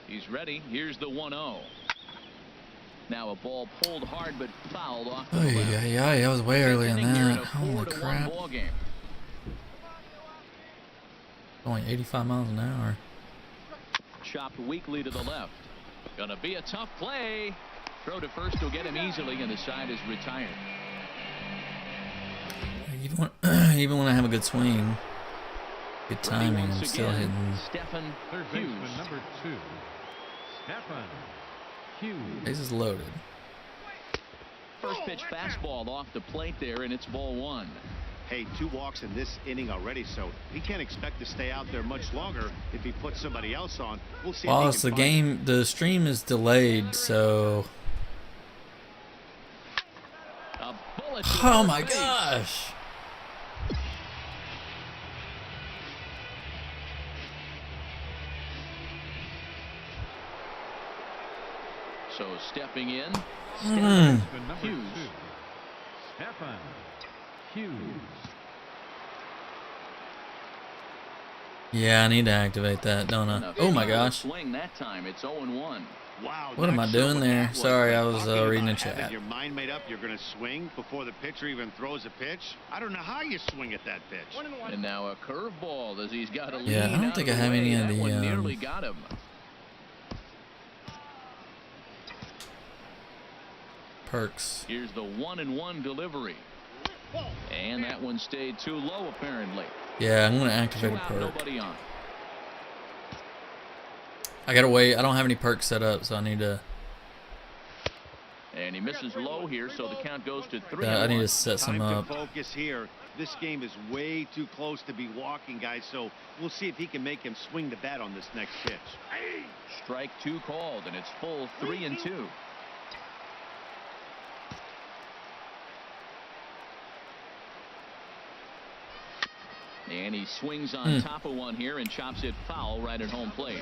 He's ready. Here's the 1-0. Now a ball pulled hard but fouled off.
Oh yeah, I was way early on that. Holy crap! Only 85 miles an hour.
Chopped weakly to the left. Gonna be a tough play. Throw to first will get him easily, and the side is retired.
Even when I have a good swing, good timing, I'm still hitting.
Stephen
Third
Hughes.
baseman number 2, Stephen Hughes.
Bases loaded.
First pitch fastball off the plate there, and it's ball 1.
Hey, 2 walks in this inning already, so he can't expect to stay out there much longer if he puts somebody else on. We'll see.
Well, it's the game. The stream is delayed, so. Oh my gosh!
So stepping in,
Baseman number
Hughes.
2, Stephen Hughes.
Yeah, I need to activate that, don't I? Oh my gosh!
Swing that time. It's 0-1.
Wow.
What am I doing there? Sorry, I was reading the chat.
Your mind made up. You're going to swing before the pitcher even throws a pitch. I don't know how you swing at that pitch.
And now a curveball as he's got a lead.
Yeah, I don't think I have any of the.
That one nearly got him.
Perks.
Here's the 1-1 delivery. And that one stayed too low, apparently.
Yeah, I'm gonna activate a
Two out,
perk.
nobody on.
I gotta wait. I don't have any perks set up, so I need to.
And he misses low here, so the count goes to 3.
I need to set some
Time
up.
to focus here. This game is way too close to be walking, guys, so we'll see if he can make him swing the bat on this next pitch.
Strike 2 called, and it's full 3-2. And he swings on top of one here and chops it foul right at home plate.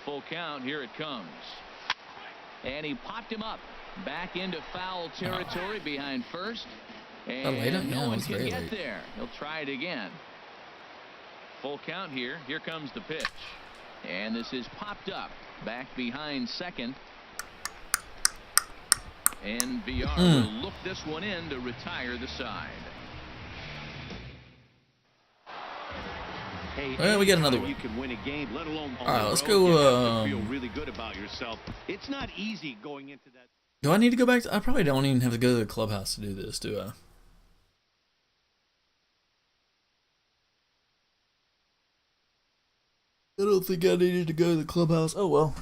Full count. Here it comes. And he popped him up. Back into foul territory behind first. And no one can get there. He'll try it again. Full count here. Here comes the pitch. And this is popped up. Back behind second. And VR will look this one in to retire the side.
Hey,
well, we got another one.
You can win a game, let alone
all right, let's go.
Feel really good about yourself. It's not easy going into that.
Do I need to go back? I probably don't even have to go to the clubhouse to do this, do I? I don't think I needed to go to the clubhouse. Oh well.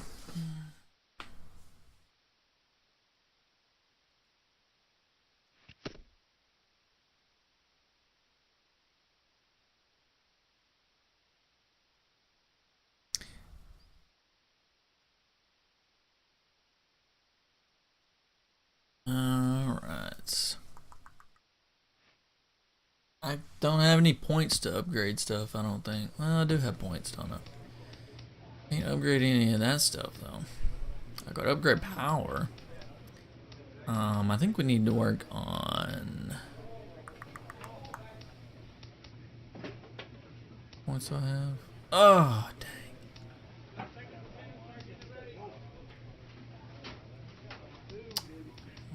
Alright. I don't have any points to upgrade stuff, I don't think. Well, I do have points, don't I? Can't upgrade any of that stuff, though. I got to upgrade power. I think we need to work on... Points do I have? Oh, dang.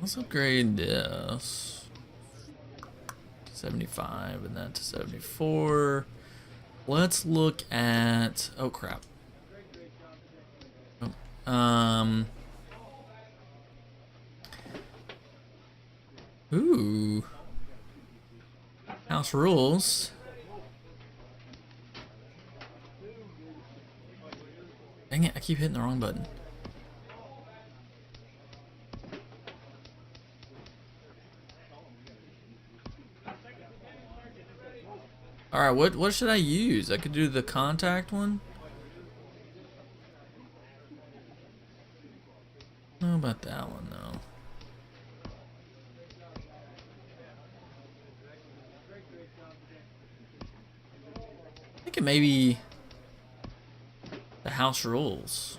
Let's upgrade this 75 and that to 74. Let's look at, oh crap. Ooh. House rules. Dang it, I keep hitting the wrong button. Alright, what should I use? I could do the contact one. How about that one though? I think it may be the house rules.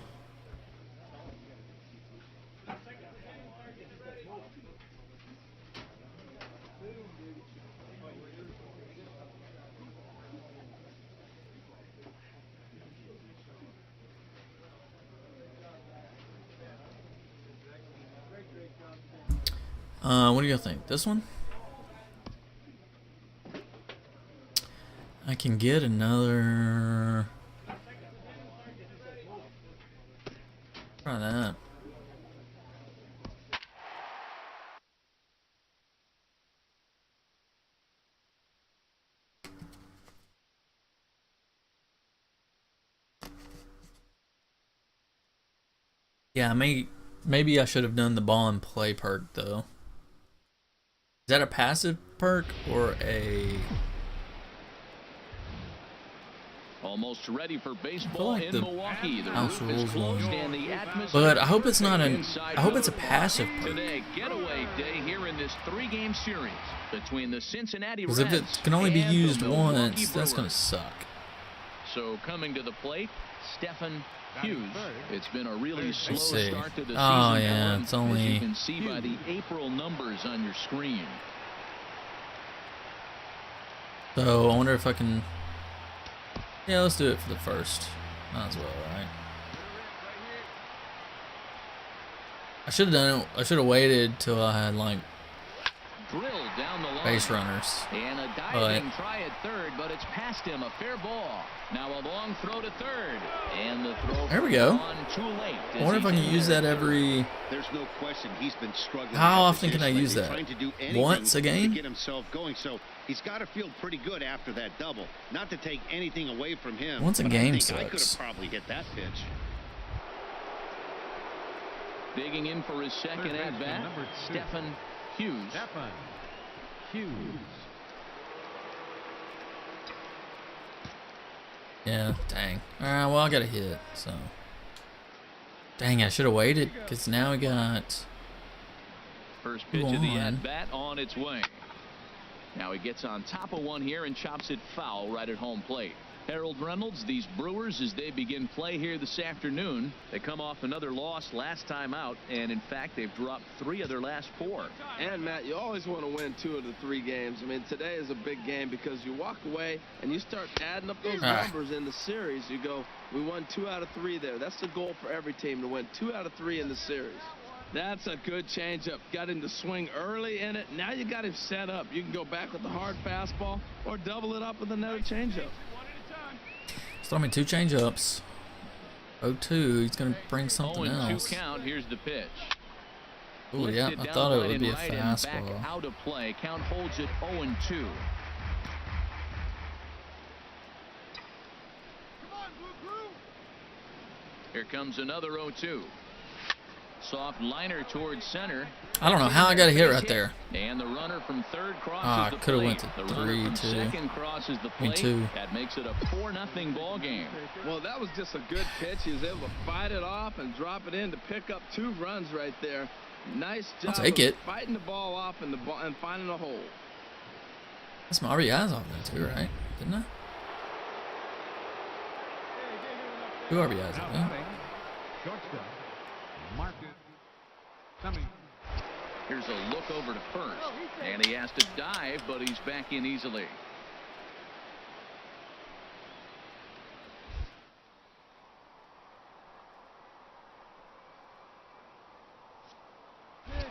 What do you think? This one? I can get another. Try that. Yeah, maybe I should have done the ball and play perk though. Is that a passive perk or a?
Almost ready for baseball
like
in
the
Milwaukee. The
house
roof is
rules
closed
one.
and the atmosphere.
But I hope it's not an.
inside
I hope it's a
Miller
passive
Park.
perk.
Today, getaway day here in this 3-game series between the Cincinnati
Because
Reds
if it can only be
and the
used
Milwaukee
once, that's gonna
Brewers.
suck.
So coming to the plate, Stephen Hughes. It's been a really slow
Let's see.
start to the season.
Oh yeah,
Ellen,
it's
as
only.
you can see by the April numbers on your screen.
So I wonder if I can. Yeah, let's do it for the first. Might as well, right? I should have done it. I should have waited till I had like
Drilled down the line.
base runners.
And a diving try at third, but it's past him. A fair ball. Now a long throw to third. And the throw
There we go.
on too late.
I wonder if I can use that every.
There's no question he's been struggling.
How
at
often can I
position
use
lately,
that?
trying to do anything
Once a game?
to get himself going. So he's got to feel pretty good after that double. Not to take anything away from him.
Once a
but
game
I think I could
sucks.
have probably hit that pitch.
Digging in for his second
Third
at
baseman,
bat,
number 2.
Stephen Hughes.
Stephen Hughes.
Yeah, dang. Alright, well I got a hit, so. Dang, I should have waited, because now we got.
First pitch
Go
of the
on.
at bat on its way. Now he gets on top of one here and chops it foul right at home plate. Harold Reynolds, these Brewers, as they begin play here this afternoon, they come off another loss last time out, and in fact they've dropped 3 of their last 4.
And Matt, you always want to win 2 of the 3 games. I mean, today is a big game because you walk away and you start adding up those numbers in the series. You go, we won 2 out of 3 there. That's the goal for every team, to win 2 out of 3 in the series. That's a good changeup. Got him to swing early in it. Now you got him set up. You can go back with the hard fastball or double it up with another changeup.
Throw me 2 change-ups. 0-2, he's going to bring something
0-2
else.
count. Here's the pitch.
Ooh, yeah,
Lifted
I
down
thought
the
it
line
would be a
and right and back
fastball.
out of play. Count holds it 0-2. Here comes another 0-2. Soft liner towards center.
I don't know how I got a hit right there.
And the runner from third crosses
Ah,
the
coulda
plate.
went to
The runner from
3-2.
second crosses the
I mean,
plate.
2.
That makes it a 4-0 ball game.
Well, that was just a good pitch. He was able to fight it off and drop it in to pick up 2 runs right there. Nice job
take
of
it.
fighting the ball off and finding a hole.
That's my RBIs off that too, right? Didn't I? 2 RBIs, I
Now
think.
batting, shortstop Marcus Cummings.
Here's a look over to first. And he has to dive, but he's back in easily.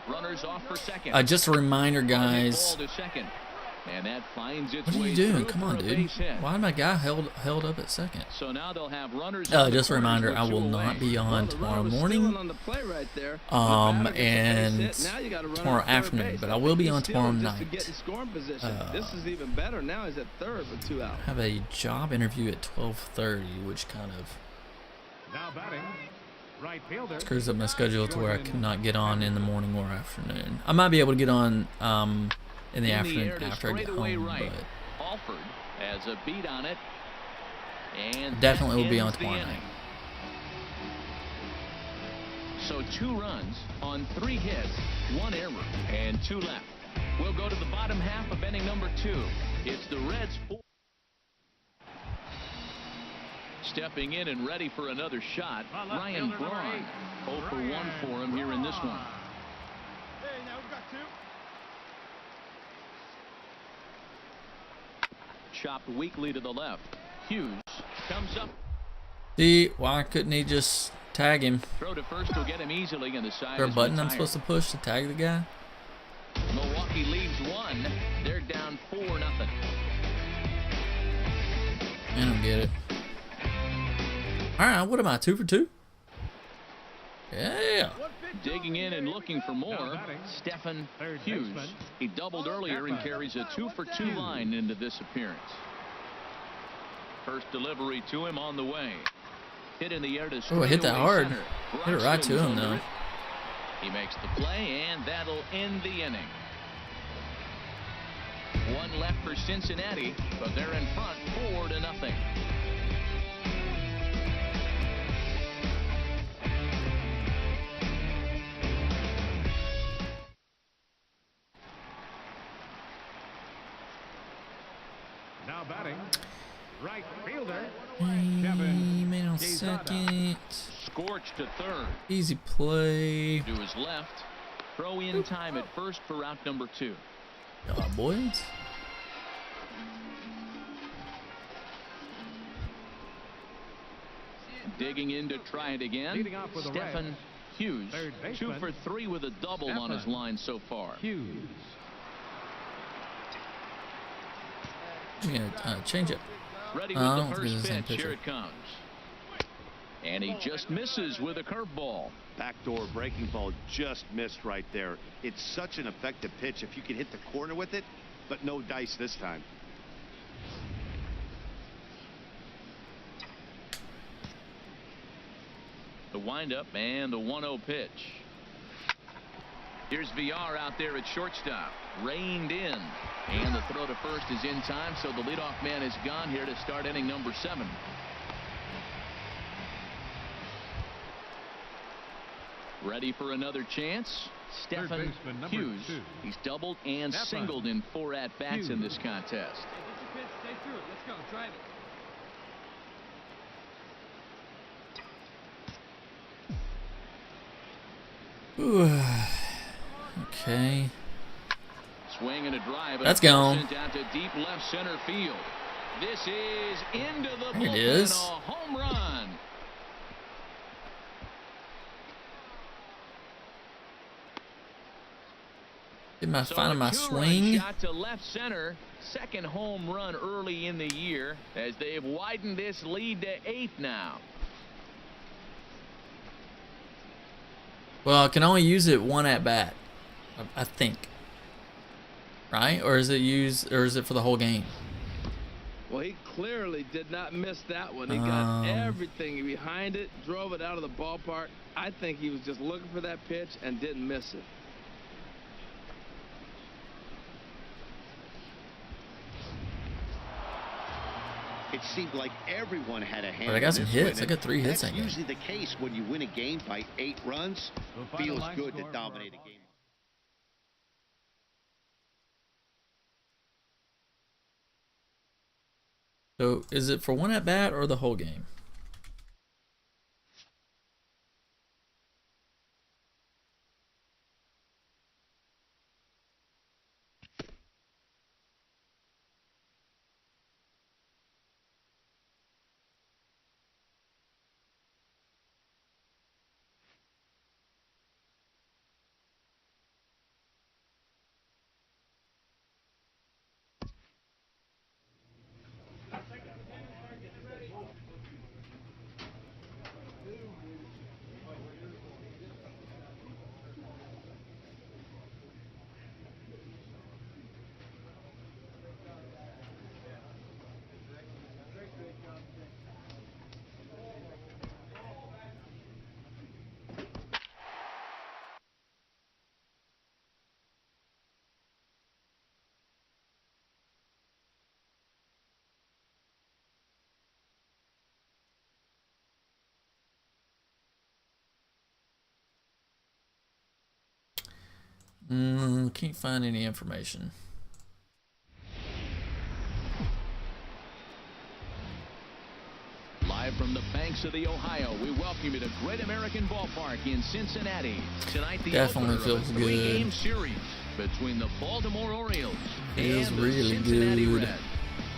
Runners off for second.
Just a reminder,
Ball
guys.
to second. And that finds its
What are
way
you doing?
through
Come
for
on,
a
dude.
base hit.
Why my guy held up at second?
So now they'll have runners on the
Just a
corners
reminder,
with
I
two
will not
away.
be on
Well, the
tomorrow
runner was
morning.
stealing on the play right there.
And tomorrow afternoon, but I will be on tomorrow
Just to
night.
get in scoring position. This is even better. Now he's at third with 2 out.
I have a job interview at 12:30, which kind of
Now batting, right fielder.
screws up my schedule to where I cannot get on in the morning or afternoon. I might be able to get on in the afternoon
air to
after I get
straightaway
home,
right.
but
Alford has a beat on it. And
definitely
that
will be on
ends the
tomorrow
inning.
night.
So 2 runs on 3 hits, 1 error, and 2 left. We'll go to the bottom half of inning number 2. It's the Reds 4. Stepping in and ready for another shot, Ryan Braun. 0 for 1 for him here in this one.
Hey, now we've got 2.
Chopped weakly to the left. Hughes comes up.
See, why couldn't he just tag him?
Throw to first will get him easily, and the side
Is there a
is
button I'm
retired.
supposed to push to tag the guy?
Milwaukee leaves 1. They're down 4-0.
I don't get it. Alright, what am I, 2 for 2? Yeah.
Digging in and looking for more, Stephen Hughes. He doubled earlier and carries a 2 for 2 line into this appearance. First delivery to him on the way. Hit in the air to
Oh, I hit that
straightaway
hard.
center.
Hit it right to
Broxton's
him,
under
though.
it. He makes the play, and that'll end the inning. 1 left for Cincinnati, but they're in front 4-0.
Now batting, right fielder.
He made on second.
Scorched to third.
Easy play.
To his left. Throw in time at first for out number 2.
Boys.
Digging in to try it again.
Leading off with the
Stephen
Reds.
Hughes.
Third
2
baseman.
for 3 with a double on his
Stephen
line so far.
Hughes.
He's gonna change it.
Ready
I
with
don't
the
think it's
first
the same
pitch. Here
pitcher.
it comes. And he just misses with a curveball.
Backdoor breaking ball just missed right there. It's such an effective pitch if you can hit the corner with it, but no dice this time.
The windup and the 1-0 pitch. Here's VR out there at shortstop. Reined in. And the throw to first is in time, so the leadoff man is gone here to start inning number 7. Ready for another chance? Stephen
baseman, number
Hughes.
2.
He's doubled and
Stephen
singled in 4 at-bats in this contest.
Hey, get your pitch. Stay through it. Let's go. Drive it.
Ooh. Okay.
Swing and a drive.
That's
and a
gone.
sent out to deep left center field. This is into the
There it
bullpen.
is.
A home run.
Finding my
a 2-run
swing.
shot to left center. Second home run early in the year as they have widened this lead to 8 now.
Well, I can only use it 1 at bat, I think. Right? Or is it for the whole game?
Well, he clearly did not miss that one. He got everything behind it, drove it out of the ballpark. I think he was just looking for that pitch and didn't miss it.
It seemed like everyone had a hand.
But I got
in
some
this
hits.
win,
I got 3 hits
That's
that game.
usually the case when you win a game by 8 runs.
The final
Feels
line
good to
score for
dominate a
our
game.
So is it for 1 at bat or the whole game? Can't find any information.
Live from the banks of the Ohio, we welcome you to Great American Ballpark in Cincinnati. Tonight, the
Definitely
opener of
feels
a
good.
three-game series between the Baltimore Orioles
Feels
and the
really
Cincinnati
good.
Reds.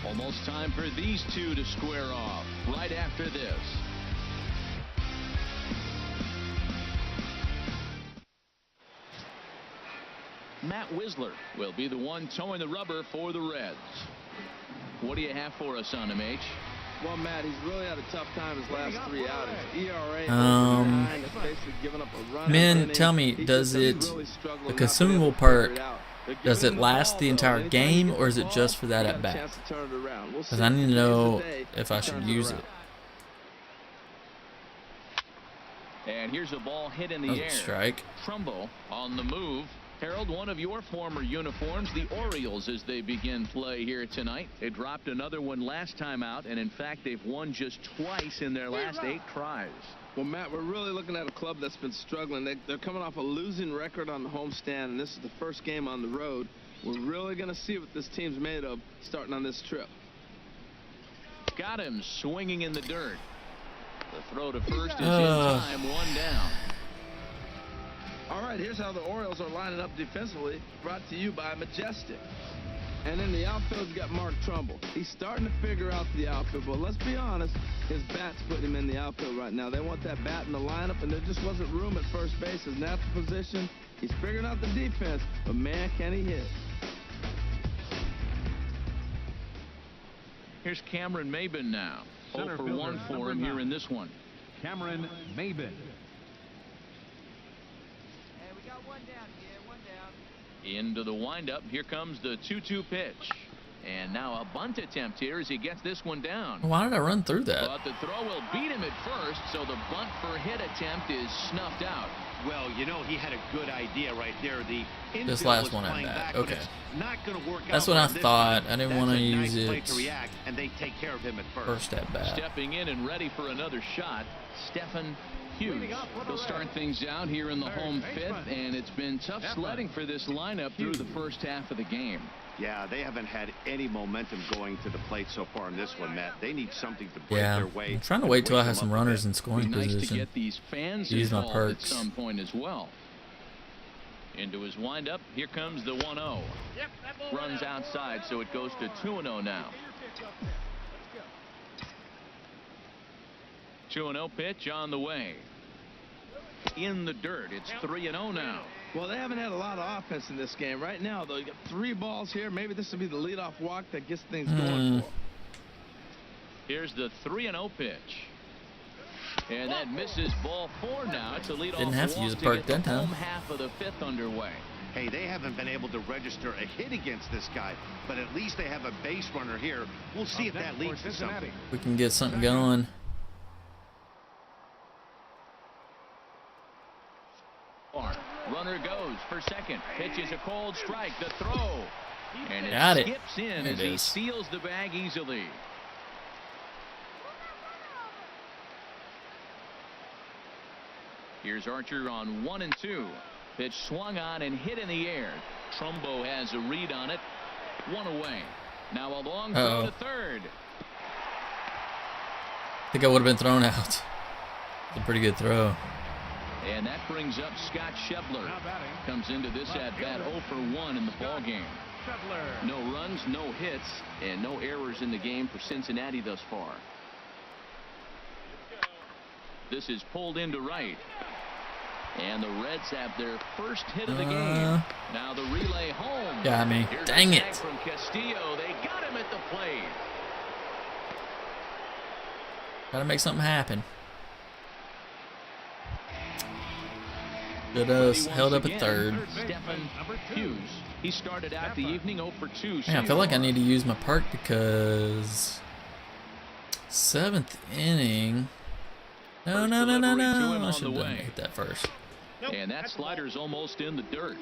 Almost time for these two to square off right after this. Matt Wisler will be the one towing the rubber for the Reds. What do you have for us on him, H?
Well, Matt, he's really had a tough time his last 3 outings. ERA it's basically given up a run.
Men, tell me, does it, the consumable part, does it last the entire game, or is it just for that at bat? Because I need to know if I should use it.
And here's a ball hit in the air.
Strike.
Trumbo on the move. Harold, one of your former uniforms, the Orioles, as they begin play here tonight. They dropped another one last time out, and in fact, they've won just twice in their last 8 tries.
Well, Matt, we're really looking at a club that's been struggling. They're coming off a losing record on the homestand, and this is the first game on the road. We're really going to see what this team's made of starting on this trip.
Got him swinging in the dirt. The throw to first is in time, 1 down.
All right, here's how the Orioles are lining up defensively, brought to you by Majestic. And in the outfield, you got Mark Trumbull. He's starting to figure out the outfield, but let's be honest, his bat's putting him in the outfield right now. They want that bat in the lineup, and there just wasn't room at first base. His natural position, he's figuring out the defense, but man, can he hit.
Here's Cameron Maben now. 0 for 1 for him here in this one.
Cameron Maben.
Into the windup. Here comes the 2-2 pitch. And now a bunt attempt here as he gets this one down.
Why did I run through that?
But the throw will beat him at first, so the bunt for hit attempt is snuffed out.
Well, you know, he had a good idea right there.
This last one at bat. Okay.
Not going to work
That's
out
what I
this
thought.
time.
I didn't want to use
Nice
it
play to react, and they take care of him at
first at bat.
Stepping in and ready for another shot, Stephen Hughes. They'll start things out here in the home fifth, and it's been tough sledding for this lineup through the first half of the game.
Yeah, they haven't had any momentum going to the plate so far in this one, Matt. They need something to break their way.
I'm trying to wait till I have some runners in scoring
Nice
position.
to get these fans
Use my
involved
perks.
at some point as well. Into his windup, here comes the 1-0. Runs outside, so it goes to 2-0 now. 2-0 pitch on the way. In the dirt, it's 3-0 now.
Well, they haven't had a lot of offense in this game. Right now, though, you got 3 balls here. Maybe this will be the leadoff walk that gets things going for them.
Here's the 3-0 pitch. And that misses ball 4 now. It's a leadoff
Didn't have to
walk
use a
to
perk
get the
that time.
home half of the 5th underway.
Hey, they haven't been able to register a hit against this guy, but at least they have a base runner here. We'll see if that leads to something.
We can get something going.
Runner goes for second. Pitch is a cold strike. The throw. And it
Got it.
skips in
There
as
it
he
is.
steals the bag easily. Here's Archer on 1 and 2. Pitch swung on and hit in the air. Trumbo has a read on it. 1 away. Now a long throw to third.
I think I would have been thrown out. It's a pretty good throw.
And that brings up Scott Schebler. Comes into this at-bat 0 for 1 in the ball game. No runs, no hits, and no errors in the game for Cincinnati thus far. This is pulled into right. And the Reds have their first hit of the game. Now the relay home.
Got me.
Here's
Dang
a
it.
tag from Castillo. They got him at the plate.
Gotta make something happen. Good held up at third.
Stephen Hughes. He started out the evening 0 for 2.
Man, I feel like I need to use my perk because 7th inning. No. I should have hit that first.
And that slider's almost in the dirt.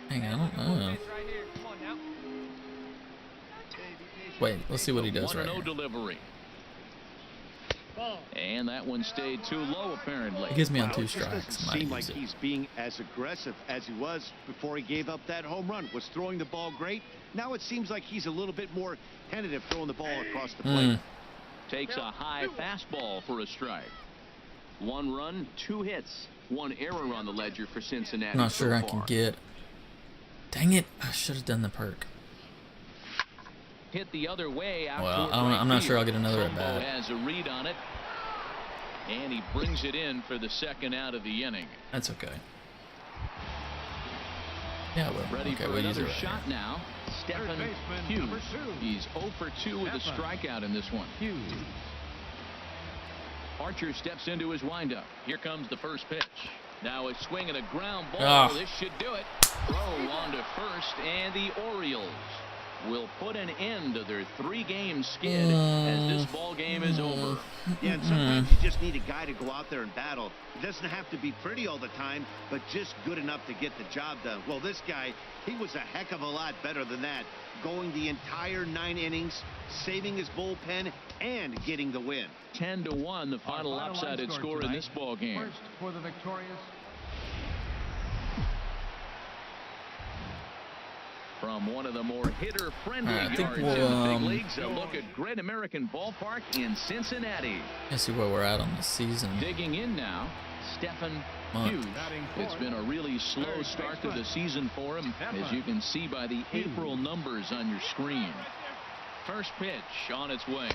Hang on, I don't know. Wait, let's see what he does right
1-0
here.
delivery. And that one stayed too low, apparently.
He gives me on
Well,
2
it just
strikes.
doesn't
Might
seem like
use it.
he's being as aggressive as he was before he gave up that home run. Was throwing the ball great. Now it seems like he's a little bit more tentative throwing the ball across the plate.
Takes a high fastball for a strike. 1 run, 2 hits, 1 error on the ledger for Cincinnati.
Not
so
sure I
far.
can get. Dang it! I should have done the perk.
Hit the other way out
Well,
toward
I'm not
right
sure I'll
field.
get another at
Sophomore
bat.
has a read on it, and he brings it in for the 2nd out of the inning.
That's okay. Yeah, well,
Ready
okay,
for
we'll use it
another
right here.
shot now. Stephen
baseman,
Hughes.
number 2.
He's 0 for 2 with a strikeout in this one.
Hughes.
Archer steps into his windup. Here comes the first pitch. Now a swing and a ground ball.
Ah.
This should do it. Throw on to first, and the Orioles will put an end to their 3-game skid as this ball game is over.
Yeah, and sometimes you just need a guy to go out there and battle. It doesn't have to be pretty all the time, but just good enough to get the job done. Well, this guy, he was a heck of a lot better than that, going the entire 9 innings, saving his bullpen, and getting the win.
10-1, the final lopsided score in this ball game.
First for the victorious.
From one of the more hitter-friendly
I think
yards in
we'll,
the big leagues, a look at Great American Ballpark in Cincinnati.
Let's see where we're at on the season.
Digging in now, Stephen Hughes. It's been a really slow start to the season for him, as you can see by the April numbers on your screen. First pitch on its way.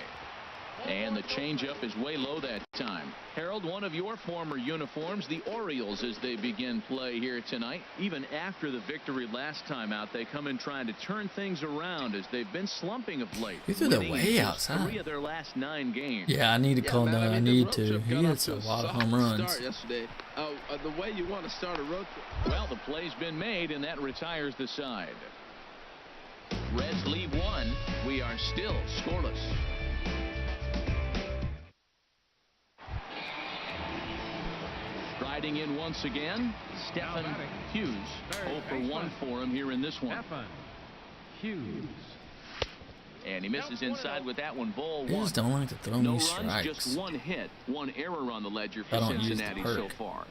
And the changeup is way low that time. Harold, one of your former uniforms, the Orioles, as they begin play here tonight. Even after the victory last time out, they come in trying to turn things around as they've been slumping of late.
He threw that
Winning
way
just
outside.
3 of their last 9 games.
Yeah, I need to calm down. I
the
need
road
to.
trip
He
got off
hits
to
a lot of
soft
home runs.
Start yesterday. The way you want to start a road trip.
Well, the play's been made, and that retires the side. Reds leave 1. We are still scoreless. Striding in once again, Stephen Hughes. 0 for 1 for him here in this one.
Stephen Hughes.
And he misses inside with that one. Ball
I
1.
just don't like to throw
No
me
runs,
strikes.
just 1 hit, 1 error on the ledger
I
for
don't use the
Cincinnati so
perk.
far.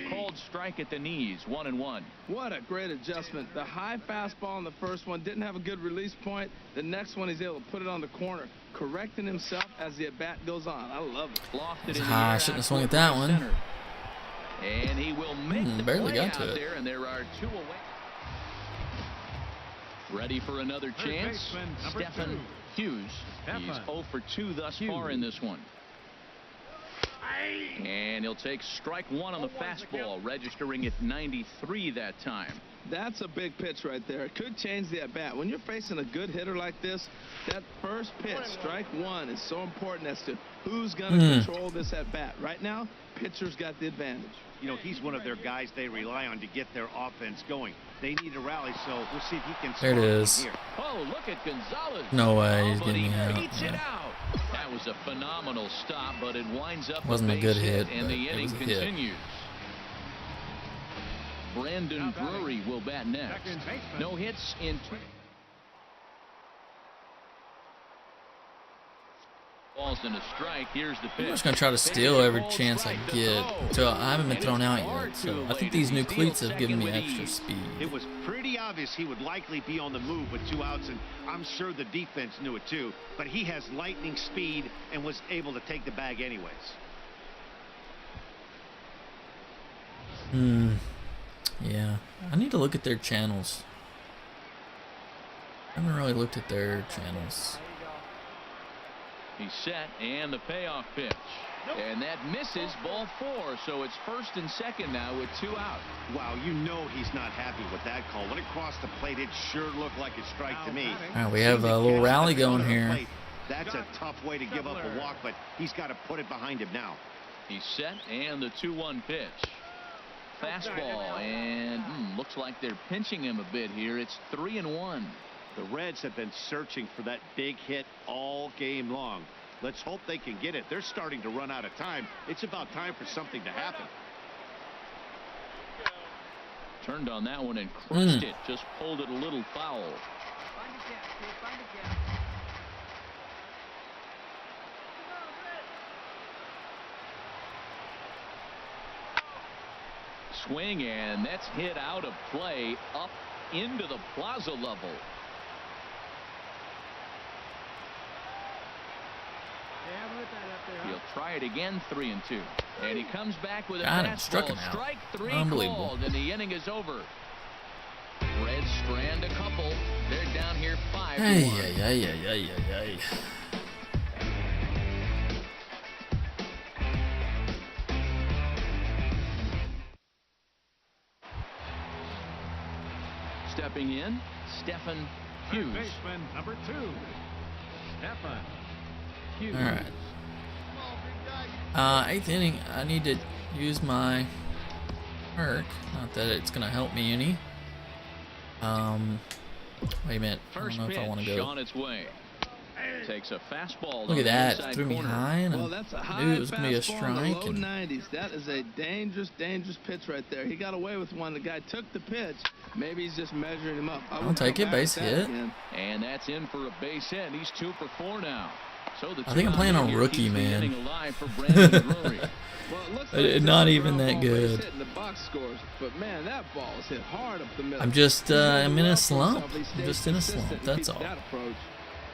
Called strike at the knees, 1-1.
What a great adjustment. The high fastball on the first one didn't have a good release point. The next one he's able to put it on the corner, correcting himself as the at-bat goes on. I love it.
Lofted
It's
in the
high. I
air
shouldn't have
out
swung at
toward
that
right
one.
center. And he will make the
barely
play
got to
out
it.
there, and there are 2 away. Ready for another chance.
baseman, number
Stephen
2.
Hughes. He's 0 for 2 thus far in this one. And he'll take strike 1 on the fastball, registering at 93 that time.
That's a big pitch right there. It could change the at-bat. When you're facing a good hitter like this, that first pitch, strike 1, is so important as to who's going to control this at-bat. Right now, pitcher's got the advantage.
You know, he's one of their guys they rely on to get their offense going. They need a rally, so we'll see if he can
There it
spark
is.
here.
Oh, look at Gonzalez.
No way, he's
but
getting
he
me out.
beats it
Yeah.
out. That was a phenomenal stop, but it winds up
Wasn't a
base
good hit,
and
but
the
it
inning
was a hit.
continues. Brandon Drury will bat next.
Second baseman.
No hits in 2 balls and a strike. Here's the pitch.
I'm just gonna try to steal every chance I get. So I haven't been thrown out yet. So I think these new cleats have given me extra speed.
It was pretty obvious he would likely be on the move with 2 outs, and I'm sure the defense knew it too. But he has lightning speed and was able to take the bag anyways.
Yeah, I need to look at their channels. I haven't really looked at their channels.
He's set, and the payoff pitch. And that misses, ball 4. So it's first and second now with 2 out.
Wow, you know he's not happy with that call. When it crossed the plate, it sure looked like a strike to me.
All right, we have a little rally going here.
That's a tough way to give up a walk, but he's got to put it behind him now.
He's set, and the 2-1 pitch. Fastball, and looks like they're pinching him a bit here. It's 3-1.
The Reds have been searching for that big hit all game long. Let's hope they can get it. They're starting to run out of time. It's about time for something to happen.
Turned on that one and crushed it. Just pulled it a little foul. swing, and that's hit out of play up into the plaza level. He'll try it again, 3-2. And he comes back with a fastball. Strike 3 called, and the inning is over. Reds strand a couple. They're down here 5-1.
Hey.
Stepping in, Stephen Hughes.
Baseman number 2, Stephen Hughes.
All right. 8th inning. I need to use my perk. Not that it's gonna help me any. Wait a minute. I don't know if I want to go.
On its way. Takes a fastball.
Look at that. Threw me high, and
Well, that's a
I
high
knew it was gonna be a
fastball in the
strike.
low
And
90s. That is a dangerous pitch right there. He got away with one. The guy took the pitch. Maybe he's just measuring him up.
I'll take it. Base hit.
And that's in for a base hit. He's 2 for 4 now. So the
I think I'm playing on rookie, man.
Well,
not even that good.
In the box scores, but man, that ball is hit hard up the middle.
I'm just I'm in a slump. I'm just in a slump. That's all.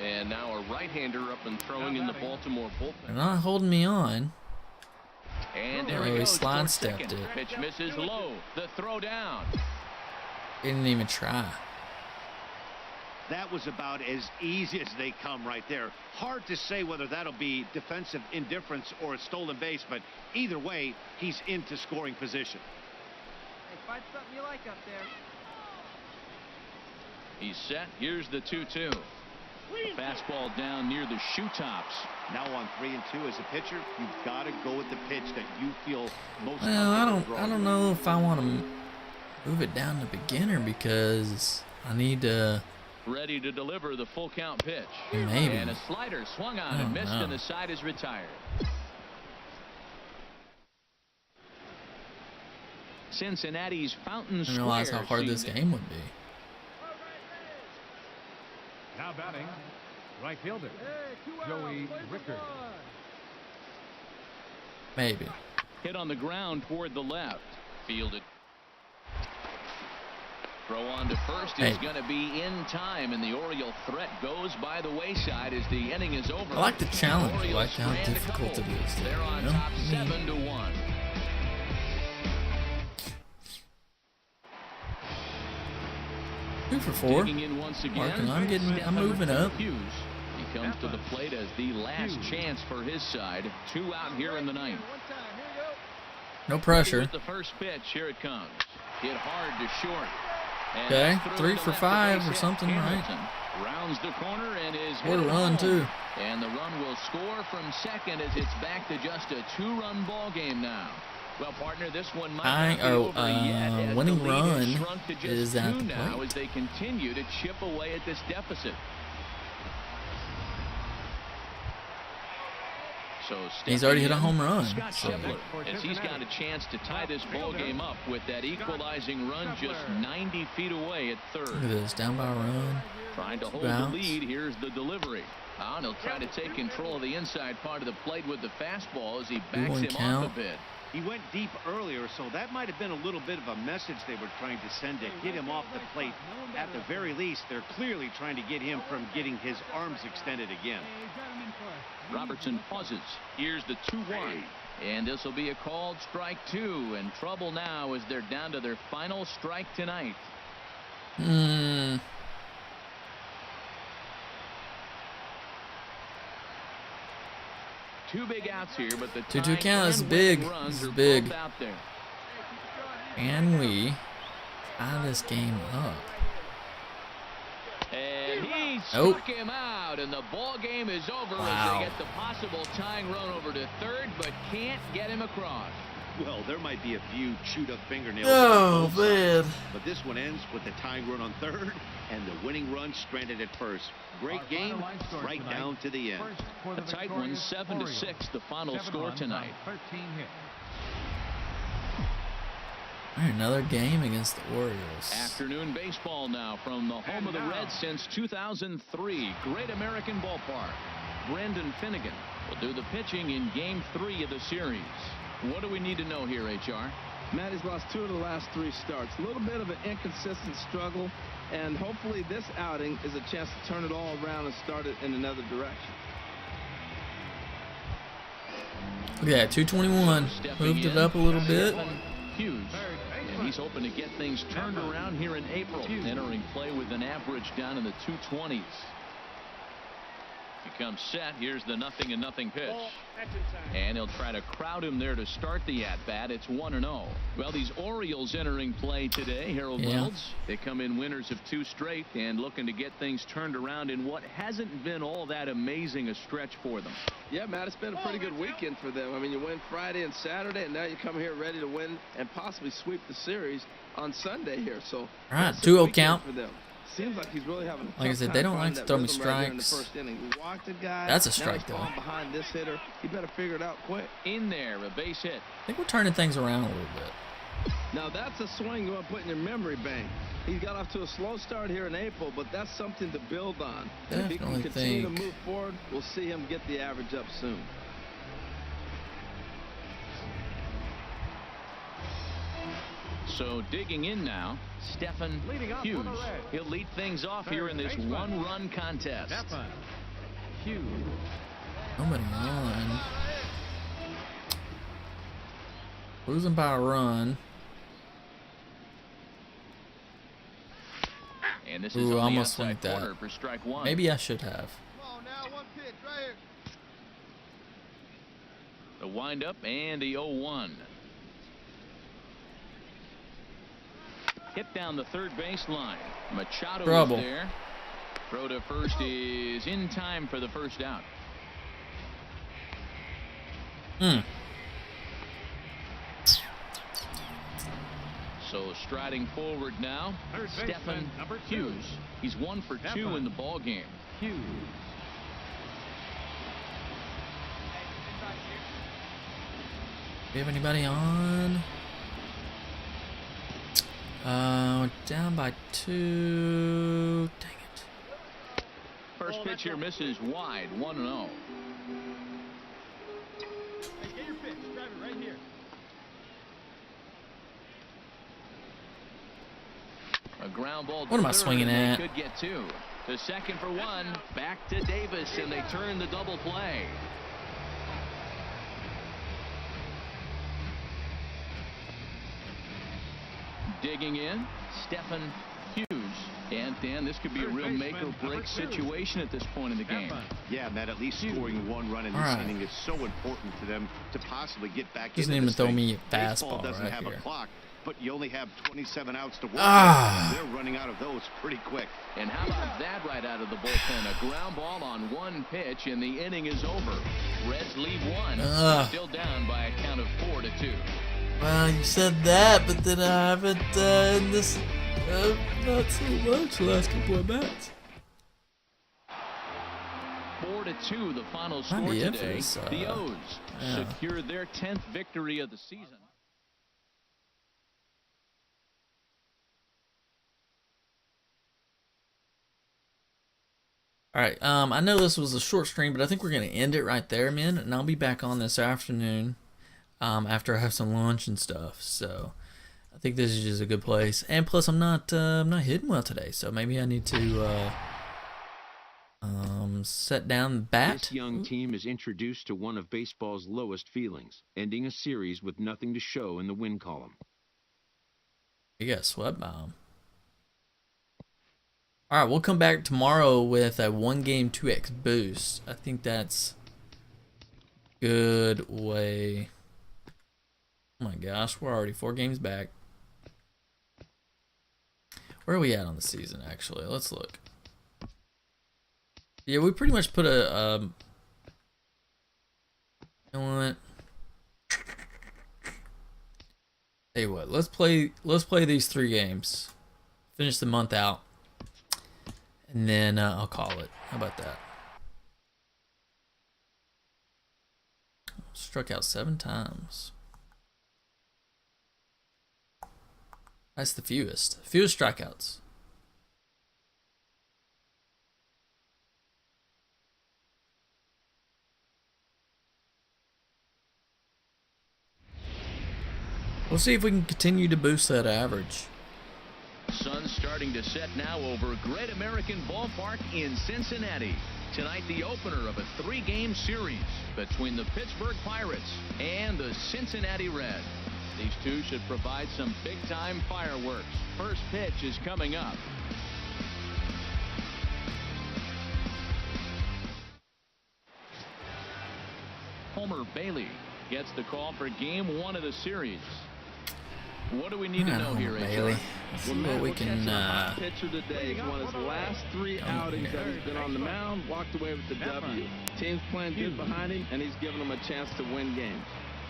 And now a right-hander up and throwing in the Baltimore bullpen.
They're not holding me on.
And there
he
he goes.
slide-stepped
Second.
it.
Pitch misses low. The throw down.
Didn't even try.
That was about as easy as they come right there. Hard to say whether that'll be defensive indifference or a stolen base, but either way, he's into scoring position.
Hey, find something you like up there.
He's set. Here's the 2-2. A fastball down near the shoe tops.
Now on 3-2 as a pitcher, you've got to go with the pitch that you feel most.
Well, I don't know if I want to move it down to beginner because I need to.
Ready to deliver the full count pitch.
Maybe.
And a slider swung on and missed, and the side is retired. Cincinnati's Fountain
I
Square.
didn't realize how hard this game would be.
Now batting, right fielder, Joey Rickard.
Maybe.
Hit on the ground toward the left. Fielded. Throw on to first is going to be in time, and the Oriole threat goes by the wayside as the inning is over.
I like the challenge. I like how difficult it is.
They're on top 7-1.
Two for 4.
In once again,
Marking. I'm moving up.
Hughes. He comes to the plate as the last chance for his side. 2 out here in the 9th.
No pressure.
With the first pitch, here it comes. Hit hard to short. And
Okay, 3 for 5 or something,
Hamilton
right?
rounds the corner and is
What a run too.
And the run will score from second as it's back to just a 2-run ball game now. Well, partner, this one might not be over yet, as
winning
the lead
run
has shrunk to just
is at
2
the
now
plate.
as they continue to chip away at this deficit. So
he's already hit a home run.
Scott Scheffler, as he's got a chance to tie this ball game up with that equalizing run just 90 feet away at third.
Look at this, down by a run.
Trying to hold the lead. Here's the delivery. And he'll try to take control of the inside part of the plate with the fastball as he backs him off a bit.
He went deep earlier, so that might have been a little bit of a message they were trying to send to get him off the plate. At the very least, they're clearly trying to get him from getting his arms extended again.
Robertson pauses. Here's the 2-1. And this will be a called strike 2. And trouble now as they're down to their final strike tonight. Two big outs here, but the
2-2 count is big. This is big.
Out there.
Can we tie this game up?
And he struck him out, and the ball game is over as they get the possible tying run over to third, but can't get him across.
Well, there might be a few chewed-up fingernails.
Oh, man.
But this one ends with the tying run on third and the winning run stranded at first. Great game, right down to the end.
A tight one, 7-6, the final score tonight.
13 hits.
All right, another game against the Orioles.
Afternoon baseball now from the home of the Reds since 2003. Great American Ballpark. Brendan Finnegan will do the pitching in Game 3 of the series. What do we need to know here, HR?
Matty's lost 2 of the last 3 starts. A little bit of an inconsistent struggle, and hopefully this outing is a chance to turn it all around and start it in another direction.
Look at that, 221. Moved it up a little bit.
Hughes. And he's hoping to get things turned around here in April. Entering play with an average down in the 220s. He comes set. Here's the 0-0 pitch. And he'll try to crowd him there to start the at-bat. It's 1-0. Well, these Orioles entering play today, Harold Reynolds. They come in winners of 2 straight and looking to get things turned around in what hasn't been all that amazing a stretch for them.
Yeah, Matt, it's been a pretty good weekend for them. I mean, you win Friday and Saturday, and now you come here ready to win and possibly sweep the series on Sunday here. So,
all right, 2-0 count.
For them. Seems like he's really having a
like I said, they don't like to throw me strikes.
Right.
That's a strike, though.
Behind this hitter, he better figure it out quick.
In there, a base hit.
I think we're turning things around a little bit.
Now that's a swing you want to put in your memory bank. He got off to a slow start here in April, but that's something to build on. And if he can continue to move forward, we'll see him get the average up soon.
So digging in now, Stephen Hughes. He'll lead things off here in this 1-run contest.
Hughes.
Nobody on. Losing by a run.
And this is
almost like that.
For strike 1.
Maybe I should have.
Come on now, 1 pitch right here.
The windup and the 0-1. Hit down the third baseline. Machado is there. Throw to first is in time for the first out. So striding forward now, Stephen Hughes. He's 1 for 2 in the ball game.
Hughes.
Do you have anybody on? Down by 2. Dang it.
First pitch here misses wide. 1-0.
Hey, get your pitch. Drive it right here.
A ground ball.
What am I swinging at?
Could get 2. To second for 1. Back to Davis, and they turn the double play. Digging in, Stephen Hughes. And Dan, this could be a real make-or-break situation at this point in the game.
Yeah, Matt, at least scoring 1 run in this inning is so important to them to possibly get back
into
this
throw
thing.
me a fastball.
Baseball doesn't
right
have
here.
a clock, but you only have 27 outs to work with. They're running out of those pretty quick.
And how about that right out of the bullpen? A ground ball on 1 pitch, and the inning is over. Reds lead 1. Still down by a count of 4-2.
Well, you said that, but then I haven't in this not so much the last couple of bats.
4-2, the final score today. The O's secure their 10th victory of the season.
All right, I know this was a short stream, but I think we're going to end it right there, man, and I'll be back on this afternoon after I have some lunch and stuff. So I think this is just a good place, and plus I'm not hitting well today, so maybe I need to set down the bat.
This young team is introduced to one of baseball's lowest feelings, ending a series with nothing to show in the win column.
You got swept by them. All right, we'll come back tomorrow with a 1-game 2x boost. I think that's a good way. Oh my gosh, we're already 4 games back. Where are we at on the season, actually? Let's look. Yeah, we pretty much put a you know what? Tell you what, let's play these 3 games. Finish the month out. And then I'll call it. How about that? Struck out 7 times. That's the fewest. Fewest strikeouts. We'll see if we can continue to boost that average.
Sun starting to set now over Great American Ballpark in Cincinnati. Tonight, the opener of a 3-game series between the Pittsburgh Pirates and the Cincinnati Reds. These two should provide some big-time fireworks. First pitch is coming up. Homer Bailey gets the call for game 1 of the series. What do we need to know here,
Bailey? Let's see what we can.
Pitcher today. He's won his last 3 outings that he's been on the mound. Walked away with the W. Team's playing good behind him, and he's giving them a chance to win games.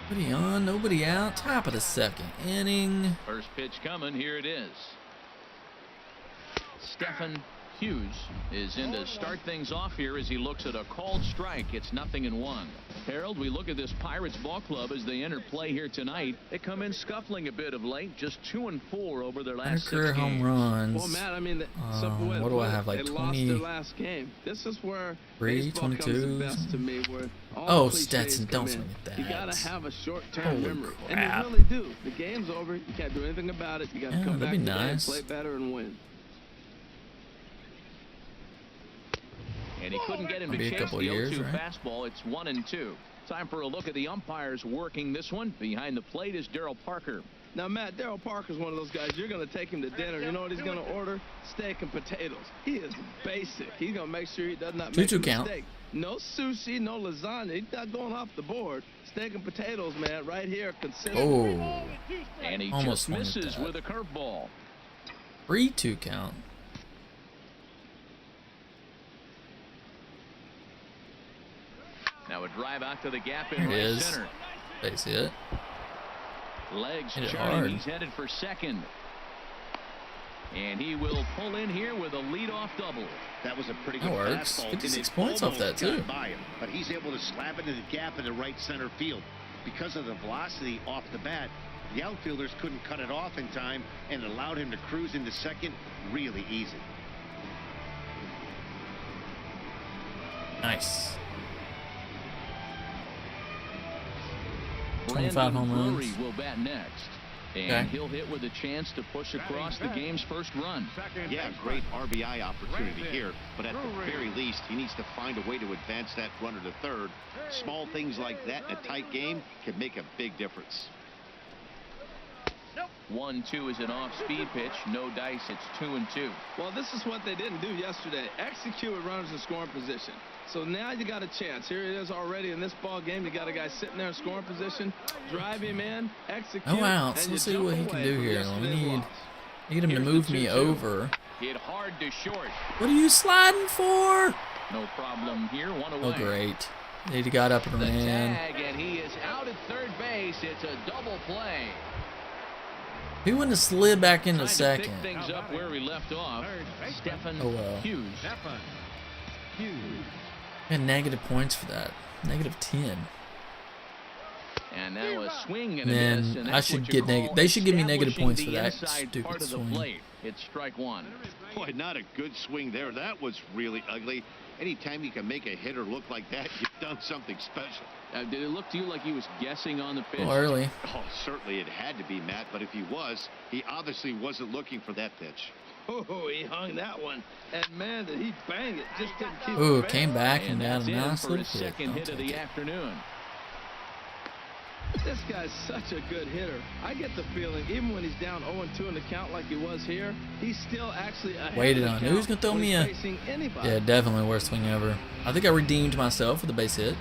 Nobody on, nobody out. Top of the 2nd inning.
First pitch coming. Here it is. Stephen Hughes is in to start things off here as he looks at a called strike. It's 0-1. Harold, we look at this Pirates ball club as they enter play here tonight. They come in scuffling a bit of late, just 2-4 over their last 6
career home
games.
runs.
Well, Matt, I mean,
what do I have, like
they
20?
lost their last game. This is where baseball
22.
comes the best to me. Where all
Oh,
the cliches
Stetson,
come
don't
in.
swing at that.
You gotta have a short-term
Holy
memory,
crap.
and you really do. The game's over. You can't do anything about it. You got to
Yeah,
come
that'd
back
be
today and
nice.
play better and win.
And he couldn't get him to
Maybe a
chase
couple
the
years,
0-2
right?
fastball. It's 1-2. Time for a look at the umpires working this one. Behind the plate is Darryl Parker.
Now, Matt, Darryl Parker's one of those guys. You're going to take him to dinner. You know what he's going to order? Steak and potatoes. He is basic. He's going to make sure he does not make a
2-2 count.
mistake. No sushi, no lasagna. He's not going off the board. Steak and potatoes, man, right here, consistent.
Oh,
And he
Almost
just
swung at
misses
that.
with a curveball.
3-2 count.
Now a drive out to the gap in
There it
right
is.
center.
Base hit.
Legs
Hit it
turning.
hard.
He's headed for second. And he will pull in here with a leadoff double.
That was a pretty
That
good
works.
fastball.
56
and it
points off
almost
that, too.
got by him, but he's able to slap it in the gap in the right center field. Because of the velocity off the bat, the outfielders couldn't cut it off in time and allowed him to cruise into second really easy.
Nice.
Brandon
25 home runs.
Drury will bat next. And
Okay.
he'll hit with a chance to push across the game's first run.
Yeah, great RBI opportunity here, but at the very least, he needs to find a way to advance that runner to third. Small things like that in a tight game can make a big difference.
1-2 is an off-speed pitch. No dice. It's 2-2.
Well, this is what they didn't do yesterday. Execute with runners in scoring position. So now you got a chance. Here it is already in this ball game. You got a guy sitting there in scoring position. Drive him in. Execute.
Oh, wow.
and
So
you
let's see
jump
what he
away
can do
from
here. We
yesterday's
need
loss.
him to
Here's the
move me
2-2.
over.
Hit hard to short.
What are you sliding for?
No problem here. One away.
Oh, great. He got up and
The
ran.
tag, and he is out at third base. It's a double play.
He wouldn't have slid back into
Trying to
second.
pick things up where we left off. Stephen
Oh, well.
Hughes.
Had negative points for that. -10.
And now a swing and a
Man,
miss. And
I
that's
should
what you
get
call
they should give me negative
establishing
points for
the
that
inside
stupid
part of the
swing.
plate. It's strike one.
Boy, not a good swing there. That was really ugly. Anytime you can make a hitter look like that, you've done something special.
Did it look to you like he was guessing on the pitch?
Oh, early.
Oh, certainly it had to be, Matt, but if he was, he obviously wasn't looking for that pitch.
Oh, he hung that one. And, man, did he bang it. Just didn't keep
Ooh,
it
came back and got
that's
a
in
nice
for
little
his
hit.
second
I'll
hit of
take
the
it.
afternoon.
This guy's such a good hitter. I get the feeling, even when he's down 0-2 in the count like he was here, he's still actually ahead
Waited
of the
on.
count
Who's gonna throw
when
me
he's
a?
facing anybody.
Yeah, definitely worst swing ever. I think I redeemed myself with a base hit.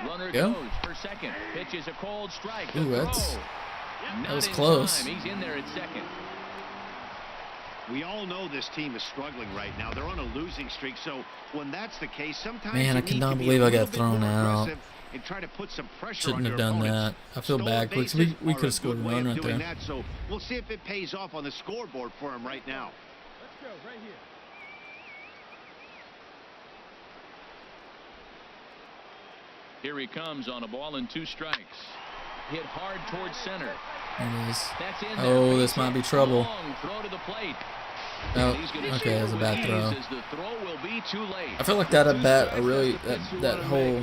Runner
Go.
goes for second. Pitch is a cold strike.
Ooh,
The
that's-
throw. Not
was
in
close.
time. He's in there at second.
We all know this team is struggling right now. They're on a losing streak, so when that's the case, sometimes
Man,
you
I cannot
need to be
believe
a
I got
little bit
thrown
more
out.
aggressive and try to put some pressure
Shouldn't
on
have
your
done
opponents.
that. I feel
Stolen
bad because
bases
we
are
could have scored a
good way
run
of
right
doing
there.
that, so we'll see if it pays off on the scoreboard for him right now.
Let's go, right here.
Here he comes on a ball and 2 strikes. Hit hard towards center.
It is.
That's in
Oh,
there.
this might be trouble.
Long throw to the plate.
Oh, okay, that was a bad throw. I feel like that at bat, that whole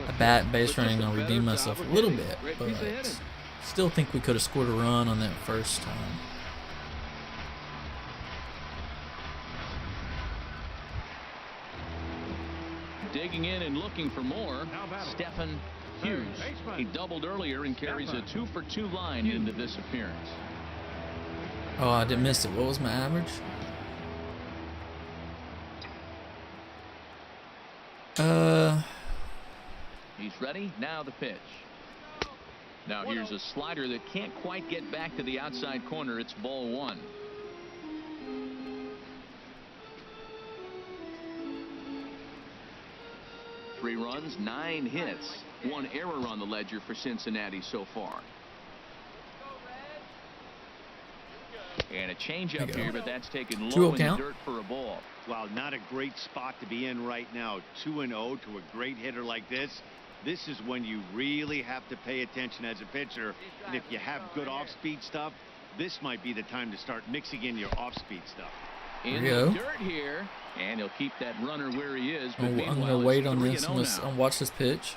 at bat base running, I'll redeem myself a little bit, but still think we could have scored a run on that first time.
Digging in and looking for more, Stephen Hughes. He doubled earlier and carries a 2-for-2 line into this appearance.
Oh, I did miss it. What was my average?
He's ready. Now the pitch. Now here's a slider that can't quite get back to the outside corner. It's ball 1. Three runs, 9 hits, 1 error on the ledger for Cincinnati so far. And a changeup here, but that's taken low in the dirt for a ball.
Well, not a great spot to be in right now. 2-0 to a great hitter like this. This is when you really have to pay attention as a pitcher. And if you have good off-speed stuff, this might be the time to start mixing in your off-speed stuff.
In the dirt here, and he'll keep that runner where he is. But
I'm gonna wait on this. I'll watch this pitch.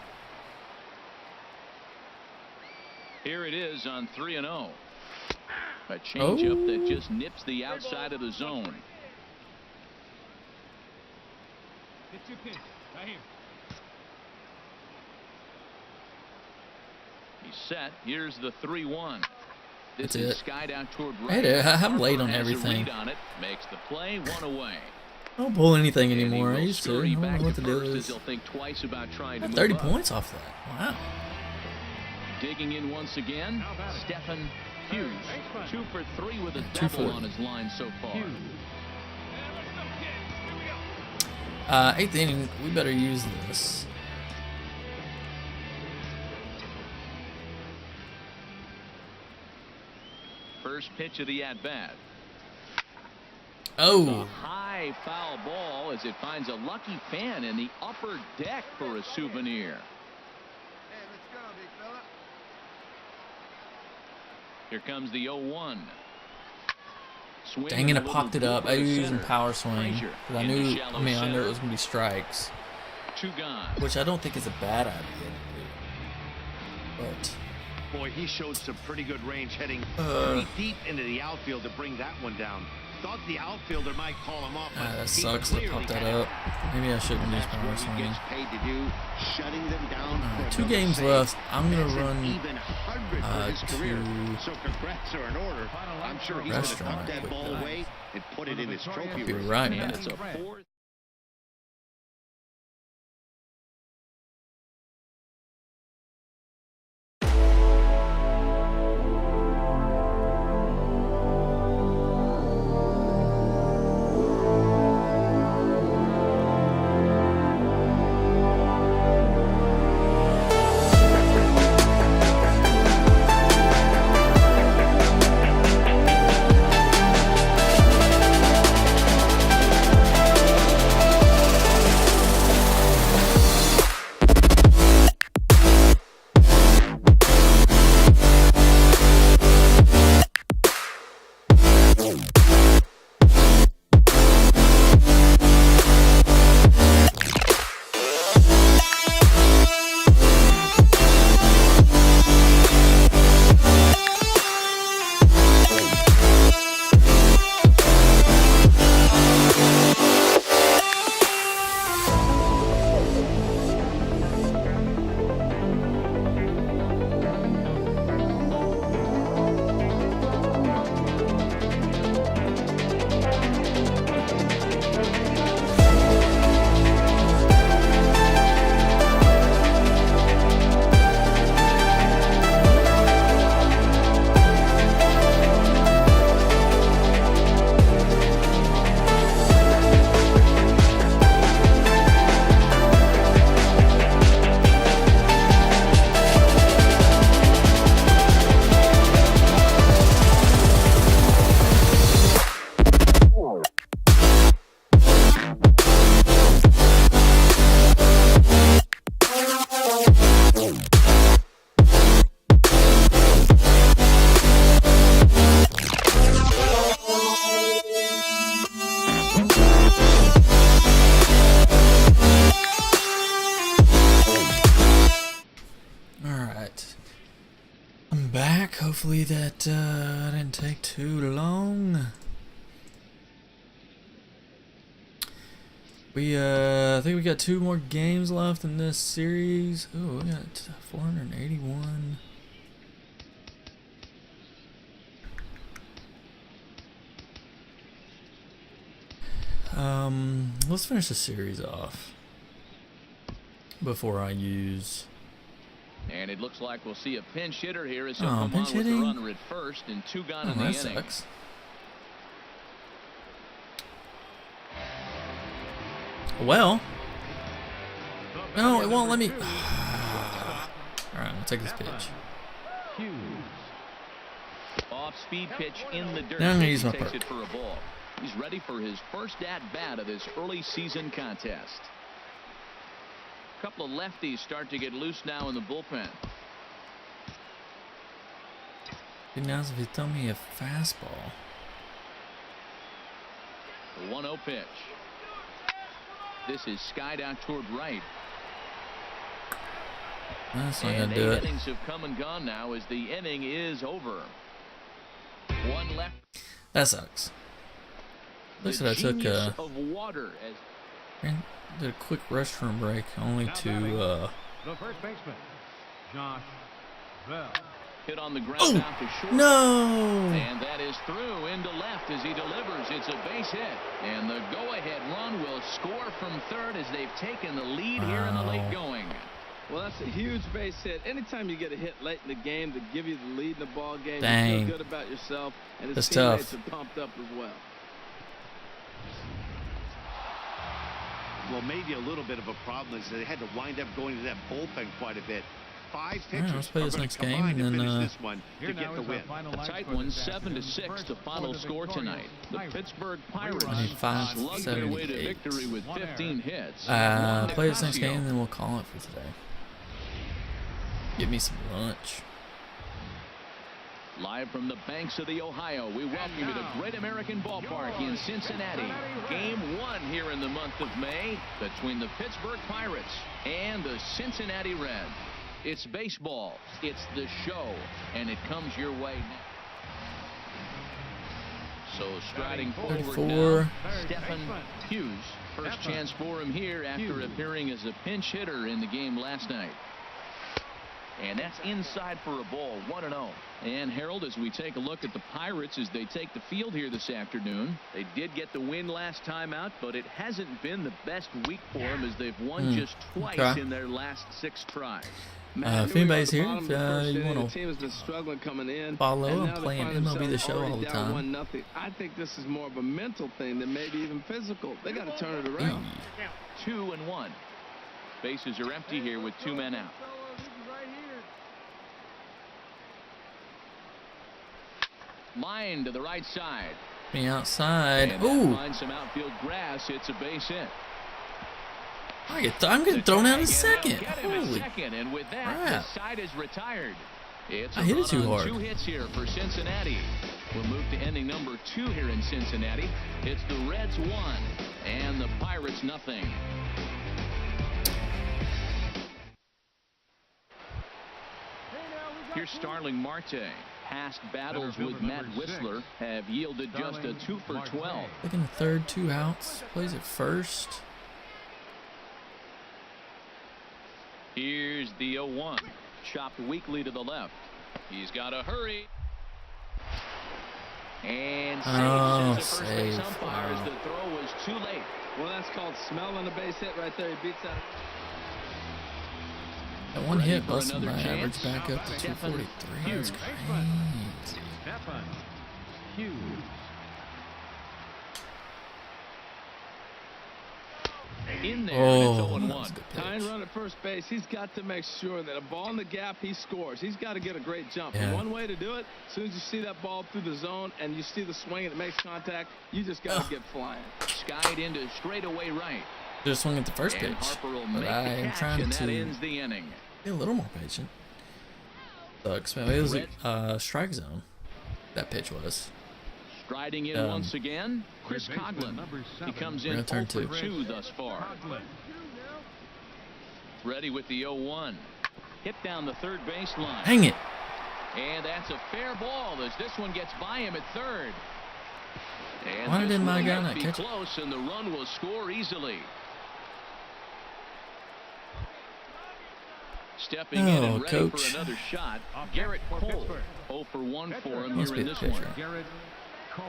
Here it is on 3-0. A changeup that just nips the outside of the zone. He's set. Here's the 3-1. This is skied out toward right.
Hey, I'm late on everything.
Makes the play, 1 away.
I don't pull anything anymore. I used to. I don't know what to do with this.
Think twice about trying to
30 points off that. Wow.
Digging in once again, Stephen Hughes. 2 for 3 with a double on his line so far.
8th inning, we better use this.
First pitch of the at-bat.
Oh.
A high foul ball as it finds a lucky fan in the upper deck for a souvenir.
Hey, let's go, big fella.
Here comes the 0-1. Dang it, I popped it up. I was using power swing. Because I knew, I knew it was going to be strikes. Which I don't think is a bad idea to do. But
boy, he showed some pretty good range heading pretty deep into the outfield to bring that one down. Thought the outfielder might call him off.
That sucks to pop that up. Maybe I shouldn't use power swing.
Paid to do, shutting them down
2 games left. I'm going to run
so congrats are in order. I'm sure he's going to tuck that ball away and put it in his trophy room.
You're right, man.
It's a 4th.
back. Hopefully that didn't take too long. I think we got 2 more games left in this series. Oh, we got 481. Let's finish the series off before I use.
And it looks like we'll see a pinch hitter here as
Oh,
Sophomore
pinch
with the
hitting?
runner at first and 2 gone in the
That
inning.
sucks. Well, no, it won't let me. Alright, we'll take this pitch.
Off-speed pitch in the dirt.
Now I'm gonna use
He
my
takes
perk.
it for a ball. He's ready for his first at-bat of this early season contest. A couple of lefties start to get loose now in the bullpen.
Be nice if he throw me a fastball.
The 1-0 pitch. This is skied out toward right.
That's not
And
gonna do
8
it.
innings have come and gone now as the inning is over. 1 left.
That sucks. Looks like I took
Genius of water as
did a quick restroom break only to
The first baseman, Josh Bell.
hit on the ground
Oh,
out to short.
no!
And that is through into left as he delivers. It's a base hit. And the go-ahead run will score from third as they've taken the lead here in the late going.
Well, that's a huge base hit. Anytime you get a hit late in the game to give you the lead in the ball game,
Dang.
you feel good about yourself, and his
That's
teammates
tough.
are pumped up as well.
Well, maybe a little bit of a problem is they had to wind up going to that bullpen quite a bit. 5
Alright,
pitchers
let's play
are
this
gonna
next game
combine
and
to
then,
finish this one
Here
to
now
get the
is our
win.
final
A
line
tight
score
one,
this
7-6,
afternoon.
the final
First
score
for
tonight. The
Pirates.
Pittsburgh Pirates
I need
slugged their way to
578.
victory with 15 hits.
Play this next game and then we'll call it for today. Get me some lunch.
Live from the banks of the Ohio, we welcome you to the Great American Ballpark in Cincinnati. Game 1 here in the month of May between the Pittsburgh Pirates and the Cincinnati Reds. It's baseball, it's the show, and it comes your way next. So striding forward
34.
now, Stephen Hughes. First chance for him here after appearing as a pinch hitter in the game last night. And that's inside for a ball, 1-0. And Harold, as we take a look at the Pirates as they take the field here this afternoon, they did get the win last time out, but it hasn't been the best week for them as they've won just twice in their last 6 tries.
If anybody's here, if you
The
want
team has been struggling coming in.
follow,
and
I'm
now they
playing
find
MLB The
themselves
Show all
already
the
down
time.
1-0. I think this is more of a mental thing than maybe even physical. They got to turn it
Hey.
around.
2-1. Bases are empty here with 2 men out.
This is right here.
Line to the right side.
Me outside.
And
Ooh,
find some outfield grass. It's a base hit.
I'm getting thrown out in
And
second.
they'll get him at
Holy
second, and with that,
crap.
the side is retired. It's
I
a
hit it
run
too
on
hard.
2 hits here for Cincinnati. We'll move to ending number 2 here in Cincinnati. It's the Reds 1 and the Pirates nothing. Here's Starling Marte. Past battles with Matt Whistler have yielded just a 2 for 12.
Taking the third, 2 outs. Plays it first.
Here's the 0-1. Chopped weakly to the left. He's got to hurry. And saves as the first base
save.
umpire as
Wow.
the throw was too late.
Well, that's called smelling a base hit right there. He beats that.
That one
Ready
hit
for
busted
another
my
chance?
average back up to
Stephen
243. That's
Hughes.
crazy.
Stephen Hughes.
In there,
Oh,
and
that was
it's
a
0-1.
good
Tying
pitch.
run at first base, he's got to make sure that a ball in the gap, he scores. He's got to get a great jump.
Yeah.
And one way to do it, as soon as you see that ball through the zone and you see the swing and it makes contact, you just got to get flying.
Skied into straightaway right.
Just swung at the first
And
pitch.
Harper will
But
make
I
the
am
catch,
trying
and that
to
ends the inning.
be a little more patient. Sucks, man. It was a strike zone. That pitch was.
Striding in
Um,
once again, Chris
Third baseman,
Coughlin.
number
He
7.
comes
We're
in
gonna turn
0 for
two.
2 thus far.
Coughlin.
Ready with the 0-1. Hit down the third baseline.
Dang it.
And that's a fair ball as this one gets by him at third. And
Why
this
didn't my
one
guy
might
not
be
catch it?
close, and the run will score easily. Stepping in and ready
coach.
for another shot, Garrett Cole. 0 for 1 for him
Must
here
be
in
the
this one.
pitcher.
Garrett Cole.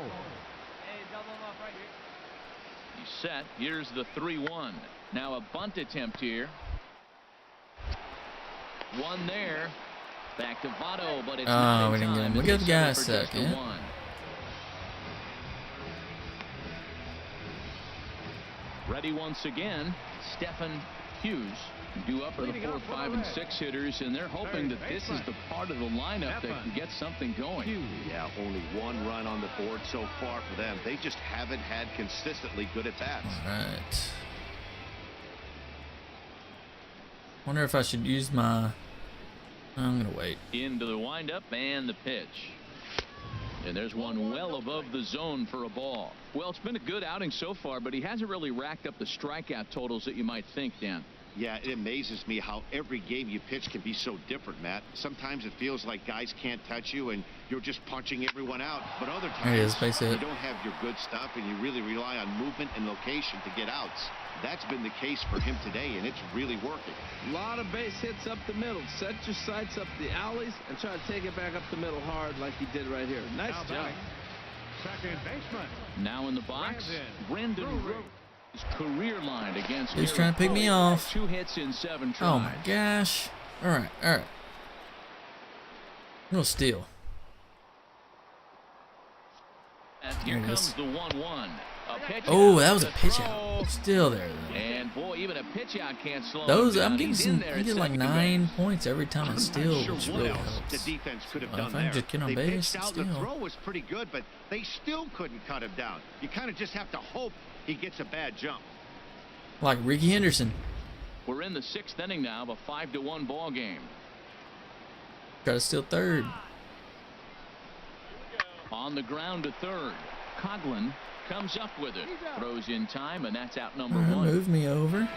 He's set. Here's the 3-1. Now a bunt attempt here. One there. Back to Votto, but it's not
we
in
didn't get
time.
him. We got the guy
It's settled for just a
second.
one. Ready once again, Stephen Hughes. Due up for the 4, 5, and 6 hitters, and they're hoping that this is the part of the lineup that can get something going.
Yeah, only one run on the board so far for them. They just haven't had consistently good at-bats.
All right. Wonder if I should use my... I'm gonna wait.
Into the windup and the pitch. And there's one well above the zone for a ball. Well, it's been a good outing so far, but he hasn't really racked up the strikeout totals that you might think, Dan.
Yeah, it amazes me how every game you pitch can be so different, Matt. Sometimes it feels like guys can't touch you and you're just punching everyone out. But other
There he is,
times,
base
you
hit.
don't have your good stuff and you really rely on movement and location to get outs. That's been the case for him today, and it's really working.
A lot of base hits up the middle. Set your sights up the alleys and try to take it back up the middle hard like he did right here. Nice
Now
job.
batting, second baseman.
Now in the box, Brendan Rowe. His career line against
He's trying to pick me off.
2 hits in 7 tries.
Oh my gosh. All right, all right. No steal.
And here
There it
comes
is.
the 1-1. A pitch
Oh,
out
that was a
to
pitch
throw.
out. Still there though.
And boy, even a pitch out can't slow
Those
him down.
I'm getting
He's in
some.
there
I'm
at
getting like
second
9
base.
points every time I
I'm
steal,
not sure
which
what
really
else
helps.
the defense could have
Well,
done
if I
there.
just get on
They
base,
pitched out. The
steal.
throw was pretty good, but they still couldn't cut him down. You kind of just have to hope he gets a bad jump.
Like Ricky Henderson.
We're in the 6th inning now of a 5-1 ball game.
Try to steal third.
On the ground to third. Coughlin comes up with it. Throws in time, and that's out number 1.
Move me over.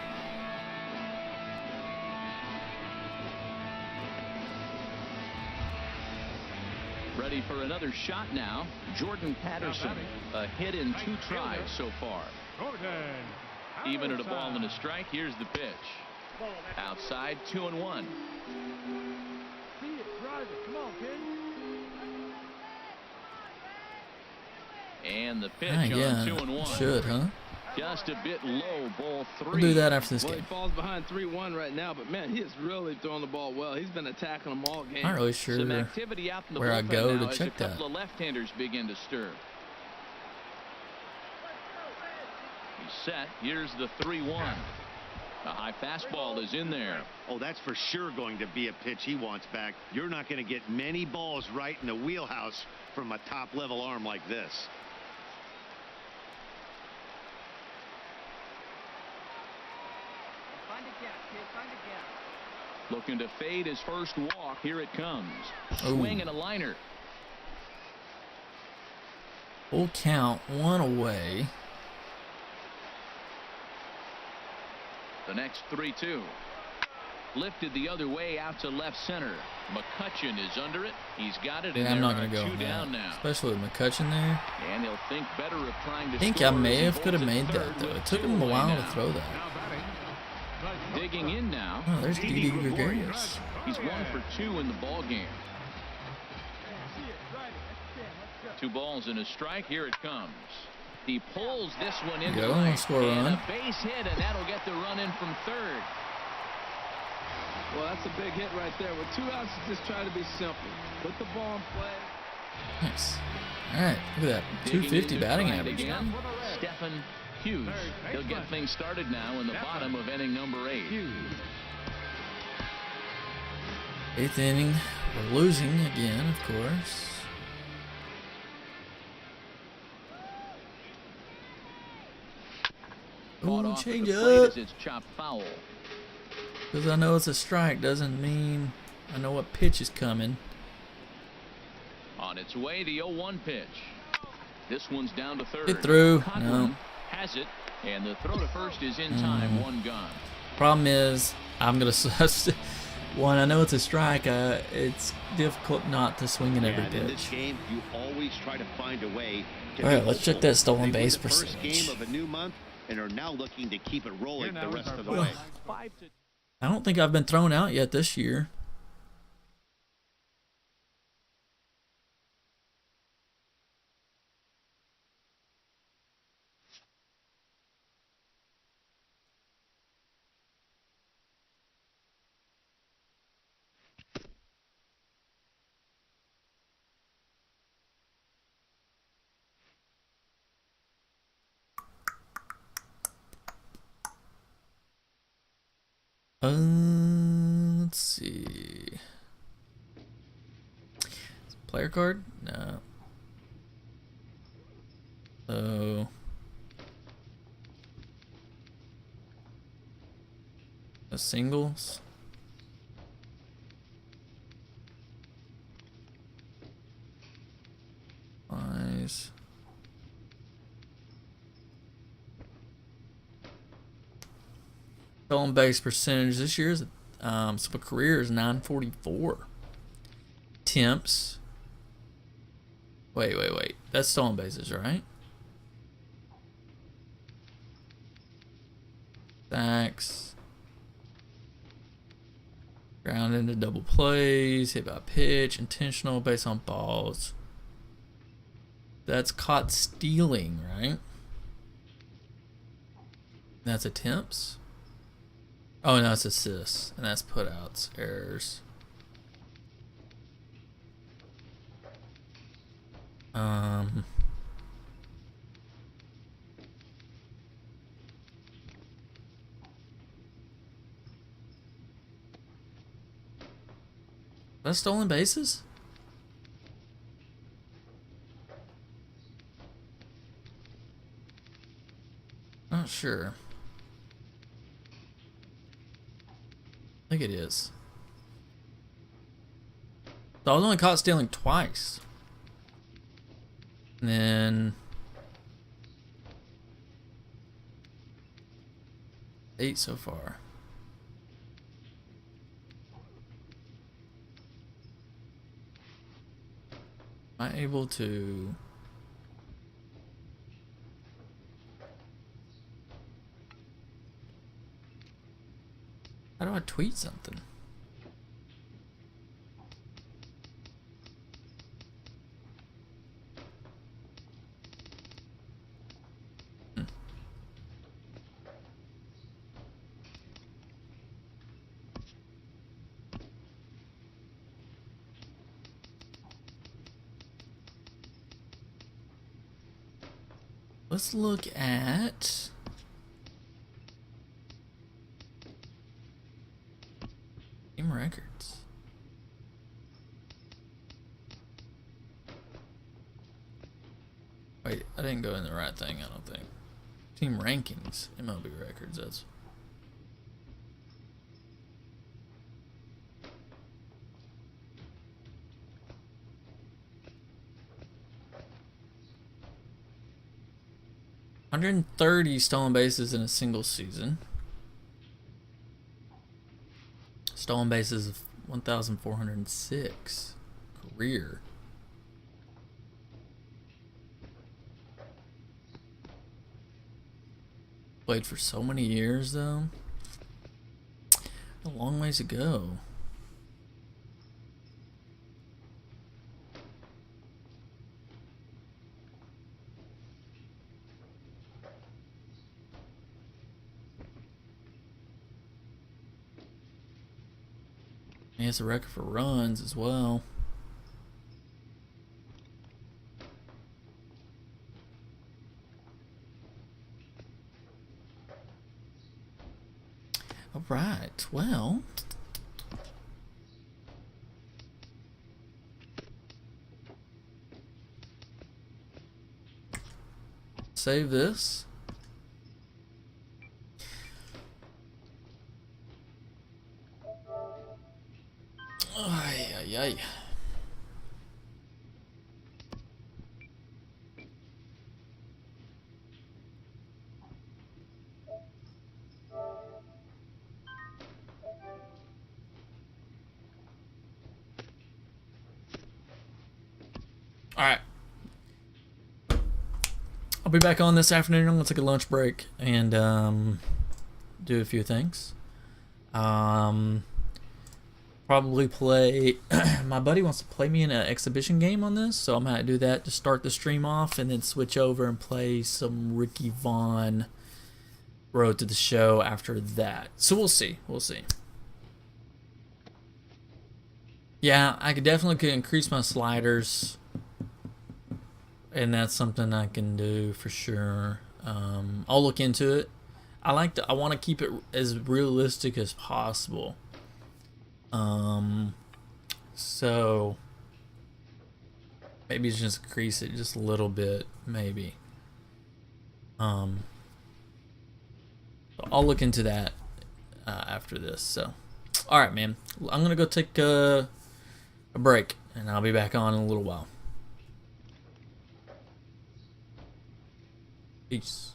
Ready for another shot now. Jordan Patterson. A hit in 2 tries so far.
Jordan.
Even at a ball and a strike, here's the pitch. Outside, 2-1.
See it, drive it. Come on, kid.
And the pitch
Yeah,
on 2-1.
should, huh?
Just a bit low, ball 3.
We'll do that after this
Well, he
game.
falls behind 3-1 right now, but man, he is really throwing the ball well. He's been attacking them all game.
I'm not really sure
Some activity out in the
where I
bullpen
go
now
to
as
check
a couple
that.
of left-handers begin to stir. He's set. Here's the 3-1. A high fastball is in there.
Oh, that's for sure going to be a pitch he wants back. You're not going to get many balls right in the wheelhouse from a top-level arm like this.
Looking to fade his first walk. Here it comes.
Ooh.
Swing and a liner.
Full count, 1 away.
The next 3-2. Lifted the other way out to left center. McCutchen is under it. He's got it, and
Yeah, I'm
there
not
are
gonna go
2
on
down
that.
now.
Especially with McCutchen there.
And he'll think better of trying to
I think
score
I may
as he
have could have
holds
made
at
that
third
though.
with
It took
2
him a
away
while
now.
to throw that.
Now batting.
Digging in now.
Oh, there's Didi Gregorius.
He's 1 for 2 in the ball game.
See it, drive it. Let's go.
2 balls and a strike. Here it comes. He pulls this one into
Go,
right.
score a
And
run.
a base hit, and that'll get the run in from third.
Well, that's a big hit right there. With 2 outs, just try to be simple. Put the ball in play.
Nice. All right, look at that.
Digging
250
into
batting
stride
average.
again. Stephen Hughes. He'll get things started now in the bottom of inning number 8.
8th inning. We're losing again, of course.
Caught
Ooh,
off at
change
the plate
up.
as it's chopped foul.
Because I know it's a strike doesn't mean I know what pitch is coming.
On its way, the 0-1 pitch. This one's down to third.
Get through.
Coughlin
No.
has it, and the throw to first is in time. 1 gone.
Problem is, I'm gonna One, I know it's a strike. It's difficult not to swing in every
And in this
pitch.
game, you always try to find a way to
All right,
be
let's check
hopeful.
that stolen
They win
base
the first
percentage.
game of a new month and are now looking to keep it rolling
Here
the
now
rest
is our
of the
final
way.
line score.
I don't think I've been thrown out yet this year. Let's see. Player card? No. So the singles. Eyes. Stolen base percentage this year is so a career is 944. Attempts. Wait. That's stolen bases, right? Sacks. Ground into double plays, hit by pitch, intentional based on balls. That's caught stealing, right? That's attempts. Oh, no, it's assists, and that's putouts, errors. That's stolen bases? Not sure. I think it is. So I was only caught stealing twice. And then 8 so far. Am I able to... How do I tweet something? Let's look at... Team records. Wait, I didn't go in the right thing, I don't think. Team rankings, MLB records, that's... ...130 stolen bases in a single season. Stolen bases of 1,406. Career. Played for so many years, though. A long ways to go. He has a record for runs as well. All right, well. Save this. Ay. All right. I'll be back on this afternoon. I'm gonna take a lunch break and do a few things. Probably play. My buddy wants to play me in an exhibition game on this, so I'm gonna do that to start the stream off, and then switch over and play some Ricky Vaughn Road to the Show after that. So we'll see. We'll see. Yeah, I could definitely increase my sliders, and that's something I can do for sure. I'll look into it. I want to keep it as realistic as possible. So maybe just increase it just a little bit, maybe. So I'll look into that after this. So, all right, man. I'm gonna go take a break, and I'll be back on in a little while. Peace.